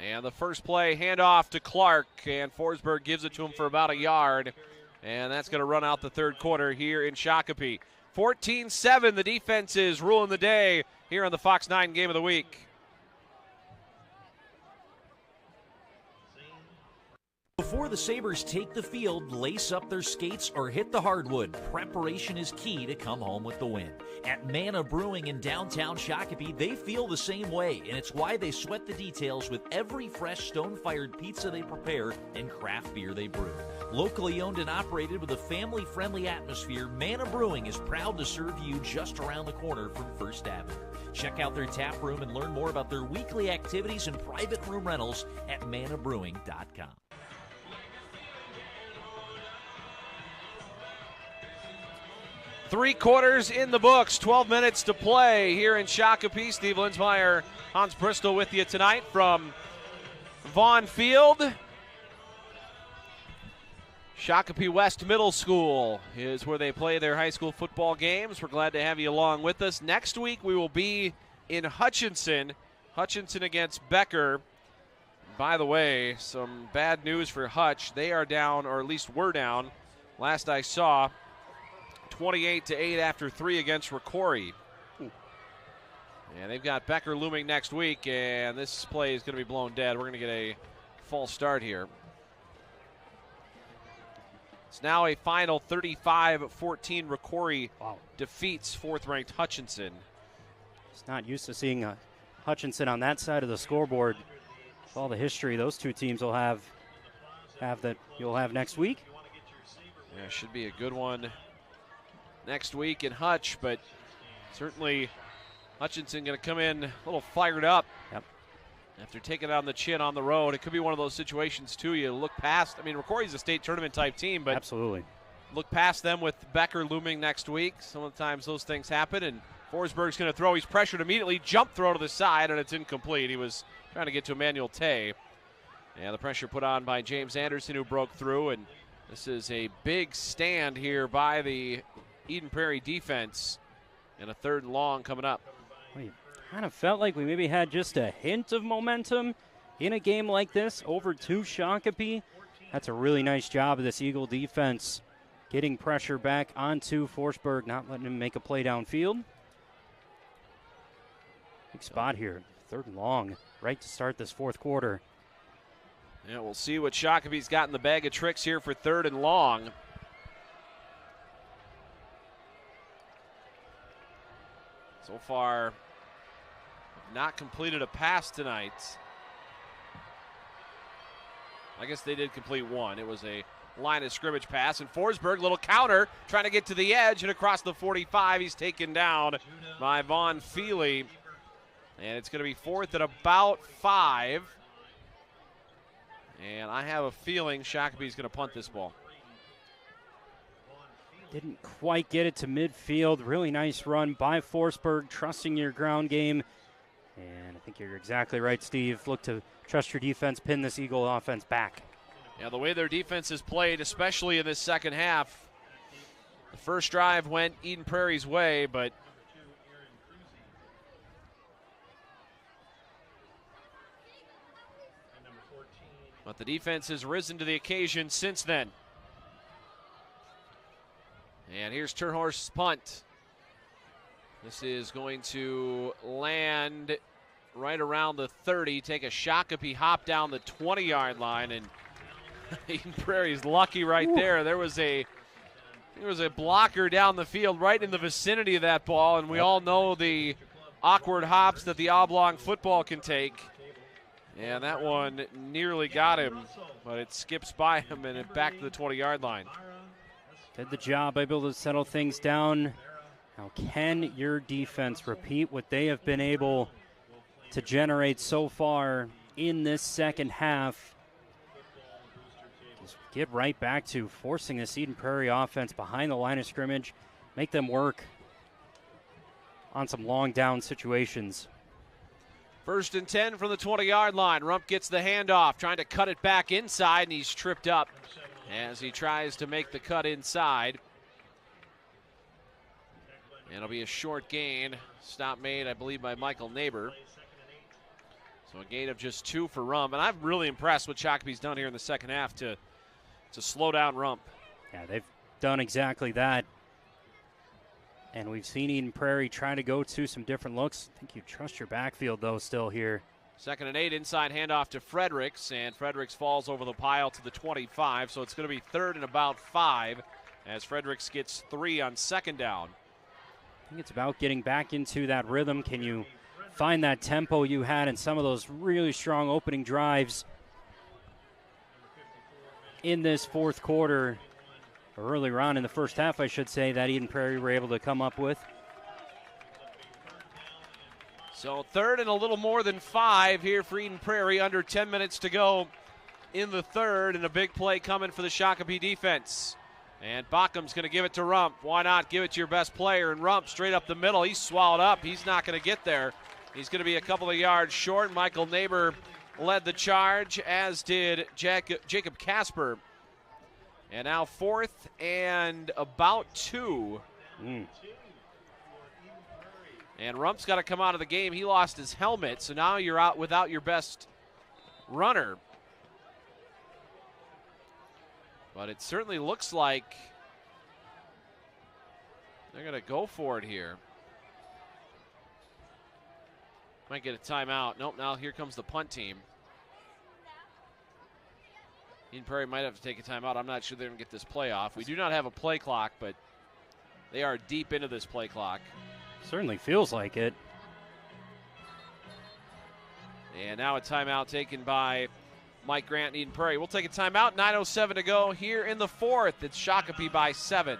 And the first play, handoff to Clark, and Forsberg gives it to him for about a yard. And that's going to run out the 3rd quarter here in Shakopee. 14-7, the defense is ruling the day here on the Fox 9 Game of the Week. Before the Sabres take the field, lace up their skates, or hit the hardwood, preparation is key to come home with the win. At Mana Brewing in downtown Shakopee, they feel the same way, and it's why they sweat the details with every fresh stone-fired pizza they prepare and craft beer they brew. Locally owned and operated with a family-friendly atmosphere, Mana Brewing is proud to serve you just around the corner from First Avenue. Check out their tap room and learn more about their weekly activities and private room rentals at manabrewing.com. 3 quarters in the books, 12 minutes to play here in Shakopee. Steve Linsmeyer, Hans Bristol with you tonight from Vaughn Field. Shakopee West Middle School is where they play their high school football games. We're glad to have you along with us. Next week we will be in Hutchinson. Hutchinson against Becker. By the way, some bad news for Hutch. They are down, or at least were down, last I saw, 28-8 after 3 against Rocori. And they've got Becker looming next week, and this play is going to be blown dead. We're going to get a false start here. It's now a final 35-14. Rocori defeats 4th-ranked Hutchinson. It's not used to seeing Hutchinson on that side of the scoreboard. With all the history those two teams will have that you'll have next week. Yeah, should be a good one next week in Hutch, but certainly Hutchinson going to come in a little fired up. Yep. After taking it on the chin on the road. It could be one of those situations, too. You look past. I mean, Rocori's a state tournament type team, but absolutely, look past them with Becker looming next week. Sometimes those things happen, and Forsberg's going to throw. He's pressured immediately. Jump throw to the side, and it's incomplete. He was trying to get to Emmanuel Tay. Yeah, the pressure put on by James Anderson, who broke through, and this is a big stand here by the Eden Prairie defense, and a 3rd and long coming up. Well, you kind of felt like we maybe had just a hint of momentum in a game like this over to Shakopee. That's a really nice job of this Eagle defense, getting pressure back onto Forsberg, not letting him make a play downfield. Big spot here, 3rd and long, right to start this 4th quarter. Yeah, we'll see what Shakopee's got in the bag of tricks here for 3rd and long. So far, not completed a pass tonight. I guess they did complete one. It was a line of scrimmage pass, and Forsberg, little counter, trying to get to the edge, and across the 45, he's taken down by Vaughn Feely. And it's going to be 4th and about 5. And I have a feeling Shakopee's going to punt this ball. Didn't quite get it to midfield. Really nice run by Forsberg, trusting your ground game. And I think you're exactly right, Steve. Look to trust your defense, pin this Eagle offense back. Yeah, the way their defense has played, especially in this second half. The first drive went Eden Prairie's way, but the defense has risen to the occasion since then. And here's Turnhorst's punt. This is going to land right around the 30, take a Shakopee hop down the 20-yard line, and Eden Prairie's lucky right there. There was a blocker down the field right in the vicinity of that ball, and we all know the awkward hops that the oblong football can take. And that one nearly got him, but it skips by him and it back to the 20-yard line. Did the job, able to settle things down. Now, can your defense repeat what they have been able to generate so far in this second half? Just get right back to forcing this Eden Prairie offense behind the line of scrimmage, make them work on some long down situations. 1st and 10 from the 20-yard line. Rump gets the handoff, trying to cut it back inside, and he's tripped up as he tries to make the cut inside. And it'll be a short gain. Stop made, I believe, by Michael Neighbor. So a gain of just 2 for Rump. And I'm really impressed what Shakopee's done here in the second half to slow down Rump. Yeah, they've done exactly that. And we've seen Eden Prairie try to go to some different looks. I think you trust your backfield, though, still here. 2nd and 8, inside handoff to Fredericks, and Fredericks falls over the pile to the 25, so it's going to be 3rd and about 5 as Fredericks gets 3 on 2nd down. I think it's about getting back into that rhythm. Can you find that tempo you had in some of those really strong opening drives in this 4th quarter? Earlier on in the first half, I should say, that Eden Prairie were able to come up with. So 3rd and a little more than 5 here for Eden Prairie. Under 10 minutes to go in the 3rd, and a big play coming for the Shakopee defense. And Bachum's going to give it to Rump. Why not give it to your best player? And Rump straight up the middle. He's swallowed up. He's not going to get there. He's going to be a couple of yards short. Michael Neighbor led the charge, as did Jacob Casper. And now 4th and about 2. And Rump's got to come out of the game. He lost his helmet, so now you're out without your best runner. But it certainly looks like they're going to go for it here. Might get a timeout. Nope, now here comes the punt team. Eden Prairie might have to take a timeout. I'm not sure they're going to get this play off. We do not have a play clock, but they are deep into this play clock. Certainly feels like it. And now a timeout taken by Mike Grant and Eden Prairie. We'll take a timeout. 9:07 to go here in the 4th. It's Shakopee by 7.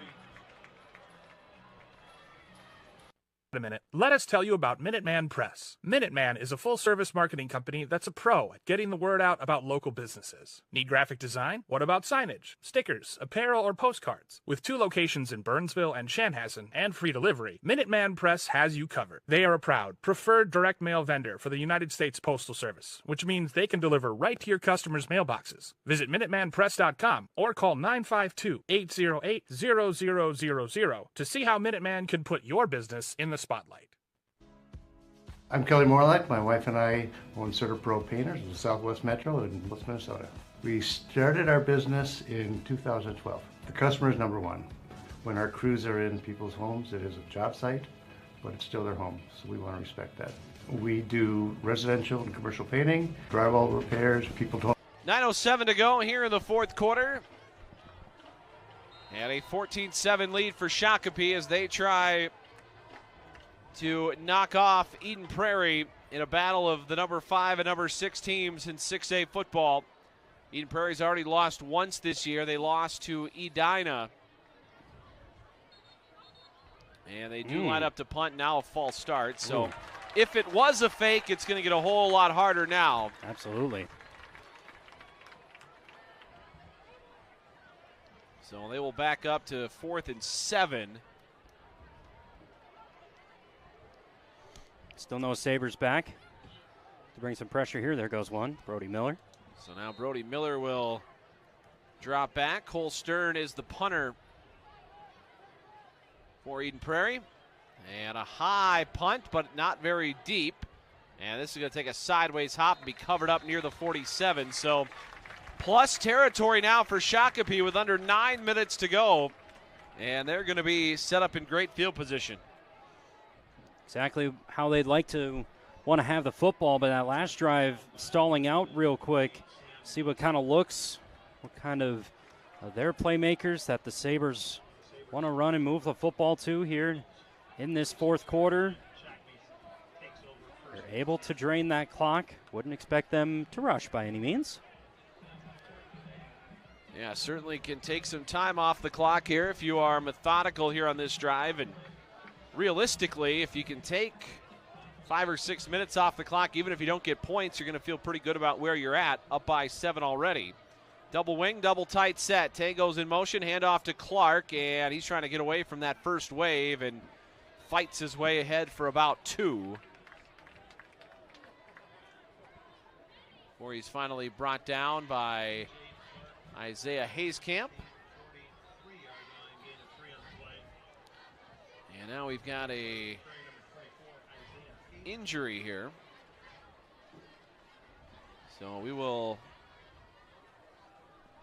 A minute. Let us tell you about Minuteman Press. Minuteman is a full-service marketing company that's a pro at getting the word out about local businesses. Need graphic design? What about signage, stickers, apparel, or postcards? With 2 locations in Burnsville and Chanhassen and free delivery, Minuteman Press has you covered. They are a proud, preferred direct mail vendor for the United States Postal Service, which means they can deliver right to your customers' mailboxes. Visit MinutemanPress.com or call 952-808-0000 to see how Minuteman can put your business in the spotlight. I'm Kelly Morlock. My wife and I own CertaPro Painters in the Southwest Metro in West Minnesota. We started our business in 2012. The customer is number one. When our crews are in people's homes, it is a job site, but it's still their home, so we want to respect that. We do residential and commercial painting, drywall repairs, people to 9:07 to go here in the fourth quarter. And a 14-7 lead for Shakopee as they try to knock off Eden Prairie in a battle of the number 5 and number 6 teams in 6A football. Eden Prairie's already lost once this year. They lost to Edina. And they do line up to punt, now a false start. So if it was a fake, it's going to get a whole lot harder now. Absolutely. So they will back up to 4th and 7. Still no Sabres back to bring some pressure here. There goes one, Brody Miller. So now Brody Miller will drop back. Cole Stern is the punter for Eden Prairie. And a high punt, but not very deep. And this is going to take a sideways hop and be covered up near the 47. So plus territory now for Shakopee with under 9 minutes to go. And they're going to be set up in great field position. Exactly how they'd like to want to have the football, but that last drive stalling out real quick. See what kind of looks, what kind of their playmakers that the Sabres want to run and move the football to here in this fourth quarter. They're able to drain that clock. Wouldn't expect them to rush by any means. Yeah, certainly can take some time off the clock here if you are methodical here on this drive. And realistically, if you can take 5 or 6 minutes off the clock, even if you don't get points, you're going to feel pretty good about where you're at, up by 7 already. Double wing, double tight set. Tango's in motion, handoff to Clark, and he's trying to get away from that first wave and fights his way ahead for about 2. Before he's finally brought down by Isaiah Hayskamp. And now we've got a injury here. So we'll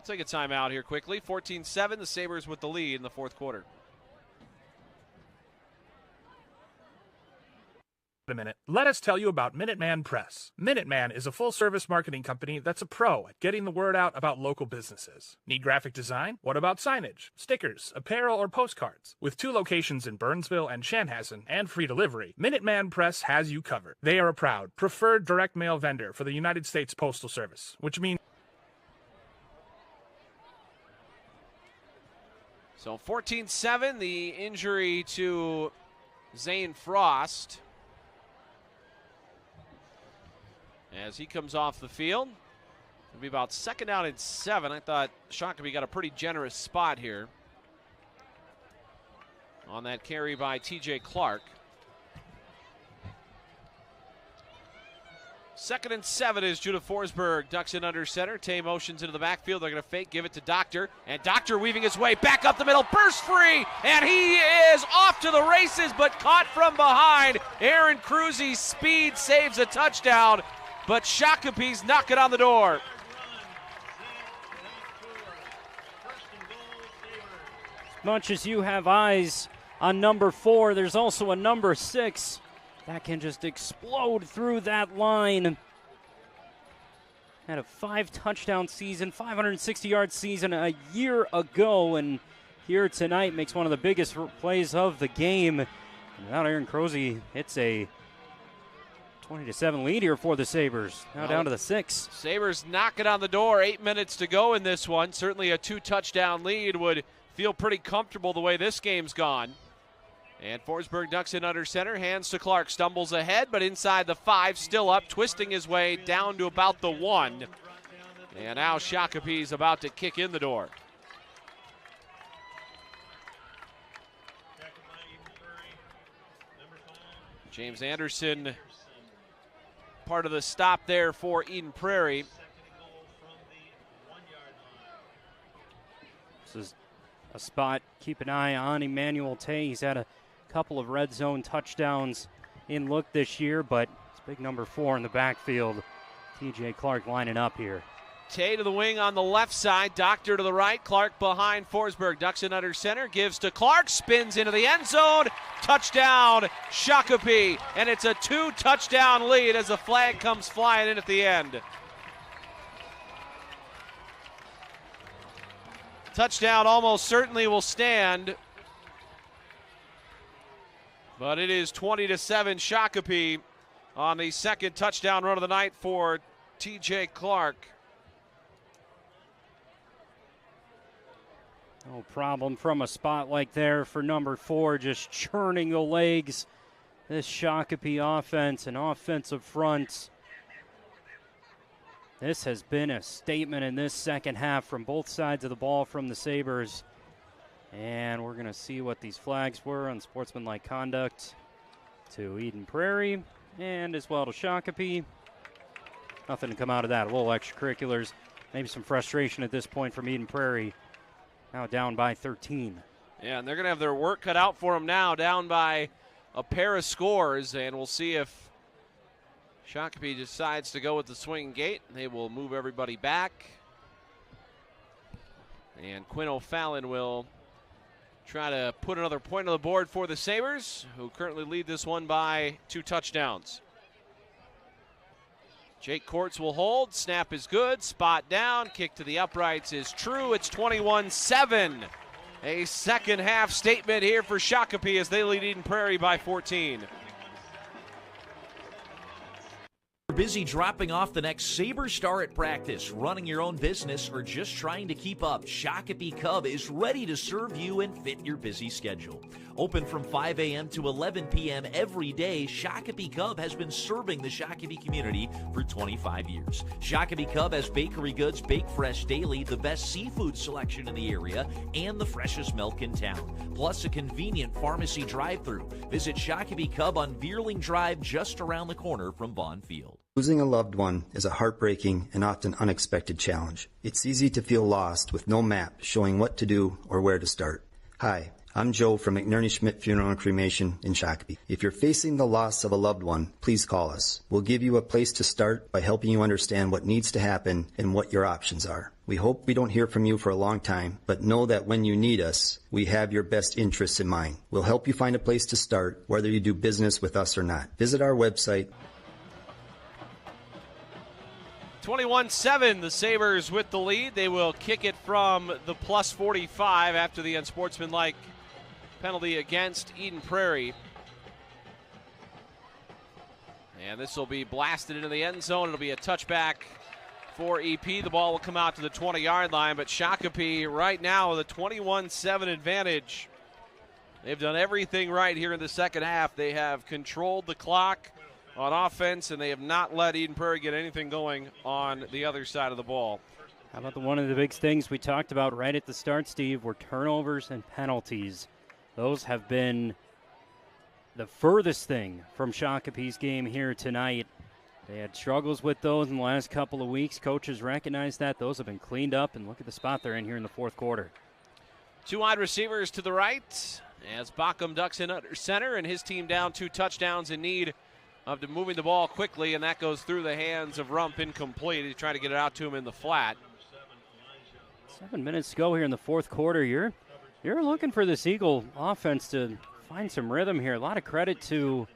take a timeout here quickly. 14-7, the Sabres with the lead in the fourth quarter. A minute. Let us tell you about Minuteman Press. Minuteman is a full-service marketing company that's a pro at getting the word out about local businesses. Need graphic design? What about signage, stickers, apparel, or postcards? With 2 locations in Burnsville and Chanhassen and free delivery, Minuteman Press has you covered. They are a proud, preferred direct mail vendor for the United States Postal Service, which means so 14-7, the injury to Zane Frost as he comes off the field. It'll be about 2nd down and 7. I thought Shakopee got a pretty generous spot here on that carry by T.J. Clark. 2nd and 7 is Judah Forsberg ducks in under center. Tay motions into the backfield. They're going to fake, give it to Doctor. And Doctor weaving his way back up the middle, burst free. And he is off to the races, but caught from behind. Aaron Cruzy's speed saves a touchdown, but Shakopee's knocking on the door. As much as you have eyes on number 4, there's also a number 6 that can just explode through that line. Had a 5-touchdown season, 560-yard season a year ago, and here tonight makes one of the biggest plays of the game. And without Aaron Cruzy, it's a 20-7 lead here for the Sabres. Now down to the 6. Sabres knocking on the door. 8 minutes to go in this one. Certainly a 2-touchdown lead would feel pretty comfortable the way this game's gone. And Forsberg ducks in under center, hands to Clark, stumbles ahead, but inside the 5, still up, twisting his way down to about the 1. And now Shakopee's about to kick in the door. James Anderson, part of the stop there for Eden Prairie. This is a spot, keep an eye on Emmanuel Tay. He's had a couple of red zone touchdowns in look this year, but it's big number 4 in the backfield. TJ Clark lining up here. Tay to the wing on the left side, Doctor to the right, Clark behind Forsberg, ducks in under center, gives to Clark, spins into the end zone, touchdown Shakopee, and it's a 2-touchdown lead as the flag comes flying in at the end. Touchdown almost certainly will stand, but it is 20-7 Shakopee on the second touchdown run of the night for TJ Clark. No problem from a spot like there for number 4, just churning the legs. This Shakopee offense and offensive front. This has been a statement in this second half from both sides of the ball from the Sabres. And we're going to see what these flags were on sportsmanlike conduct to Eden Prairie and as well to Shakopee. Nothing to come out of that. A little extracurriculars. Maybe some frustration at this point from Eden Prairie. Now down by 13. Yeah, and they're going to have their work cut out for them now, down by a pair of scores, and we'll see if Shakopee decides to go with the swing gate. They will move everybody back. And Quinn O'Fallon will try to put another point on the board for the Sabres, who currently lead this one by 2 touchdowns. Jake Courts will hold. Snap is good. Spot down. Kick to the uprights is true. It's 21-7. A second half statement here for Shakopee as they lead Eden Prairie by 14. Busy dropping off the next Sabre star at practice, running your own business, or just trying to keep up, Shakopee Cub is ready to serve you and fit your busy schedule. Open from 5 a.m. to 11 p.m. every day, Shakopee Cub has been serving the Shakopee community for 25 years. Shakopee Cub has bakery goods baked fresh daily, the best seafood selection in the area, and the freshest milk in town. Plus a convenient pharmacy drive-thru. Visit Shakopee Cub on Veerling Drive, just around the corner from Vaughn Field. Losing a loved one is a heartbreaking and often unexpected challenge. It's easy to feel lost with no map showing what to do or where to start. Hi, I'm Joe from McNerney Schmidt Funeral and Cremation in Shakopee. If you're facing the loss of a loved one, please call us. We'll give you a place to start by helping you understand what needs to happen and what your options are. We hope we don't hear from you for a long time, but know that when you need us, we have your best interests in mind. We'll help you find a place to start, whether you do business with us or not. Visit our website. 21-7, the Sabres with the lead. They will kick it from the plus 45 after the unsportsmanlike penalty against Eden Prairie. And this will be blasted into the end zone. It'll be a touchback for EP. The ball will come out to the 20-yard line, but Shakopee right now with a 21-7 advantage. They've done everything right here in the second half. They have controlled the clock on offense, and they have not let Eden Prairie get anything going on the other side of the ball. How about one of the big things we talked about right at the start, Steve, were turnovers and penalties. Those have been the furthest thing from Shakopee's game here tonight. They had struggles with those in the last couple of weeks. Coaches recognize that. Those have been cleaned up, and look at the spot they're in here in the fourth quarter. 2 wide receivers to the right as Bockham ducks in under center, and his team down 2 touchdowns in need of moving the ball quickly, and that goes through the hands of Rump incomplete. He's trying to get it out to him in the flat. 7 minutes to go here in the fourth quarter. You're looking for this Eagle offense to find some rhythm here. A lot of credit to,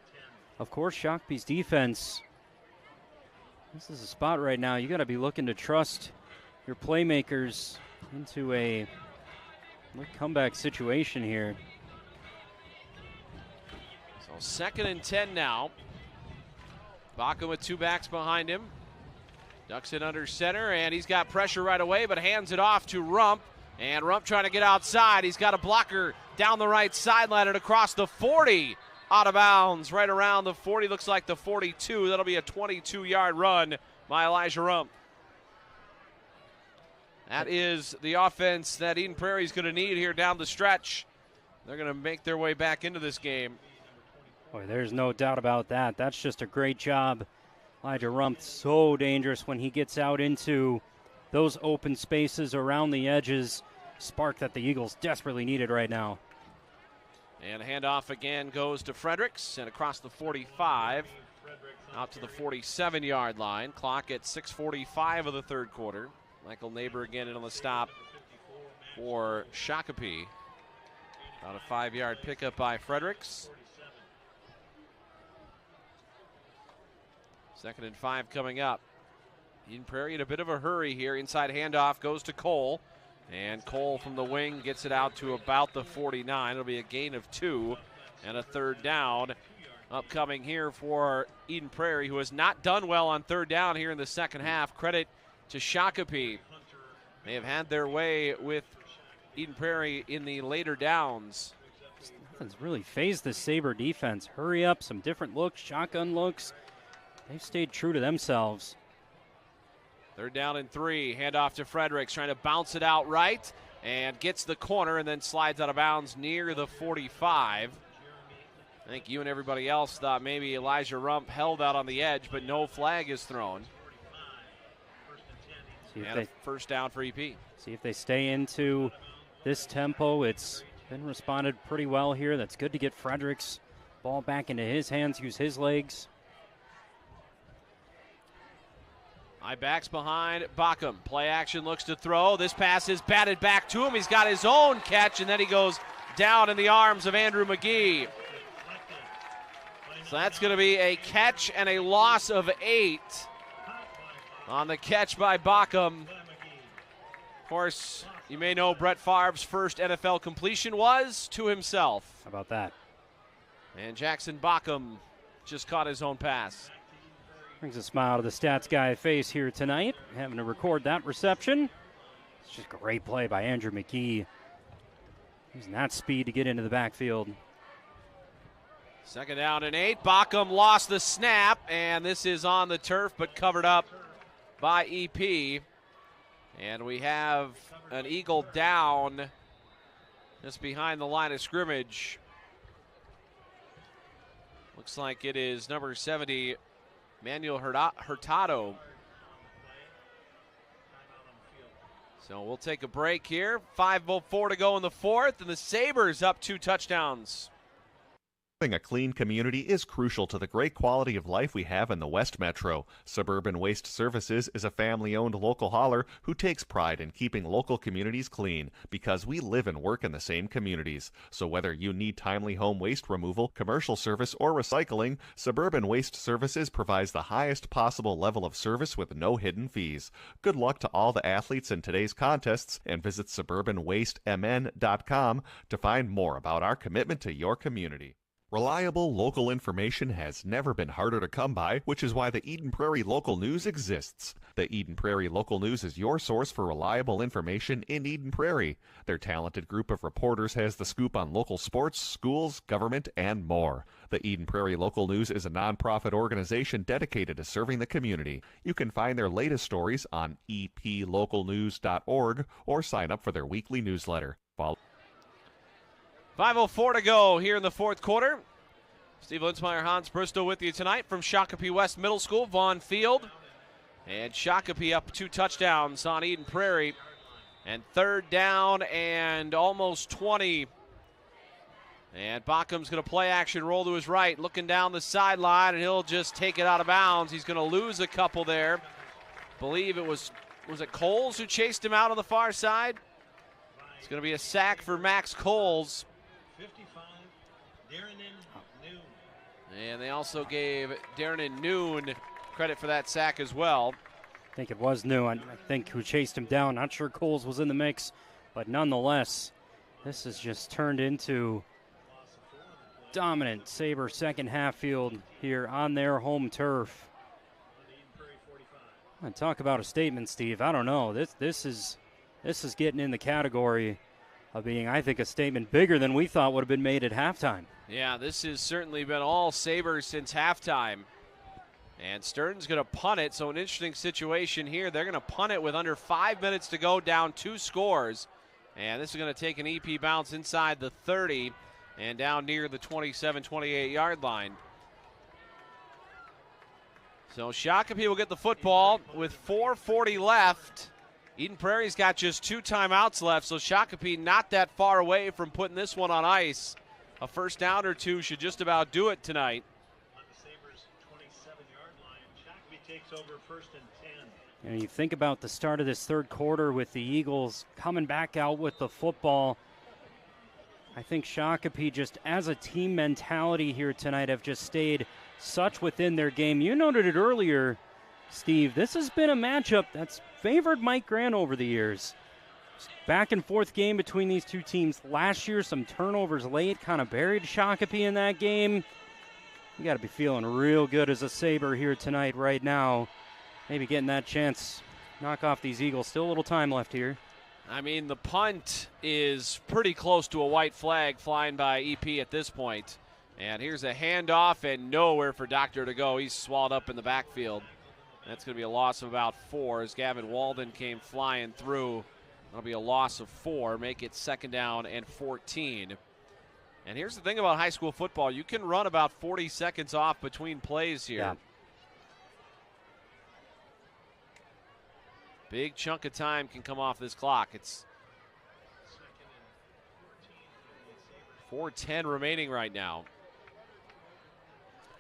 of course, Shakopee's defense. This is a spot right now. You got to be looking to trust your playmakers into a comeback situation here. So 2nd and 10 now. Baca with 2 backs behind him. Ducks it under center, and he's got pressure right away, but hands it off to Rump. And Rump trying to get outside. He's got a blocker down the right sideline and across the 40. Out of bounds, right around the 40, looks like the 42. That'll be a 22-yard run by Elijah Rump. That is the offense that Eden Prairie is going to need here down the stretch. They're going to make their way back into this game. Boy, there's no doubt about that. That's just a great job. Elijah Rump, so dangerous when he gets out into those open spaces around the edges. Spark that the Eagles desperately needed right now. And a handoff again goes to Fredericks and across the 45 out to the 47-yard line. Clock at 6:45 of the third quarter. Michael Neighbor again in on the stop for Shakopee. About a 5-yard pickup by Fredericks. 2nd and 5 coming up. Eden Prairie in a bit of a hurry here. Inside handoff goes to Cole. And Cole from the wing gets it out to about the 49. It'll be a gain of 2 and a 3rd down upcoming here for Eden Prairie, who has not done well on 3rd down here in the second half. Credit to Shakopee. They have had their way with Eden Prairie in the later downs. Nothing's really phased the Sabre defense. Hurry up, some different looks, shotgun looks. They've stayed true to themselves. 3rd down and 3. Handoff to Fredericks, trying to bounce it out right and gets the corner and then slides out of bounds near the 45. I think you and everybody else thought maybe Elijah Rump held out on the edge, but no flag is thrown. And a 1st down for EP. See if they stay into this tempo. It's been responded pretty well here. That's good to get Fredericks ball back into his hands, use his legs. High backs behind Backham. Play action, looks to throw. This pass is batted back to him. He's got his own catch, and then he goes down in the arms of Andrew McGee. So that's going to be a catch and a loss of 8 on the catch by Backham. Of course, you may know Brett Favre's first NFL completion was to himself. How about that? And Jackson Backham just caught his own pass. Brings a smile to the stats guy face here tonight, having to record that reception. It's just a great play by Andrew McGee. Using that speed to get into the backfield. 2nd down and 8. Backham lost the snap, and this is on the turf, but covered up by EP. And we have an Eagle down just behind the line of scrimmage. Looks like it is number 70, Manuel Hurtado. So we'll take a break here. 5:04 to go in the 4th, and the Sabres up 2 touchdowns. Having a clean community is crucial to the great quality of life we have in the West Metro. Suburban Waste Services is a family-owned local hauler who takes pride in keeping local communities clean because we live and work in the same communities. So whether you need timely home waste removal, commercial service, or recycling, Suburban Waste Services provides the highest possible level of service with no hidden fees. Good luck to all the athletes in today's contests, and visit suburbanwastemn.com to find more about our commitment to your community. Reliable local information has never been harder to come by, which is why the Eden Prairie Local News exists. The Eden Prairie Local News is your source for reliable information in Eden Prairie. Their talented group of reporters has the scoop on local sports, schools, government, and more. The Eden Prairie Local News is a nonprofit organization dedicated to serving the community. You can find their latest stories on eplocalnews.org or sign up for their weekly newsletter. 5:04 to go here in the 4th quarter. Steve Linsmeyer, Hans Bristol with you tonight from Shakopee West Middle School, Vaughn Field. And Shakopee up 2 touchdowns on Eden Prairie. And 3rd down and almost 20. And Backham's going to play action, roll to his right, looking down the sideline, and he'll just take it out of bounds. He's going to lose a couple there. Believe it was it Coles who chased him out on the far side? It's going to be a sack for Max Coles. 55, Darren Noon. And they also gave Darren Noon credit for that sack as well. I think it was Noon. I think who chased him down. Not sure Coles was in the mix, but nonetheless, this has just turned into dominant Sabre second half field here on their home turf. Talk about a statement, Steve. I don't know. This is getting in the category of being, I think, a statement bigger than we thought would have been made at halftime. Yeah, this has certainly been all Sabres since halftime. And Stern's going to punt it, so an interesting situation here. They're going to punt it with under 5 minutes to go, down 2 scores. And this is going to take an EP bounce inside the 30 and down near the 27, 28-yard line. So Shakopee will get the football with 4:40 left. Eden Prairie's got just 2 timeouts left, so Shakopee not that far away from putting this one on ice. A first down or 2 should just about do it tonight. On the Sabres' 27-yard line, Shakopee takes over 1st and 10. And you think about the start of this third quarter with the Eagles coming back out with the football. I think Shakopee, just as a team mentality here tonight, have just stayed such within their game. You noted it earlier, Steve. This has been a matchup that's favored Mike Grant over the years. Back and forth game between these two teams. Last year, some turnovers late kind of buried Shakopee in that game. You got to be feeling real good as a Sabre here tonight, right now. Maybe getting that chance, knock off these Eagles. Still a little time left here. I mean, the punt is pretty close to a white flag flying by EP at this point. And here's a handoff and nowhere for Doctor to go. He's swallowed up in the backfield. That's going to be a loss of about 4 as Gavin Walden came flying through. That'll be a loss of 4, make it 2nd down and 14. And here's the thing about high school football. You can run about 40 seconds off between plays here. Yeah. Big chunk of time can come off this clock. It's 4:10 remaining right now.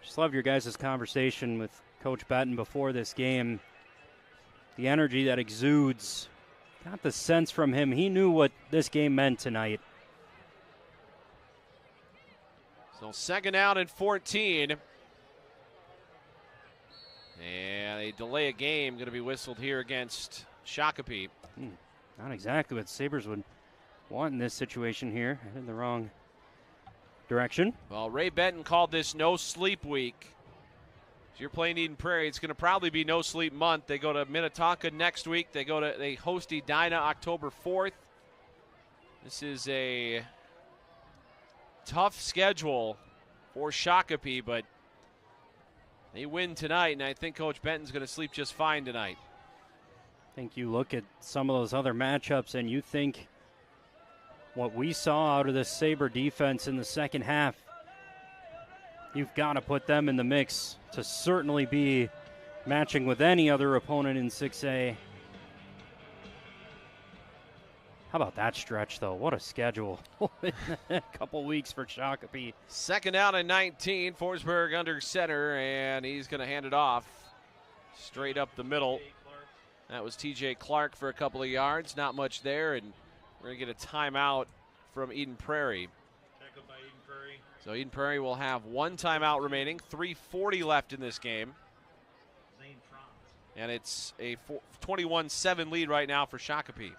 Just love your guys' conversation with Coach Benton before this game. The energy that exudes. Got the sense from him. He knew what this game meant tonight. So 2nd down and 14. And a delay of game going to be whistled here against Shakopee. Not exactly what Sabres would want in this situation here. In the wrong direction. Well, Ray Benton called this no sleep week. If you're playing Eden Prairie, it's going to probably be no sleep month. They go to Minnetonka next week. They host Edina October 4th. This is a tough schedule for Shakopee, but they win tonight, and I think Coach Benton's going to sleep just fine tonight. I think you look at some of those other matchups and you think what we saw out of the Sabre defense in the second half, you've got to put them in the mix to certainly be matching with any other opponent in 6A. How about that stretch, though? What a schedule. A couple weeks for Shakopee. 2nd down and 19. Forsberg under center, and he's going to hand it off straight up the middle. That was TJ Clark for a couple of yards. Not much there, and we're going to get a timeout from Eden Prairie. Tackled by Eden Prairie. So Eden Prairie will have 1 timeout remaining. 3:40 left in this game. And it's a 21-7 lead right now for Shakopee.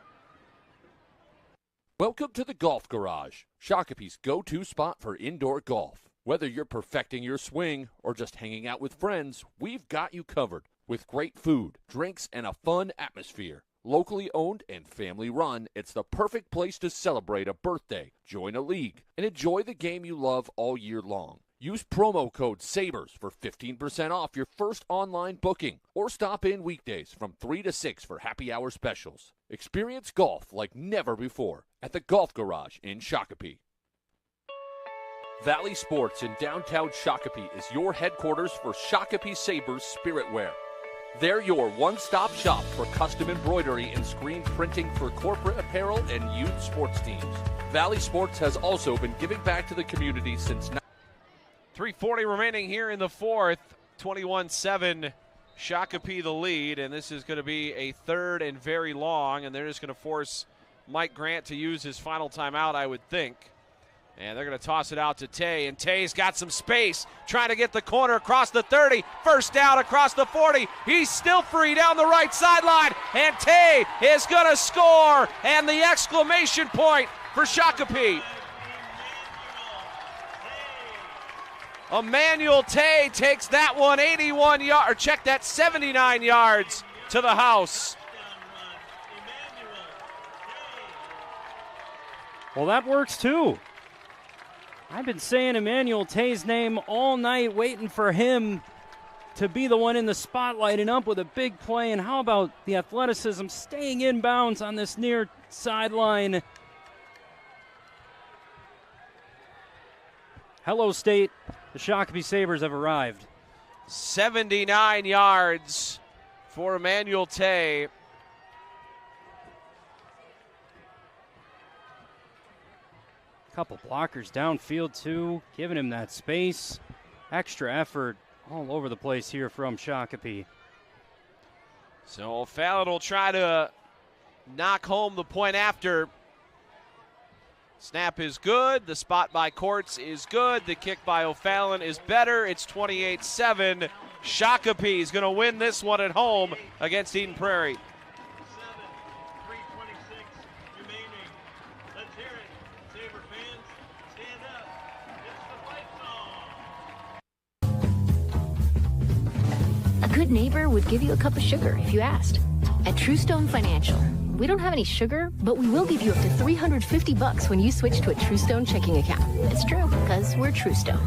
Welcome to the Golf Garage, Shakopee's go-to spot for indoor golf. Whether you're perfecting your swing or just hanging out with friends, we've got you covered with great food, drinks, and a fun atmosphere. Locally owned and family run, it's the perfect place to celebrate a birthday, join a league, and enjoy the game you love all year long. Use promo code SABRES for 15% off your first online booking, or stop in weekdays from 3 to 6 for happy hour specials. Experience golf like never before at the Golf Garage in Shakopee. Valley Sports in downtown Shakopee is your headquarters for Shakopee Sabres Spirit Wear. They're your one-stop shop for custom embroidery and screen printing for corporate apparel and youth sports teams. Valley Sports has also been giving back to the community since 3:40 remaining here in the 4th. 21-7, Shakopee the lead, and this is going to be a 3rd and very long, and they're just going to force Mike Grant to use his final timeout, I would think. And they're going to toss it out to Tay, and Tay's got some space, trying to get the corner across the 30, first down across the 40. He's still free down the right sideline, and Tay is going to score, and the exclamation point for Shakopee. Emmanuel Tay takes that one 81 yards, or check that, 79 yards to the house. Well, that works too. I've been saying Emmanuel Tay's name all night, waiting for him to be the one in the spotlight and up with a big play. And how about the athleticism staying in bounds on this near sideline? Hello, State. The Shakopee Sabres have arrived. 79 yards for Emmanuel Tay. Couple blockers downfield, too, giving him that space. Extra effort all over the place here from Shakopee. So Fallon will try to knock home the point after. Snap is good. The spot by Courts is good. The kick by O'Fallon is better. It's 28-7. Shakopee is going to win this one at home against Eden Prairie. A good neighbor would give you a cup of sugar if you asked. At True Stone Financial, we don't have any sugar, but we will give you up to $350 when you switch to a True Stone checking account. It's true, because we're True Stone.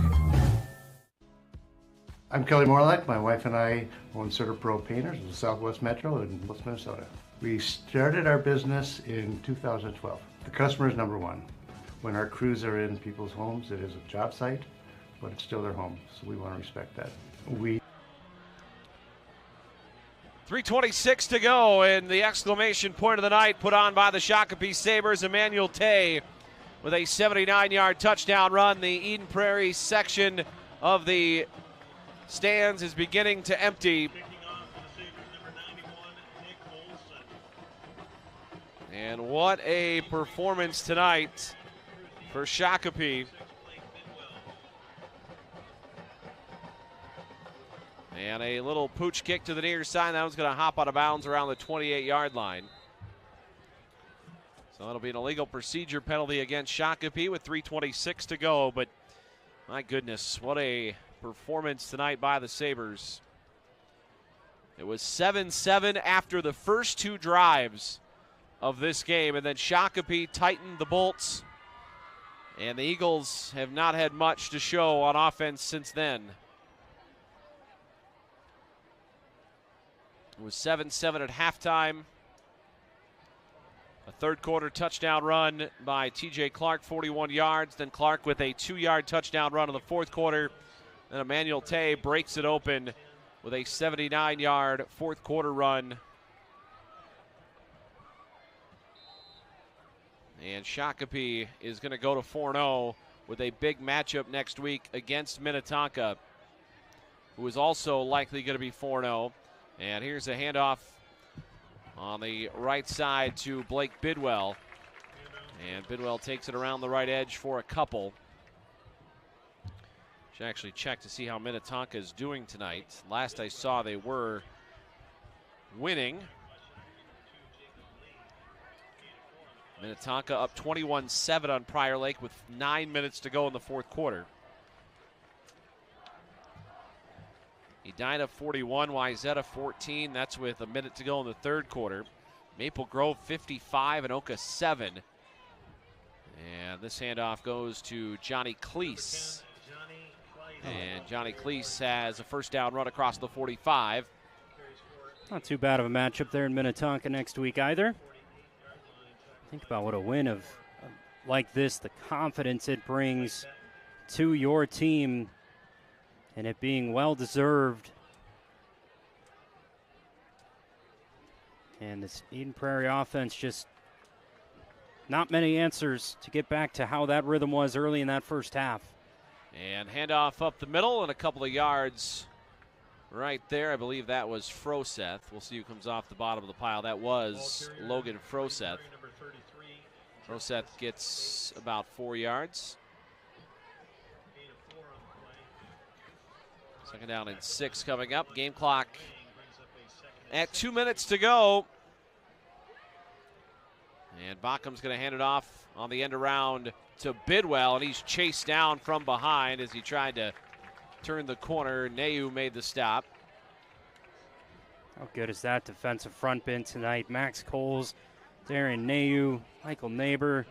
I'm Kelly Morlock. My wife and I own Pro Painters in the Southwest Metro in West Minnesota. We started our business in 2012. The customer is number one. When our crews are in people's homes, it is a job site, but it's still their home, so we want to respect that. 3:26 to go, and the exclamation point of the night put on by the Shakopee Sabres. Emmanuel Tay with a 79-yard touchdown run. The Eden Prairie section of the stands is beginning to empty. And what a performance tonight for Shakopee. And a little pooch kick to the near side. That one's going to hop out of bounds around the 28-yard line. So it'll be an illegal procedure penalty against Shakopee with 3:26 to go. But my goodness, what a performance tonight by the Sabres. It was 7-7 after the first two drives of this game. And then Shakopee tightened the bolts. And the Eagles have not had much to show on offense since then. It was 7-7 at halftime. A third quarter touchdown run by TJ Clark, 41 yards. Then Clark with a 2-yard touchdown run in the fourth quarter. Then Emmanuel Tay breaks it open with a 79-yard fourth quarter run. And Shakopee is going to go to 4-0 with a big matchup next week against Minnetonka, who is also likely going to be 4-0. And here's a handoff on the right side to Blake Bidwell. And Bidwell takes it around the right edge for a couple. Should actually check to see how Minnetonka is doing tonight. Last I saw, they were winning. Minnetonka up 21-7 on Prior Lake with 9 minutes to go in the fourth quarter. Edina 41, Wyzetta 14. That's with a minute to go in the third quarter. Maple Grove 55 and Oka 7. And this handoff goes to Johnny Cleese. And Johnny Cleese has a first down run across the 45. Not too bad of a matchup there in Minnetonka next week either. Think about what a win of like this, the confidence it brings to your team, and it being well-deserved. And this Eden Prairie offense, just not many answers to get back to how that rhythm was early in that first half. And handoff up the middle and a couple of yards right there. I believe that was Froseth. We'll see who comes off the bottom of the pile. That was Logan Froseth. Froseth gets about 4 yards. Second down and 6 coming up. Game clock at 2 minutes to go. And Bachum's going to hand it off on the end around to Bidwell, and he's chased down from behind as he tried to turn the corner. Neu made the stop. How good is that defensive front been tonight? Max Coles, Darren Neu, Michael Neighbor.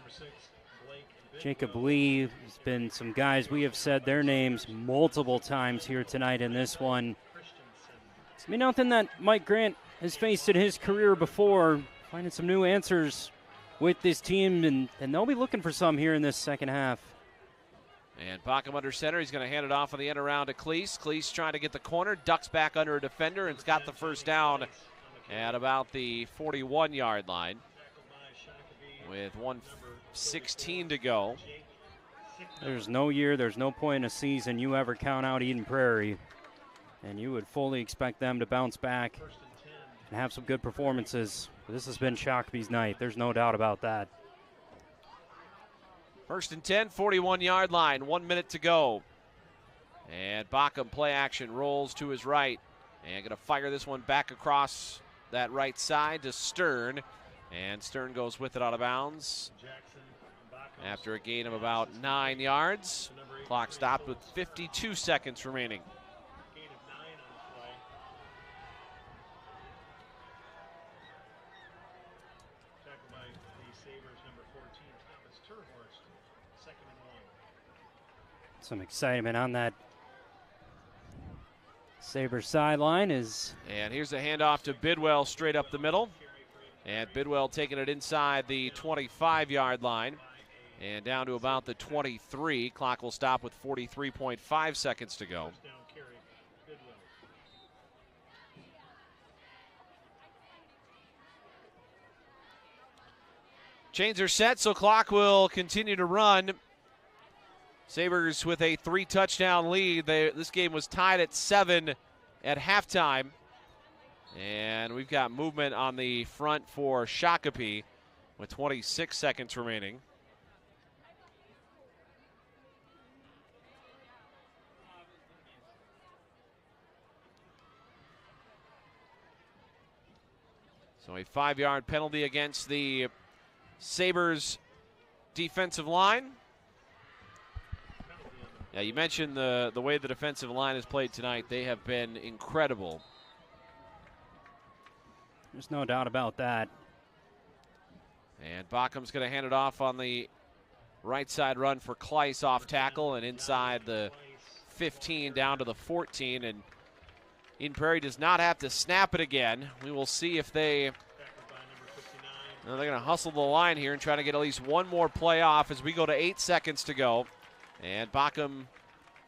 Jacob Lee, has been some guys we have said their names multiple times here tonight in this one. It's nothing that Mike Grant has faced in his career before, finding some new answers with this team, and they'll be looking for some here in this second half. And Bockham under center. He's going to hand it off on the end around to Cleese. Cleese trying to get the corner, ducks back under a defender, and has got the first down at about the 41-yard line with 1:16 to go. There's no year, there's no point in a season you ever count out Eden Prairie, and you would fully expect them to bounce back and have some good performances. This has been Shakopee's night. There's no doubt about that. 1st and 10, 41-yard line, 1 minute to go. And Bockham play action, rolls to his right. And going to fire this one back across that right side to Stern. And Stern goes with it out of bounds after a gain of about 9 yards. Clock stopped with 52 seconds remaining. Some excitement on that Sabres sideline is. And here's a handoff to Bidwell straight up the middle. And Bidwell taking it inside the 25-yard line and down to about the 23. Clock will stop with 43.5 seconds to go. Chains are set, so clock will continue to run. Sabres with a 3-touchdown lead. This game was tied at 7 at halftime. And we've got movement on the front for Shakopee with 26 seconds remaining. So a 5-yard penalty against the Sabres defensive line. Yeah, you mentioned the way the defensive line has played tonight. They have been incredible. There's no doubt about that. And Bockham's going to hand it off on the right side run for Kleiss off tackle and inside the 15 down to the 14. And Eden Prairie does not have to snap it again. We will see if they're going to hustle the line here and try to get at least one more play off as we go to 8 seconds to go. And Bockham,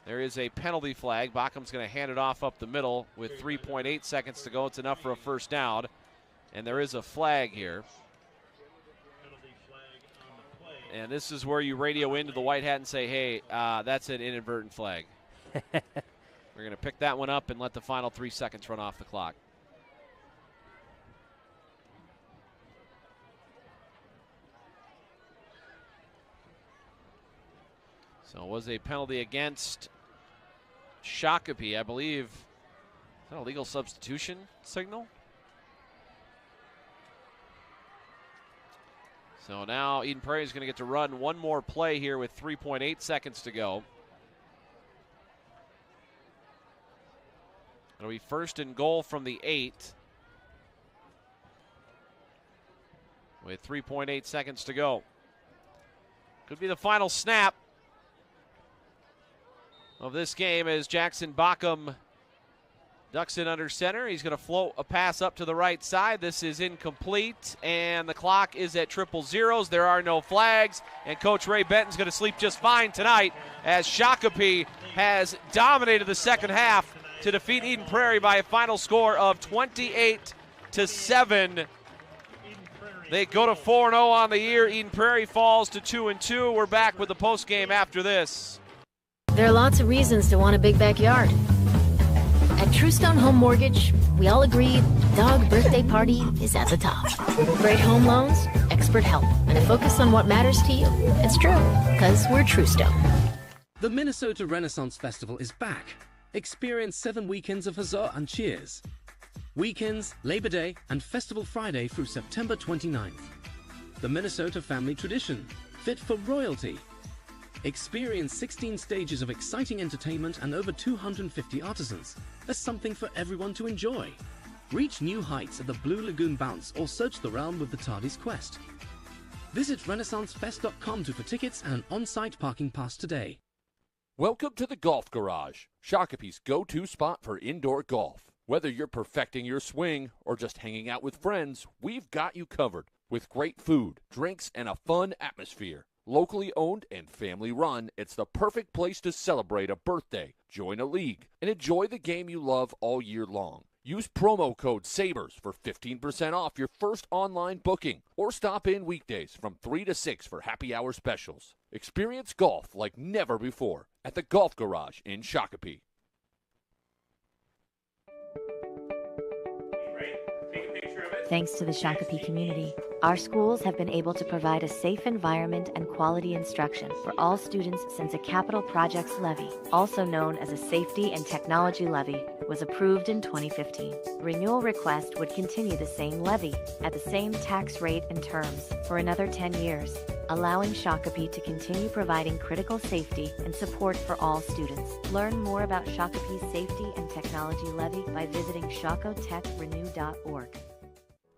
there is a penalty flag. Bockham's going to hand it off up the middle with 3.8 seconds to go. It's enough for a first down. And there is a flag here. And this is where you radio into the white hat and say, hey, that's an inadvertent flag. We're going to pick that one up and let the final 3 seconds run off the clock. So it was a penalty against Shakopee, I believe. Is that a legal substitution signal? So now Eden Prairie is going to get to run one more play here with 3.8 seconds to go. It'll be 1st and goal from the 8. With 3.8 seconds to go. Could be the final snap of this game as Jackson Bockham ducks in under center. He's going to float a pass up to the right side. This is incomplete, and the clock is at 000. There are no flags, and Coach Ray Benton's going to sleep just fine tonight as Shakopee has dominated the second half to defeat Eden Prairie by a final score of 28-7. They go to 4-0 on the year. Eden Prairie falls to 2-2. We're back with the postgame after this. There are lots of reasons to want a big backyard. At Truestone Home Mortgage, we all agree dog birthday party is at the top. Great home loans, expert help, and a focus on what matters to you. It's true, because we're Truestone. The Minnesota Renaissance Festival is back. Experience 7 weekends of huzzah and cheers. Weekends, Labor Day, and Festival Friday through September 29th. The Minnesota family tradition, fit for royalty. Experience 16 stages of exciting entertainment and over 250 artisans. There's something for everyone to enjoy. Reach new heights at the Blue Lagoon Bounce or search the realm with the TARDIS Quest. Visit RenaissanceFest.com for tickets and an on-site parking pass today. Welcome to the Golf Garage, Shakopee's go-to spot for indoor golf. Whether you're perfecting your swing or just hanging out with friends, we've got you covered with great food, drinks, and a fun atmosphere. Locally owned and family run, it's the perfect place to celebrate a birthday, join a league, and enjoy the game you love all year long. Use promo code SABRES for 15% off your first online booking, or stop in weekdays from 3 to 6 for happy hour specials. Experience golf like never before at the Golf Garage in Shakopee. Thanks to the Shakopee community, our schools have been able to provide a safe environment and quality instruction for all students since a capital projects levy, also known as a safety and technology levy, was approved in 2015. Renewal request would continue the same levy at the same tax rate and terms for another 10 years, allowing Shakopee to continue providing critical safety and support for all students. Learn more about Shakopee's safety and technology levy by visiting shakotechrenew.org.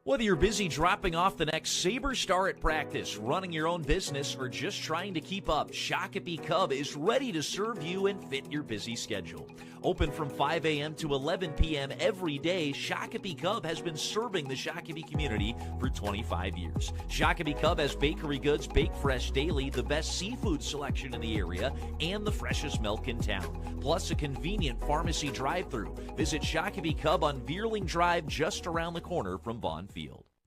Whether you're busy dropping off the next Sabre star at practice, running your own business, or just trying to keep up, Shakopee Cub is ready to serve you and fit your busy schedule. Open from 5 a.m. to 11 p.m. every day, Shakopee Cub has been serving the Shakopee community for 25 years. Shakopee Cub has bakery goods baked fresh daily, the best seafood selection in the area, and the freshest milk in town. Plus a convenient pharmacy drive-thru. Visit Shakopee Cub on Veerling Drive, just around the corner from Vaughn Field.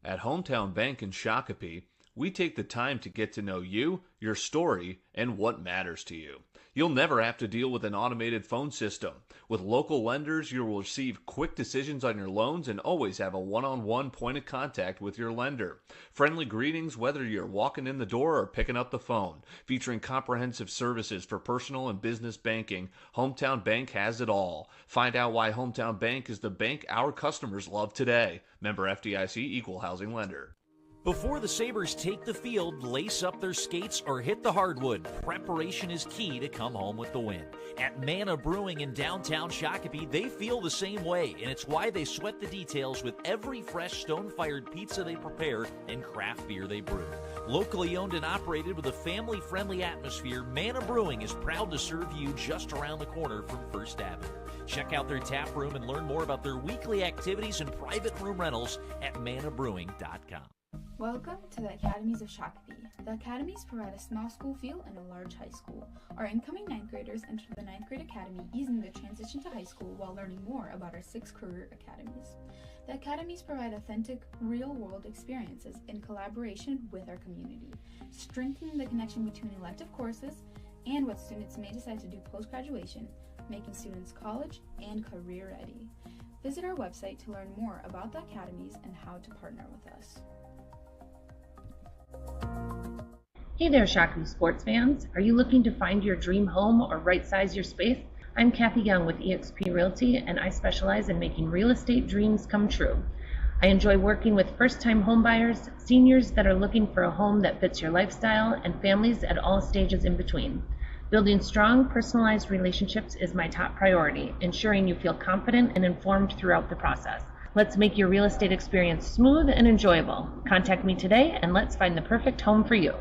At Hometown Bank in Shakopee, we take the time to get to know you, your story, and what matters to you. You'll never have to deal with an automated phone system. With local lenders, you will receive quick decisions on your loans and always have a one-on-one point of contact with your lender. Friendly greetings whether you're walking in the door or picking up the phone. Featuring comprehensive services for personal and business banking, Hometown Bank has it all. Find out why Hometown Bank is the bank our customers love today. Member FDIC, Equal Housing Lender. Before the Sabres take the field, lace up their skates, or hit the hardwood, preparation is key to come home with the win. At Manna Brewing in downtown Shakopee, they feel the same way, and it's why they sweat the details with every fresh stone-fired pizza they prepare and craft beer they brew. Locally owned and operated with a family-friendly atmosphere, Manna Brewing is proud to serve you just around the corner from First Avenue. Check out their tap room and learn more about their weekly activities and private room rentals at mannabrewing.com. Welcome to the Academies of Shakopee. The Academies provide a small school feel and a large high school. Our incoming 9th graders enter the 9th grade academy, easing the transition to high school while learning more about our 6 career academies. The academies provide authentic, real-world experiences in collaboration with our community, strengthening the connection between elective courses and what students may decide to do post-graduation, making students college and career ready. Visit our website to learn more about the academies and how to partner with us. Hey there, Shakopee sports fans. Are you looking to find your dream home or right-size your space? I'm Kathy Young with eXp Realty, and I specialize in making real estate dreams come true. I enjoy working with first-time homebuyers, seniors that are looking for a home that fits your lifestyle, and families at all stages in between. Building strong, personalized relationships is my top priority, ensuring you feel confident and informed throughout the process. Let's make your real estate experience smooth and enjoyable. Contact me today and let's find the perfect home for you.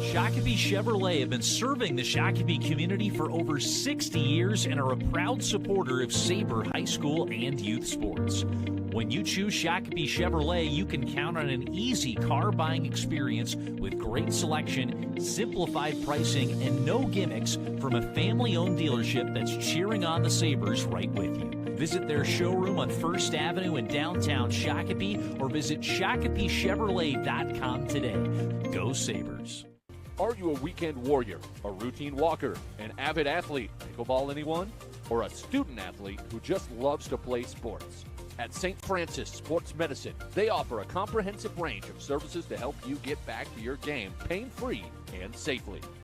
Shakopee Chevrolet have been serving the Shakopee community for over 60 years and are a proud supporter of Sabre High School and youth sports. When you choose Shakopee Chevrolet, you can count on an easy car buying experience with great selection, simplified pricing, and no gimmicks from a family-owned dealership that's cheering on the Sabres right with you. Visit their showroom on First Avenue in downtown Shakopee or visit ShakopeeChevrolet.com today. Go Sabres. Are you a weekend warrior, a routine walker, an avid athlete, pickleball anyone, or a student athlete who just loves to play sports? At St. Francis Sports Medicine, they offer a comprehensive range of services to help you get back to your game pain-free and safely.